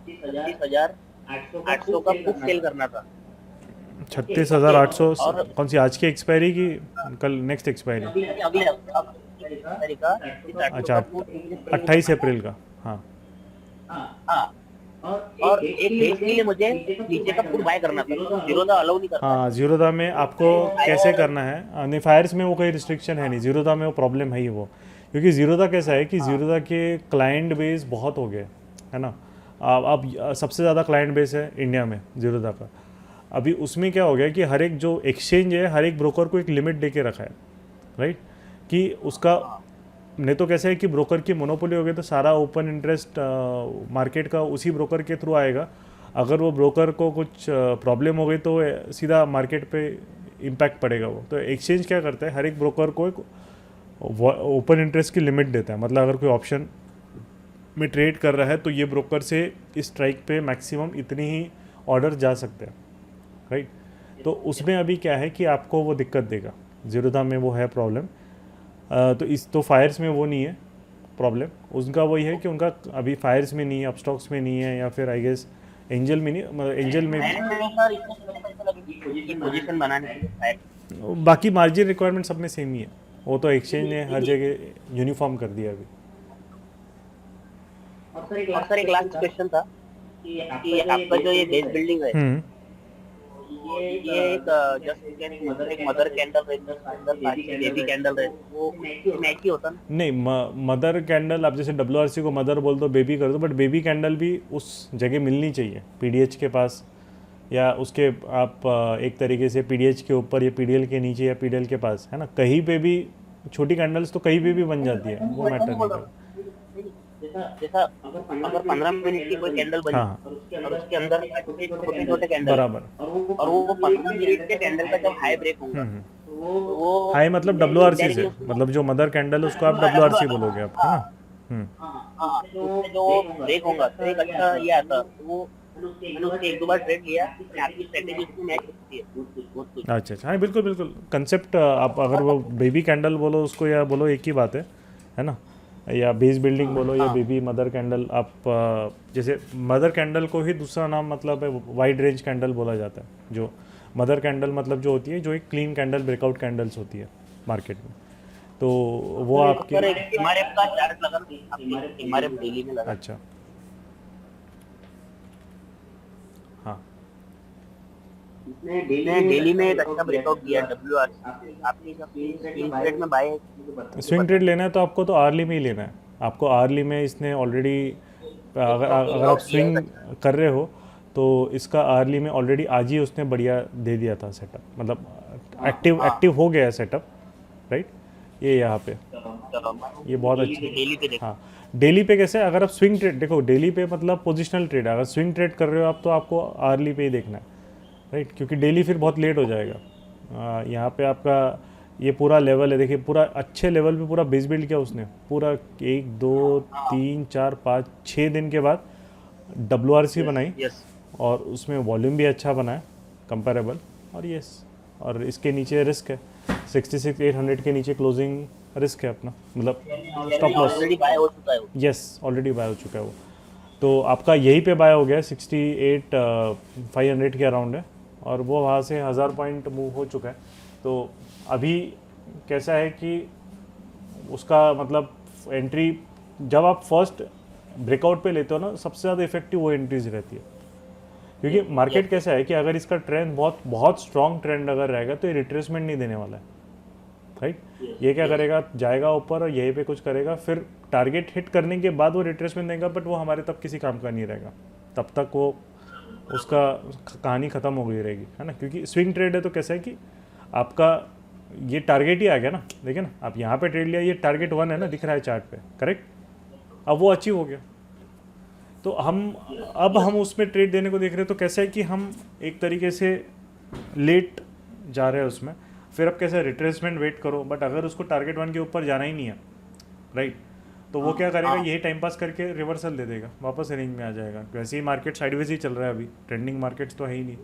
36,800 का पुट सेल करना था। 36,800 कौन सी आज की एक्सपायरी की कल नेक्स्ट एक्सपायरी? अगले तरीका अच्छा 28 अप्रैल का। हाँ हाँ, और एक हेज के लिए मुझे नीचे का पुट बाय करना था, जीरोधा अलाउ नहीं करता। हाँ, जीरोधा में आपको कैसे करना है, नहीं फायर्स में वो कोई रिस्ट्रिक्शन है नहीं, जीरोधा में वो प्रॉब्लम है ही वो, क्योंकि जीरोधा कैसा है कि जीरोधा के क्लाइंट बेस बहुत हो गए, है ना। अब सबसे ज़्यादा क्लाइंट बेस है इंडिया में जीरोधा का। अभी उसमें क्या हो गया कि हर एक जो एक्सचेंज है, हर एक ब्रोकर को एक लिमिट दे के रखा है, राइट, कि उसका नहीं तो कैसा है कि ब्रोकर की मोनोपोली हो गई तो सारा ओपन इंटरेस्ट मार्केट का उसी ब्रोकर के थ्रू आएगा। अगर वो ब्रोकर को कुछ प्रॉब्लम हो गई तो सीधा मार्केट पे इम्पैक्ट पड़ेगा वो। तो एक्सचेंज क्या करता है, हर एक ब्रोकर को एक ओपन इंटरेस्ट की लिमिट देता है, मतलब अगर कोई ऑप्शन में ट्रेड कर रहा है तो ये ब्रोकर से इस स्ट्राइक पे मैक्सिमम इतनी ही ऑर्डर जा सकते हैं, राइट। तो उसमें अभी क्या है कि आपको वो दिक्कत देगा, ज़ीरोधा में वो है प्रॉब्लम। तो फायर्स में वो नहीं है प्रॉब्लम, उनका वही है कि उनका अभी फायर्स में नहीं है, अपस्टॉक्स में नहीं है, या फिर आई गेस एंजल में नहीं, मतलब एंजल में पोजीशन बनाने के लिए बाकी मार्जिन रिक्वायरमेंट सब में सेम ही है। वो तो एक्सचेंज ने हर जगह यूनिफॉर्म कर दिया अभी। और सर एक लास्ट क्वेश्चन था कि आपका जो ये बेस बिल्डिंग है, ये एक जस्ट एक मदर कैंडल रहती बेबी कैंडल रहती, वो मैच ही होता ना? नहीं, मदर कैंडल आप जैसे WRC को मदर बोल दो, बेबी कर दो, बट बेबी कैंडल भी उस जगह मिलनी चाहिए PDH के पास, या उसके आप एक तरीके से PDH के ऊपर या PDL के नीचे या PDL के पास, है ना। कहीं पे भी छोटी कैंडल्स तो कहीं पे भी बन जाती है, वो मैटर नहीं करता। जैसा अगर 15 मिनट की कोई कैंडल बनी और उसके अंदर छोटे छोटे कैंडल बराबर, और वो 15 मिनट के कैंडल का जब हाई ब्रेक होगा वो हाई मतलब WRC से, मतलब जो मदर कैंडल उसको आप WRC बोलोगे आप, है ना। तो जो ब्रेक होगा तो एक अच्छा ये आता, वो मैंने उससे एक दो बार ट्रेड लिया, आपकी स्ट्रेटेजी उसमें मैच होती है। अच्छा, हाँ बिल्कुल बिल्कुल, कंसेप्ट आप अगर वो बेबी कैंडल बोलो उसको या बोलो एक ही बात है ना, या बेस बिल्डिंग बोलो या बेबी मदर कैंडल, आप जैसे मदर कैंडल को ही दूसरा नाम मतलब है वाइड रेंज कैंडल बोला जाता है। जो मदर कैंडल मतलब जो होती है, जो एक क्लीन कैंडल ब्रेकआउट कैंडल्स होती है मार्केट में, तो वो आपके MRF का चार्ट लगा, MRF डेली में लगा। अच्छा, हाँ, डेली में एक अच्छा ब्रेकआउट दिया WRC। आपकी स्विंग ट्रेड में बाय स्विंग ट्रेड लेना है तो आपको तो आर्ली में ही लेना है। आपको आर्ली में इसने ऑलरेडी, अगर आप स्विंग कर रहे हो तो इसका आर्ली में ऑलरेडी आज ही उसने बढ़िया दे दिया था सेटअप, मतलब एक्टिव हो गया है सेटअप, राइट। ये यहाँ पे ये बहुत अच्छी, हाँ। डेली पे कैसे, अगर आप स्विंग ट्रेड देखो, डेली पे मतलब पोजिशनल ट्रेड है, अगर स्विंग ट्रेड कर रहे हो आप तो आपको आर्ली पे ही देखना है, राइट, क्योंकि डेली फिर बहुत लेट हो जाएगा। यहाँ पे आपका ये पूरा लेवल है, देखिए पूरा अच्छे लेवल पे पूरा बेस बिल्ड किया उसने, पूरा 1 2 3 4 5 6 दिन के बाद WRC बनाई, और उसमें वॉल्यूम भी अच्छा बना है कंपेरेबल, और यस, और इसके नीचे रिस्क है 66,800 के नीचे क्लोजिंग रिस्क है अपना, मतलब stop loss, yes already buy हो चुका है वो। तो आपका यहीं पे बाय हो गया 68,500 के अराउंड है, और वो वहाँ से 1000 पॉइंट मूव हो चुका है। तो अभी कैसा है कि उसका मतलब एंट्री जब आप फर्स्ट ब्रेकआउट पे लेते हो ना, सबसे ज़्यादा इफेक्टिव वो एंट्रीज रहती है, क्योंकि मार्केट कैसा है कि अगर इसका ट्रेंड बहुत स्ट्रॉन्ग ट्रेंड अगर रहेगा तो ये रिट्रेसमेंट नहीं देने वाला है, राइट। ये क्या करेगा, जाएगा ऊपर और यहीं पे कुछ करेगा, फिर टारगेट हिट करने के बाद वो रिट्रेसमेंट देगा, बट वो हमारे तब किसी काम का नहीं रहेगा, तब तक वो उसका कहानी ख़त्म हो गई रहेगी, है ना। क्योंकि स्विंग ट्रेड है तो कैसा है कि आपका ये टारगेट ही आ गया ना, देखिए ना, आप यहाँ पे ट्रेड लिया, ये टारगेट 1 है ना, दिख रहा है चार्ट पे, करेक्ट, अब वो अचीव हो गया। तो हम उसमें ट्रेड देने को देख रहे हैं, तो कैसा है कि हम एक तरीके से लेट जा रहे हैं उसमें, फिर अब कैसे रिट्रेसमेंट वेट करो, बट अगर उसको टारगेट 1 के ऊपर जाना ही नहीं है, राइट, तो वो क्या करेगा, यही टाइम पास करके रिवर्सल दे देगा, वापस रेंज में आ जाएगा। वैसे ही मार्केट साइडवेज ही चल रहा है अभी, ट्रेंडिंग मार्केट्स तो है ही नहीं,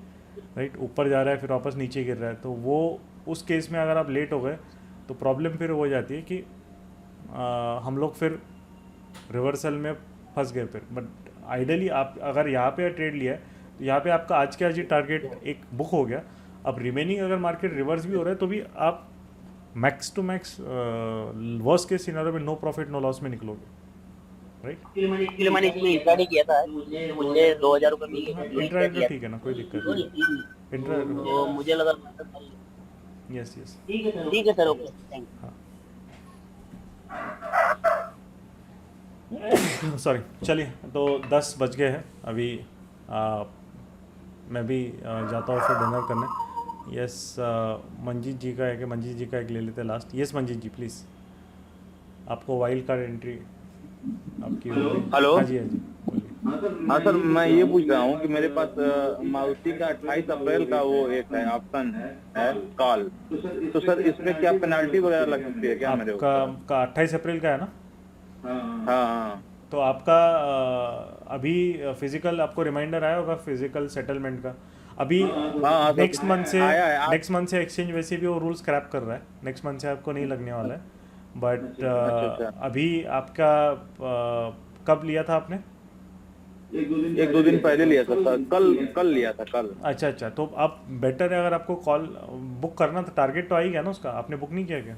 राइट, ऊपर जा रहा है फिर वापस नीचे गिर रहा है। तो वो उस केस में अगर आप लेट हो गए तो प्रॉब्लम फिर हो जाती है कि हम लोग फिर रिवर्सल में फंस गए फिर। बट आइडियली आप अगर यहाँ पे ट्रेड लिया है तो यहाँ पे आपका आज के आज ही टारगेट एक बुक हो गया। अब रिमेनिंग अगर मार्केट रिवर्स भी हो रहा है तो भी आप max to max worst case scenario में नो प्रॉफिट नो लॉस में निकलोगे, राइट। मैंने इसमें इंट्राडे किया था, मुझे 2000 रुपये मिले। इंट्राडे तो ठीक है ना, कोई दिक्कत नहीं, इंट्राडे तो मुझे लगा यस यस ठीक है sir, okay thank you. Sorry, चलिए, तो 10 बज गए हैं अभी, मैं भी जाता हूँ फिर डिनर करने। यस, मंजीत जी का है कि मंजीत जी का एक ले लेते हैं last. Yes Manjeet ji please, आपको वाइल्ड कार्ड एंट्री आपकी। हेलो, हाँ जी, हाँ जी बोलिए। हाँ सर, मैं ये पूछ रहा हूँ कि मेरे पास मारुति का 28 अप्रैल का वो एक है ऑप्शन है कॉल, तो सर इसमें क्या पेनल्टी वगैरह लग सकती है क्या मेरे ऊपर? आपका 28 अप्रैल का है ना? हाँ, तो तो आपका अभी फिजिकल आपको रिमाइंडर आया होगा फिजिकल सेटलमेंट का अभी हाँ नेक्स्ट मंथ से आया है नेक्स्ट मंथ से एक्सचेंज वैसे भी वो रूल स्क्रैप कर रहा है नेक्स्ट मंथ से आपको नहीं लगने वाला है बट अच्छा। अभी आपका कब लिया था आपने एक दो दिन पहले लिया था सर, कल लिया था कल। अच्छा तो आप बेटर है अगर आपको कॉल बुक करना था टारगेट तो आ ही गया ना उसका आपने बुक नहीं किया क्या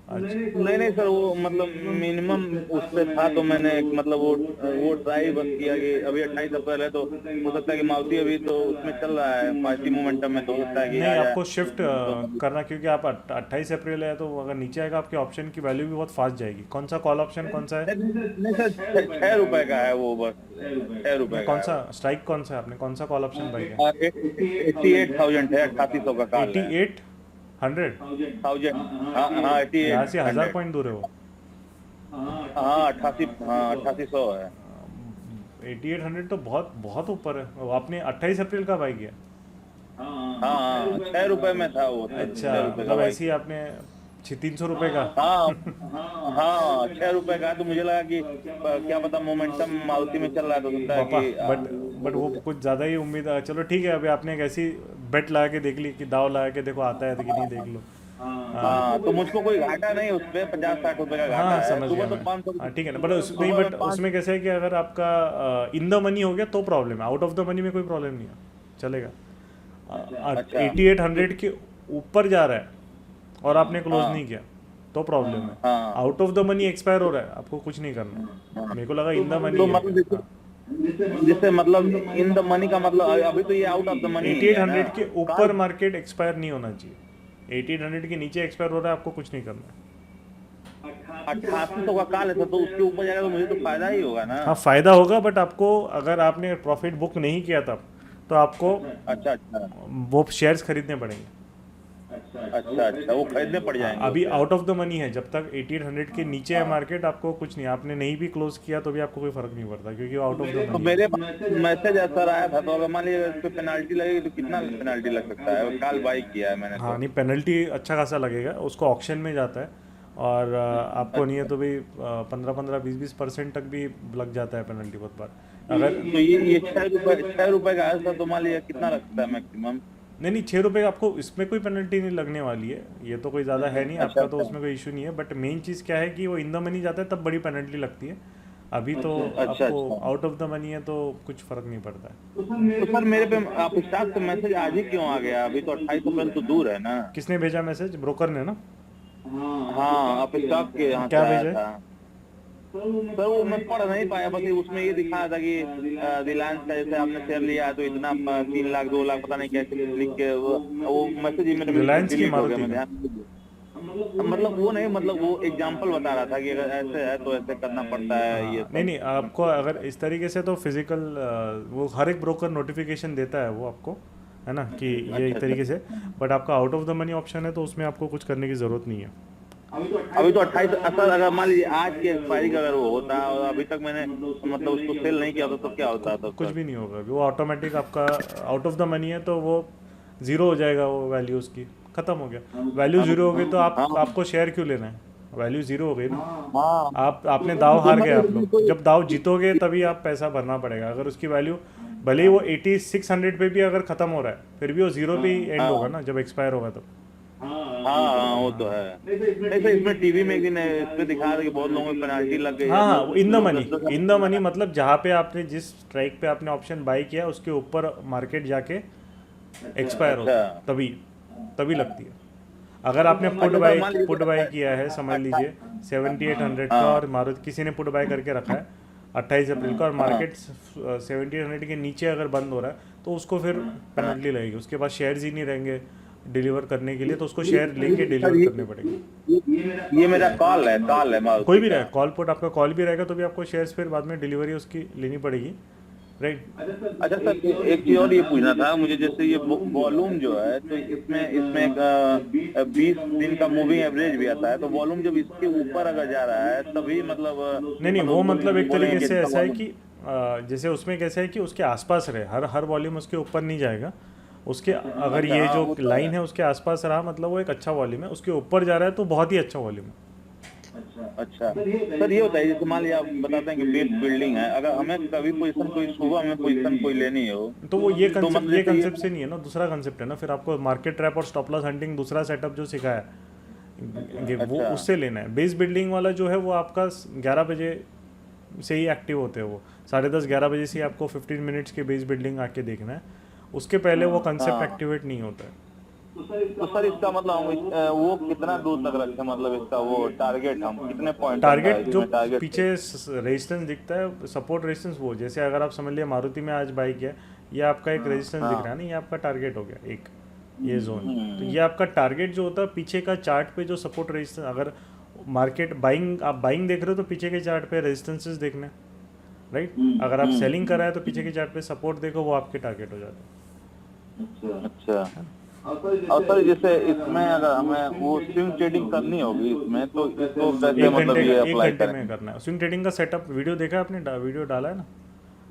नहीं सर, वो मतलब मिनिमम उस पे था तो मैंने मतलब वो ट्राई बस किया कि अभी 28 अप्रैल है तो हो सकता है कि मारुति अभी तो उसमें चल रहा है पार्टी मोमेंटम में, तो हो सकता है कि नहीं आपको शिफ्ट करना क्योंकि आप 28 अप्रैल है तो अगर नीचे आएगा आपके ऑप्शन की वैल्यू भी बहुत फास्ट जाएगी। कौन सा कॉल ऑप्शन कौन सा है? नहीं सर, 6 रुपए का है वो, बस 6 रुपए कौन सा स्ट्राइक कौन सा है आपने कौन सा कॉल ऑप्शन बाई किया? 88,000 है, 8800 का कॉल है। 88,100 हाँ 88 यहाँ से 1000 पॉइंट दूर है वो। हाँ 8800 है। 8800 तो बहुत बहुत ऊपर है। वो आपने 28 अप्रैल का बाई किया? हाँ 6 रुपए में था वो। अच्छा मतलब ऐसे ही आपने 300 रुपए का? हाँ 6 रुपए का, तो मुझे लगा कि क्या पता मोमेंटम मारुति में चल रहा है तो सकता है कि बट वो कुछ ज़्यादा ही उम्मीद है। चलो ठीक है, अभी आपने एक ऐसी बेट लगा के देख ली कि दाव लगा के देखो आता है तो कि नहीं, देख लो। हाँ तो मुझको कोई घाटा नहीं उस पे, 50-60 रुपए का घाटा है। समझ गया तो मैं। 500 ठीक है ना, बट उसमें कैसा है कि अगर आपका इन द मनी हो गया तो प्रॉब्लम है, आउट ऑफ द मनी में कोई प्रॉब्लम नहीं है, चलेगा। 8800 के ऊपर जा रहा है और आपने क्लोज नहीं किया तो प्रॉब्लम है। Out of the money expire हो रहा है, आपको कुछ नहीं करना। मेरे को लगा इन द मनी तो मतलब जिससे मतलब इन द मनी का मतलब अभी तो ये आउट ऑफ द मनी। 8800 के ऊपर मार्केट एक्सपायर नहीं होना चाहिए, 8800 के नीचे एक्सपायर हो रहा है, आपको कुछ नहीं करना। 8800 का कॉल है तो उसके ऊपर जाएगा तो मुझे तो फायदा ही होगा ना। हाँ फायदा होगा, बट आपको अगर आपने प्रॉफिट बुक नहीं किया तब तो आपको अच्छा वो शेयर्स खरीदने पड़ेंगे। अच्छा वो खरीदने पड़ जाएंगे। अभी आउट ऑफ द मनी है, जब तक 8800 के नीचे है मार्केट आपको कुछ नहीं, आपने नहीं भी क्लोज किया तो भी आपको कोई फर्क नहीं पड़ता क्योंकि वो आउट ऑफ द तो मनी। मेरे मैसेज ऐसा आया था, तो अगर मान लीजिए इस पे पेनाल्टी लगेगी तो कितना पेनाल्टी लग सकता है? कॉल बाई किया है मैंने। हाँ नहीं, पेनल्टी अच्छा खासा लगेगा, उसको ऑक्शन में जाता है और आपको नहीं है तो भी 15-20% तक भी लग जाता है पेनल्टी बहुत बार। अगर तो ये 6 रुपए का है सर, तो मान लीजिए कितना लगता है मैक्सिमम? नहीं 6 रुपए का आपको इसमें कोई पेनल्टी नहीं लगने वाली है, ये तो कोई ज़्यादा है नहीं आपका, तो उसमें कोई इशू नहीं है। बट मेन चीज़ क्या है कि वो इन द मनी जाता है तब बड़ी पेनल्टी लगती है, अभी तो आपको आउट ऑफ द मनी है तो कुछ फर्क नहीं पड़ता है। तो सर मेरे पे आप स्टाफ से मैसेज आज ही क्यों आ गया? अभी तो 28 अप्रैल तो दूर है ना। किसने भेजा मैसेज? ब्रोकर ने ना? हाँ आप स्टाफ के यहाँ क्या से आया भेजा? था सर, वो मैं पढ़ नहीं पाया, बस उसमें ये दिखा था कि रिलायंस का जैसे आपने शेयर लिया तो इतना 3 लाख 2 लाख पता नहीं कैसे लिख के वो मैसेज ही मेरे रिलायंस की delete हो गया। मारुति मैं ध्यान मतलब वो नहीं, मतलब वो एग्जांपल बता रहा था कि अगर ऐसे है तो ऐसे करना पड़ता है ये सब। नहीं आपको अगर इस तरीके से तो फिजिकल वो हर एक ब्रोकर नोटिफिकेशन देता है वो आपको, है ना, कि ये एक तरीके से। बट आपका out of the money option है तो उसमें आपको कुछ करने की ज़रूरत नहीं है। अभी तो 28 असल अगर मान लीजिए आज की एक्सपायरी का अगर वो होता और अभी तक मैंने मतलब उसको सेल नहीं किया तो क्या होता? तो कुछ भी नहीं होगा, वो ऑटोमेटिक आपका आउट ऑफ द मनी है तो वो जीरो हो जाएगा, वो वैल्यू उसकी खत्म हो गया। वैल्यू जीरो हो गई तो आपको शेयर क्यों लेना है? वैल्यू जीरो हो गई ना, आपने दाव हार गए। आप लोग जब दाव जीतोगे तभी आप पैसा भरना पड़ेगा। अगर उसकी वैल्यू भले ही वो 8600 पे भी अगर खत्म हो रहा है फिर भी वो जीरो पे एंड होगा ना जब एक्सपायर होगा तब। हाँ वो तो है। नहीं सर, इसमें टीवी में इस पे दिखा रहा है कि बहुत लोगों को पेनाल्टी लग गई। हाँ इन द मनी मतलब जहाँ पे आपने जिस स्ट्राइक पे आपने ऑप्शन बाय किया उसके ऊपर मार्केट जाके एक्सपायर होता है तभी लगती है। अगर आपने पुट बाय किया है, समझ लीजिए 7800 का और मारुति किसी ने पुट बाय करके रखा है 28 अप्रैल का और मार्केट 7800 के नीचे अगर बंद हो रहा है तो उसको फिर पेनल्टी लगेगी। उसके बाद शेयर्स ही नहीं रहेंगे डिलीवर करने के लिए, तो उसको शेयर लेके डिलीवर करने पड़ेगे। ये मेरा कॉल है कोई भी रहेगा, कॉल पुट आपका कॉल भी रहेगा तो भी आपको शेयर्स फिर बाद में डिलीवरी उसकी लेनी पड़ेगी, राइट? अच्छा सर, एक चीज और ये पूछना था मुझे, जैसे ये वॉल्यूम जो है तो इसमें 20 दिन का मूविंग एवरेज भी आता है, तो वॉल्यूम जब इसके ऊपर अगर जा रहा है तभी मतलब नहीं वो मतलब एक तरीके से ऐसा है कि जैसे उसमें कैसा है कि उसके आसपास रहे, हर वॉल्यूम उसके ऊपर नहीं जाएगा। उसके अगर ये जो लाइन है उसके आसपास रहा मतलब वो एक अच्छा वॉल्यूम है, उसके ऊपर जा रहा है तो बहुत ही अच्छा वॉल्यूम है। अच्छा सर, ये बताइए जैसे मान लिया आप बताते हैं कि बेस बिल्डिंग है, अगर हमें कभी पोजीशन कोई सुबह में पोजीशन कोई लेनी हो तो वो ये कंसेप्ट मतलब ये जैसे कंसेप्ट से नहीं है ना, दूसरा कंसेप्ट है ना। फिर आपको मार्केट ट्रैप और स्टॉप लॉस हंटिंग दूसरा सेटअप जो सिखाया वो अच्छा। उससे लेना है। बेस बिल्डिंग वाला जो है वो आपका 11 बजे से ही एक्टिव होते हैं, वो 10:30-11 बजे से ही आपको 15 मिनट्स के बेस बिल्डिंग आके देखना है, उसके पहले वो कंसेप्ट हाँ। एक्टिवेट नहीं होता है। तो सर इसका मतलब हम वो कितना दूर तक रखें, मतलब इसका वो टारगेट हम कितने पॉइंट टारगेट जो टारगेट पीछे रेजिस्टेंस दिखता है, सपोर्ट रेजिस्टेंस, वो जैसे अगर आप समझ लिया मारुति में आज बाई किया, ये आपका एक रेजिस्टेंस दिख रहा है ना, ये आपका टारगेट हो गया एक, ये जोन। तो ये आपका टारगेट जो होता है पीछे का चार्ट पे जो सपोर्ट रेजिस्टेंस, अगर मार्केट बाइंग, आप बाइंग देख रहे हो तो पीछे के चार्ट पे रेजिस्टेंसेस देखना है, राइट। अगर आप सेलिंग कर रहे हैं तो पीछे के चार्ट पे सपोर्ट देखो, वो आपके टारगेट हो जाते हैं। अच्छा। और सर जैसे इसमें अगर हमें वो स्विंग ट्रेडिंग करनी होगी इसमें, तो इसको कैसे मतलब ये अप्लाई एक घंटे करें? में करना है स्विंग ट्रेडिंग का सेटअप। वीडियो देखा आपने, वीडियो डाला है ना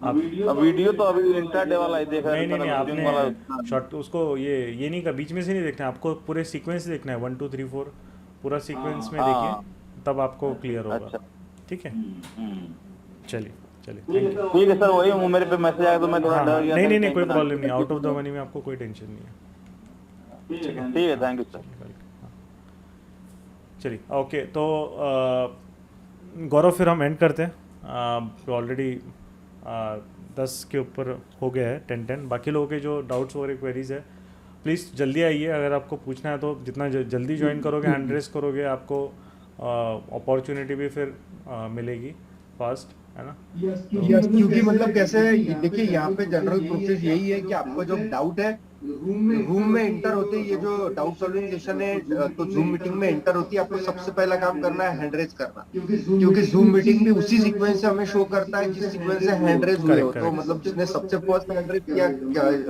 आप? अब वीडियो तो अभी इंट्राडे वाला ही देखा है। नहीं आपने शॉर्ट उसको ये नहीं का बीच में से नहीं देखना है, आपको पूरे सीक्वेंस देखना है, 1 2 3 4 पूरा सीक्वेंस में देखिए, तब आपको क्लियर होगा। अच्छा। ठीक है, चलिए थैंक यू। ठीक है सर, वही वो मेरे पे मैसेज आया तो मैं थोड़ा डर गया। नहीं कोई प्रॉब्लम नहीं, आउट ऑफ द मनी में आपको कोई टेंशन नहीं है। ठीक है, थैंक यू सर। चलिए ओके, तो गौरव फिर हम एंड करते हैं। ऑलरेडी 10 के ऊपर हो गया है, 10 बाकी लोगों के जो डाउट्स और क्वेरीज है प्लीज़ जल्दी आइए। अगर आपको पूछना है तो जितना जल्दी ज्वाइन करोगे, हैंड रेस करोगे, आपको अपॉर्चुनिटी भी फिर मिलेगी फास्ट, है ना। क्योंकि मतलब कैसे है, देखिए यहाँ पे जनरल प्रोसेस यही है कि आपको जो डाउट है रूम में इंटर होते ही ये जो डाउट सॉल्विंग सेशन है तो जूम मीटिंग में इंटर होती है, आपको सबसे पहला काम करना है हैंड रेज करना, क्योंकि जूम मीटिंग भी उसी सीक्वेंस से हमें शो करता है जिस सीक्वेंस से हैंड रेज हुए हो। तो मतलब जिसने सबसे फर्स्ट हैंड रेज किया,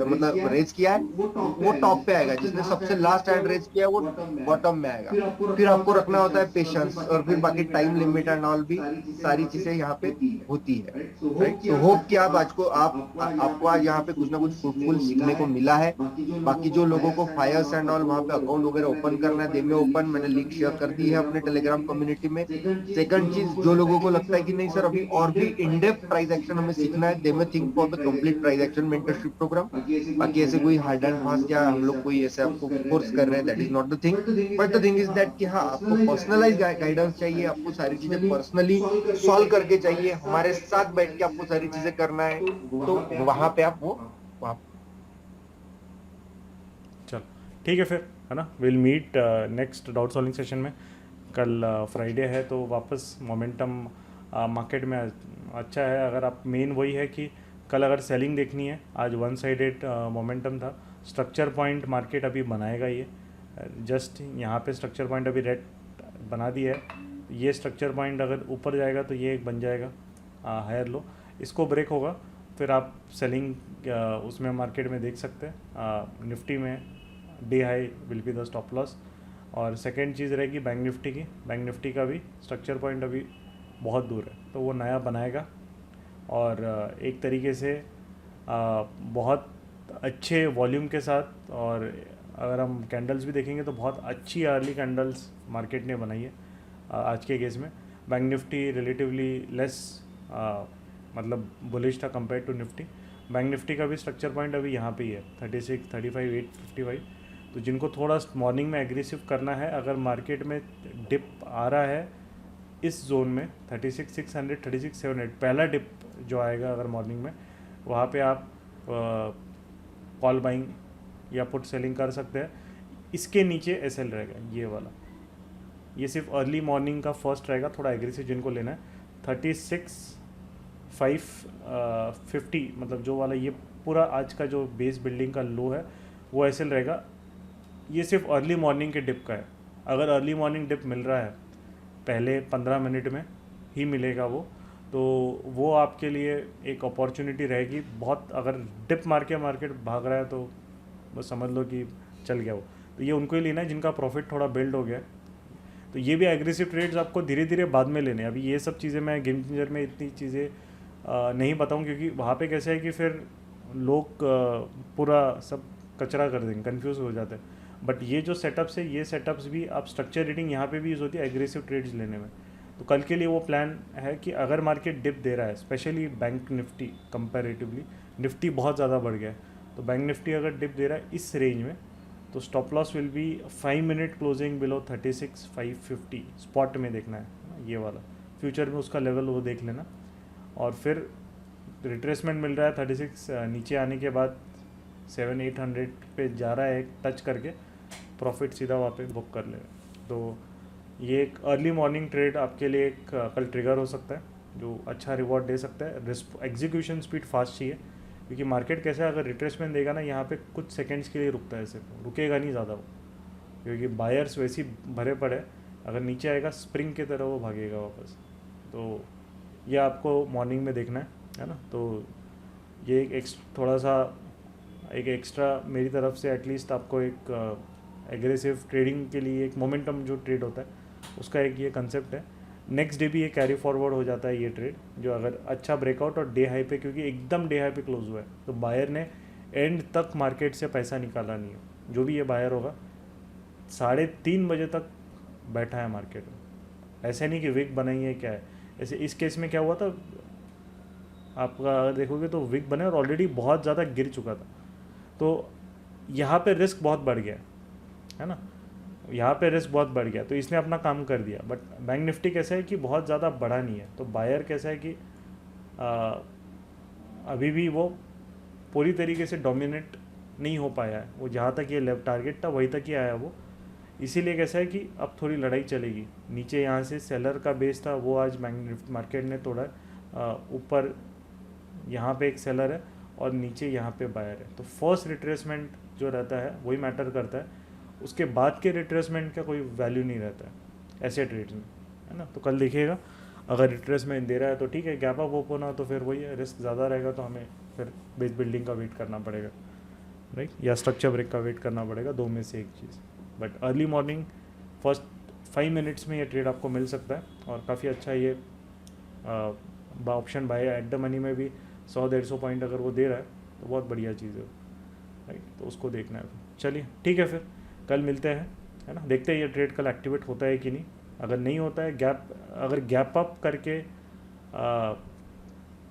मतलब रेज किया है वो टॉप पे आएगा, जिसने सबसे लास्ट हैंड रेज किया वो बॉटम में आएगा। फिर आपको रखना होता है पेशेंस, और फिर बाकी टाइम लिमिट एंड ऑल भी सारी चीजें यहाँ पे होती है, राइट। तो होप कि आप आज को आपको आज यहाँ पे कुछ ना कुछ फ्रूटफुल सीखने को मिला है। बाकी जो लोगों को फायर्स एंड ऑल वहाँ पे अकाउंट वगैरह ओपन करना है, दे में ओपन, मैंने लिंक शेयर कर दी है अपने टेलीग्राम कम्युनिटी में। सेकंड चीज, जो लोगों को लगता है कि नहीं सर अभी और भी इन डेप्थ प्राइस एक्शन हमें सीखना है, they may think for the complete price action mentorship program. बाकी ऐसे कोई हार्ड एंड फास्ट या हम लोग कोई ऐसे आपको कोर्स कर रहे हैं, that is not the thing, but the thing is that कि हाँ आपको पर्सनलाइज गाइडेंस चाहिए, आपको सारी चीजें पर्सनली सॉल्व करके चाहिए, हमारे साथ बैठ के आपको सारी चीजें करना है, तो वहां पे आप वो चलो ठीक है फिर, है ना। Will meet next doubt solving session में। कल फ्राइडे है तो वापस मोमेंटम मार्केट में अच्छा है। अगर आप मेन वही है कि कल अगर सेलिंग देखनी है, आज वन साइडेड मोमेंटम था। स्ट्रक्चर पॉइंट मार्केट अभी बनाएगा, ये जस्ट यहाँ पे स्ट्रक्चर पॉइंट अभी रेड बना दिया है। ये स्ट्रक्चर पॉइंट अगर ऊपर जाएगा तो ये एक बन जाएगा हायर लो, इसको ब्रेक होगा फिर आप सेलिंग उसमें मार्केट में देख सकते हैं। निफ्टी में day high will be the stop loss. और सेकेंड चीज़ रहेगी बैंक निफ्टी की। बैंक निफ्टी का भी स्ट्रक्चर पॉइंट अभी बहुत दूर है, तो वो नया बनाएगा और एक तरीके से बहुत अच्छे वॉल्यूम के साथ। और अगर हम कैंडल्स भी देखेंगे तो बहुत अच्छी अर्ली कैंडल्स मार्केट ने बनाई है आज के केस में। बैंक निफ्टी रिलेटिवली लेस मतलब बुलिश था compare to Nifty. Bank Nifty का भी स्ट्रक्चर पॉइंट अभी यहाँ पे ही है 36, 35, 855। तो जिनको थोड़ा मॉर्निंग में एग्रेसिव करना है, अगर मार्केट में डिप आ रहा है इस जोन में 36,600, 36,700 पहला डिप जो आएगा अगर मॉर्निंग में, वहाँ पे आप कॉल बाइंग या पुट सेलिंग कर सकते हैं। इसके नीचे एसएल रहेगा ये वाला, ये सिर्फ अर्ली मॉर्निंग का फर्स्ट रहेगा, थोड़ा एग्रेसिव जिनको लेना है। 36,550 मतलब जो वाला ये पूरा आज का जो बेस बिल्डिंग का लो है वो एसएल रहेगा। ये सिर्फ अर्ली मॉर्निंग के डिप का है। अगर अर्ली मॉर्निंग डिप मिल रहा है पहले 15 मिनट में ही मिलेगा वो, तो वो आपके लिए एक अपॉर्चुनिटी रहेगी बहुत। अगर डिप मार के मार्केट भाग रहा है तो बस समझ लो कि चल गया वो। तो ये उनको ही लेना है जिनका प्रॉफिट थोड़ा बिल्ड हो गया है। तो ये भी एग्रेसिव ट्रेड्स आपको धीरे धीरे बाद में लेने हैं। अभी ये सब चीज़ें मैं गेम चेंजर में इतनी चीज़ें नहीं बताऊँ, क्योंकि वहाँ पे कैसे है कि फिर लोग पूरा सब कचरा कर देंगे, कंफ्यूज हो जाते हैं। बट ये जो सेटअप्स है, ये सेटअप्स भी आप स्ट्रक्चर रीडिंग यहाँ पे भी यूज़ होती है एग्रेसिव ट्रेड्स लेने में। तो कल के लिए वो प्लान है कि अगर मार्केट डिप दे रहा है, specially bank Nifty comparatively, Nifty बहुत ज़्यादा बढ़ गया है, तो बैंक निफ्टी अगर डिप दे रहा है इस रेंज में, तो stop loss will be 5 minute closing below 36,550 spot में देखना है ना, ये वाला। फ्यूचर में उसका लेवल वो देख लेना, और फिर रिट्रेसमेंट मिल रहा है 36 नीचे आने के बाद 700-800 पे जा रहा है, टच करके प्रॉफिट सीधा वहाँ पे बुक कर ले। तो ये एक अर्ली मॉर्निंग ट्रेड आपके लिए एक कल ट्रिगर हो सकता है, जो अच्छा रिवॉर्ड दे सकता है। एग्जीक्यूशन स्पीड फास्ट चाहिए, क्योंकि मार्केट कैसे है, अगर रिट्रेसमेंट देगा ना यहाँ पे कुछ सेकंड्स के लिए रुकता है, सिर्फ रुकेगा नहीं ज़्यादा वो, क्योंकि बायर्स वैसे ही भरे पड़े। अगर नीचे आएगा स्प्रिंग की तरह वो भागेगा वापस। तो ये आपको मॉर्निंग में देखना है ना। तो ये एक थोड़ा सा एक एक्स्ट्रा मेरी तरफ से एटलीस्ट आपको एक एग्रेसिव ट्रेडिंग के लिए एक मोमेंटम जो ट्रेड होता है उसका एक ये कंसेप्ट है। नेक्स्ट डे भी ये कैरी फॉरवर्ड हो जाता है ये ट्रेड, जो अगर अच्छा ब्रेकआउट और डे हाई पे, क्योंकि एकदम डे हाई पे क्लोज हुआ है, तो बायर ने एंड तक मार्केट से पैसा निकाला नहीं है। जो भी ये बायर होगा 3:30 बजे तक बैठा है मार्केट में। ऐसे नहीं कि विक बनाई है क्या है, ऐसे इस केस में क्या हुआ था, आपका अगर देखोगे तो विक बने और ऑलरेडी बहुत ज़्यादा गिर चुका था। तो यहाँ पे रिस्क बहुत बढ़ गया है ना, यहाँ पे रिस्क बहुत बढ़ गया, तो इसने अपना काम कर दिया। बट बैंक निफ्टी कैसा है कि बहुत ज़्यादा बढ़ा नहीं है, तो बायर कैसा है कि अभी भी वो पूरी तरीके से डोमिनेट नहीं हो पाया है। वो जहाँ तक ये लेफ्ट टारगेट था वहीं तक ही आया वो, इसीलिए कैसा है कि अब थोड़ी लड़ाई चलेगी। नीचे यहाँ से सेलर का बेस था, वो आज मार्केट ने तोड़ा, ऊपर यहाँ पे एक सेलर है और नीचे यहाँ पे बायर है। तो फर्स्ट रिट्रेसमेंट जो रहता है वही मैटर करता है, उसके बाद के रिट्रेसमेंट का कोई वैल्यू नहीं रहता है ऐसे ट्रेड्स में, है ना। तो कल देखिएगा, अगर रिट्रेसमेंट दे रहा है तो ठीक है, गैप अप ओपन हो तो फिर वही है, रिस्क ज़्यादा रहेगा तो हमें फिर बेस बिल्डिंग का वेट करना पड़ेगा, राइट, या स्ट्रक्चर ब्रेक का वेट करना पड़ेगा, दो में से एक चीज़। But early morning first 5 minutes में ये ट्रेड आपको मिल सकता है, और काफ़ी अच्छा ये option by at the money में भी 100-150 पॉइंट अगर वो दे रहा है तो बहुत बढ़िया चीज़ है, राइट। तो उसको देखना है। चलिए ठीक है, फिर कल मिलते हैं, है ना। देखते हैं ये ट्रेड कल एक्टिवेट होता है कि नहीं। अगर नहीं होता है, अगर गैप अप करके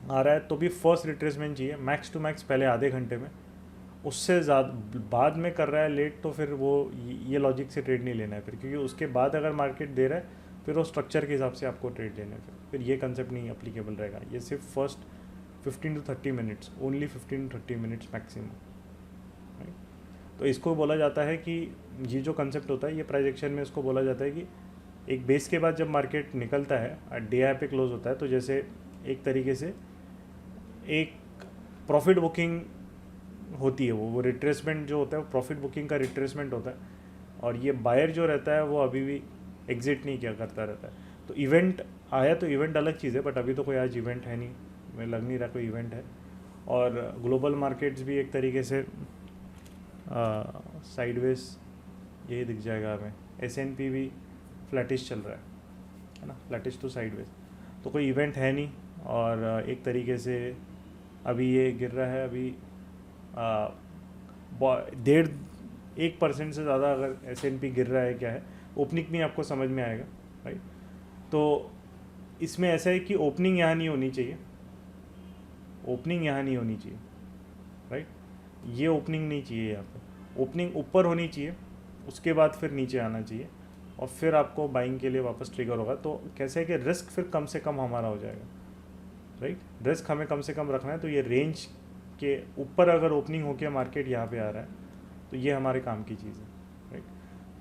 आ रहा है तो भी फर्स्ट रिट्रेसमेंट चाहिए, मैक्स टू मैक्स पहले आधे घंटे में। उससे ज़्यादा बाद में कर रहा है लेट, तो फिर वो ये लॉजिक से ट्रेड नहीं लेना है फिर, क्योंकि उसके बाद अगर मार्केट दे रहा है फिर वो स्ट्रक्चर के हिसाब से आपको ट्रेड लेना है। फिर ये कंसेप्ट नहीं अप्लीकेबल रहेगा। ये सिर्फ first 15 to 30 minutes, only 15 to 30 minutes maximum. तो इसको बोला जाता है कि ये जो कंसेप्ट होता है, ये प्राइस एक्शन में इसको बोला जाता है कि एक बेस के बाद जब मार्केट निकलता है, डे हाई पे क्लोज होता है, तो जैसे एक तरीके से एक प्रॉफिट बुकिंग होती है, वो रिट्रेसमेंट जो होता है वो प्रॉफिट बुकिंग का रिट्रेसमेंट होता है। और ये बायर जो रहता है वो अभी भी एग्जिट नहीं किया करता रहता है। तो इवेंट आया तो इवेंट अलग चीज़ है, बट अभी तो कोई आज इवेंट है नहीं, मैं लग नहीं रहा कोई इवेंट है। और ग्लोबल मार्केट्स भी एक तरीके से साइडवेज यही दिख जाएगा हमें। S&P भी फ्लैटिश चल रहा है ना, फ्लैटिश टू साइडवेज, तो कोई इवेंट है नहीं। और एक तरीके से अभी ये गिर रहा है, अभी 1% से ज़्यादा अगर S&P गिर रहा है, क्या है ओपनिंग नहीं आपको समझ में आएगा, राइट। तो इसमें ऐसा है कि ओपनिंग यहाँ नहीं होनी चाहिए, ओपनिंग यहाँ नहीं होनी चाहिए, राइट। ये ओपनिंग नहीं चाहिए, यहाँ पे ओपनिंग ऊपर होनी चाहिए, उसके बाद फिर नीचे आना चाहिए, और फिर आपको बाइंग के लिए वापस ट्रिगर होगा। तो कैसे है कि रिस्क फिर कम से कम हमारा हो जाएगा, राइट। रिस्क हमें कम से कम रखना है। तो ये रेंज के ऊपर अगर ओपनिंग होकर मार्केट यहाँ पे आ रहा है तो ये हमारे काम की चीज़ है, राइट।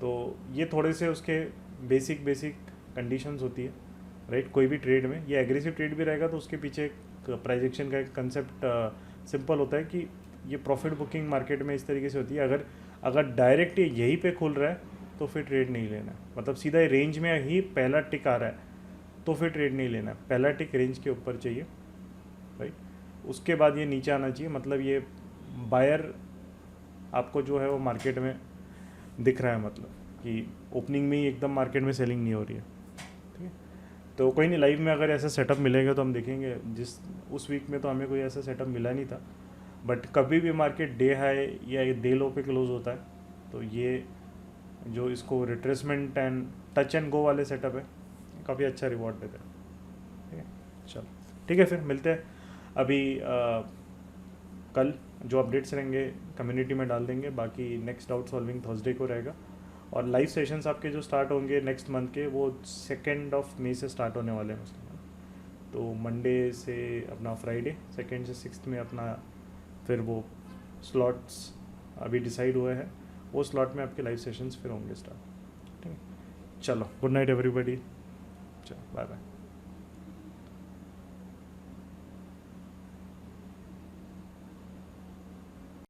तो ये थोड़े से उसके बेसिक कंडीशंस होती है, राइट। कोई भी ट्रेड में ये एग्रेसिव ट्रेड भी रहेगा तो उसके पीछे प्राइस एक्शन का एक कंसेप्ट सिंपल होता है कि ये प्रॉफिट बुकिंग मार्केट में इस तरीके से होती है। अगर डायरेक्ट यहीं पे खुल रहा है तो फिर ट्रेड नहीं लेना है, मतलब सीधा रेंज में ही पहला टिक आ रहा है तो फिर ट्रेड नहीं लेना है। पहला टिक रेंज के ऊपर चाहिए, राइट। उसके बाद ये नीचे आना चाहिए, मतलब ये बायर आपको जो है वो मार्केट में दिख रहा है, मतलब कि ओपनिंग में ही एकदम मार्केट में सेलिंग नहीं हो रही है, ठीक है। तो कोई नहीं, लाइव में अगर ऐसा सेटअप मिलेगा तो हम देखेंगे। उस वीक में तो हमें कोई ऐसा सेटअप मिला नहीं था, बट कभी भी मार्केट डे हाई या डे लो पे क्लोज होता है तो ये जो इसको retracement and touch and go वाले सेटअप है, काफ़ी अच्छा रिवॉर्ड देते हैं। ठीक है, चलो ठीक है, फिर मिलते हैं। अभी कल जो अपडेट्स रहेंगे कम्युनिटी में डाल देंगे, बाकी नेक्स्ट डाउट सॉल्विंग थर्सडे को रहेगा, और लाइव सेशंस आपके जो स्टार्ट होंगे नेक्स्ट मंथ के वो 2 मई से स्टार्ट होने वाले हैं उसके बाद। तो मंडे से अपना फ्राइडे 2 से 6 में अपना फिर वो स्लॉट्स अभी डिसाइड हुए हैं, वो स्लॉट में आपके लाइव सेशंस फिर होंगे स्टार्ट। ठीक है, चलो गुड नाइट एवरीबॉडी, चलो बाय बाय।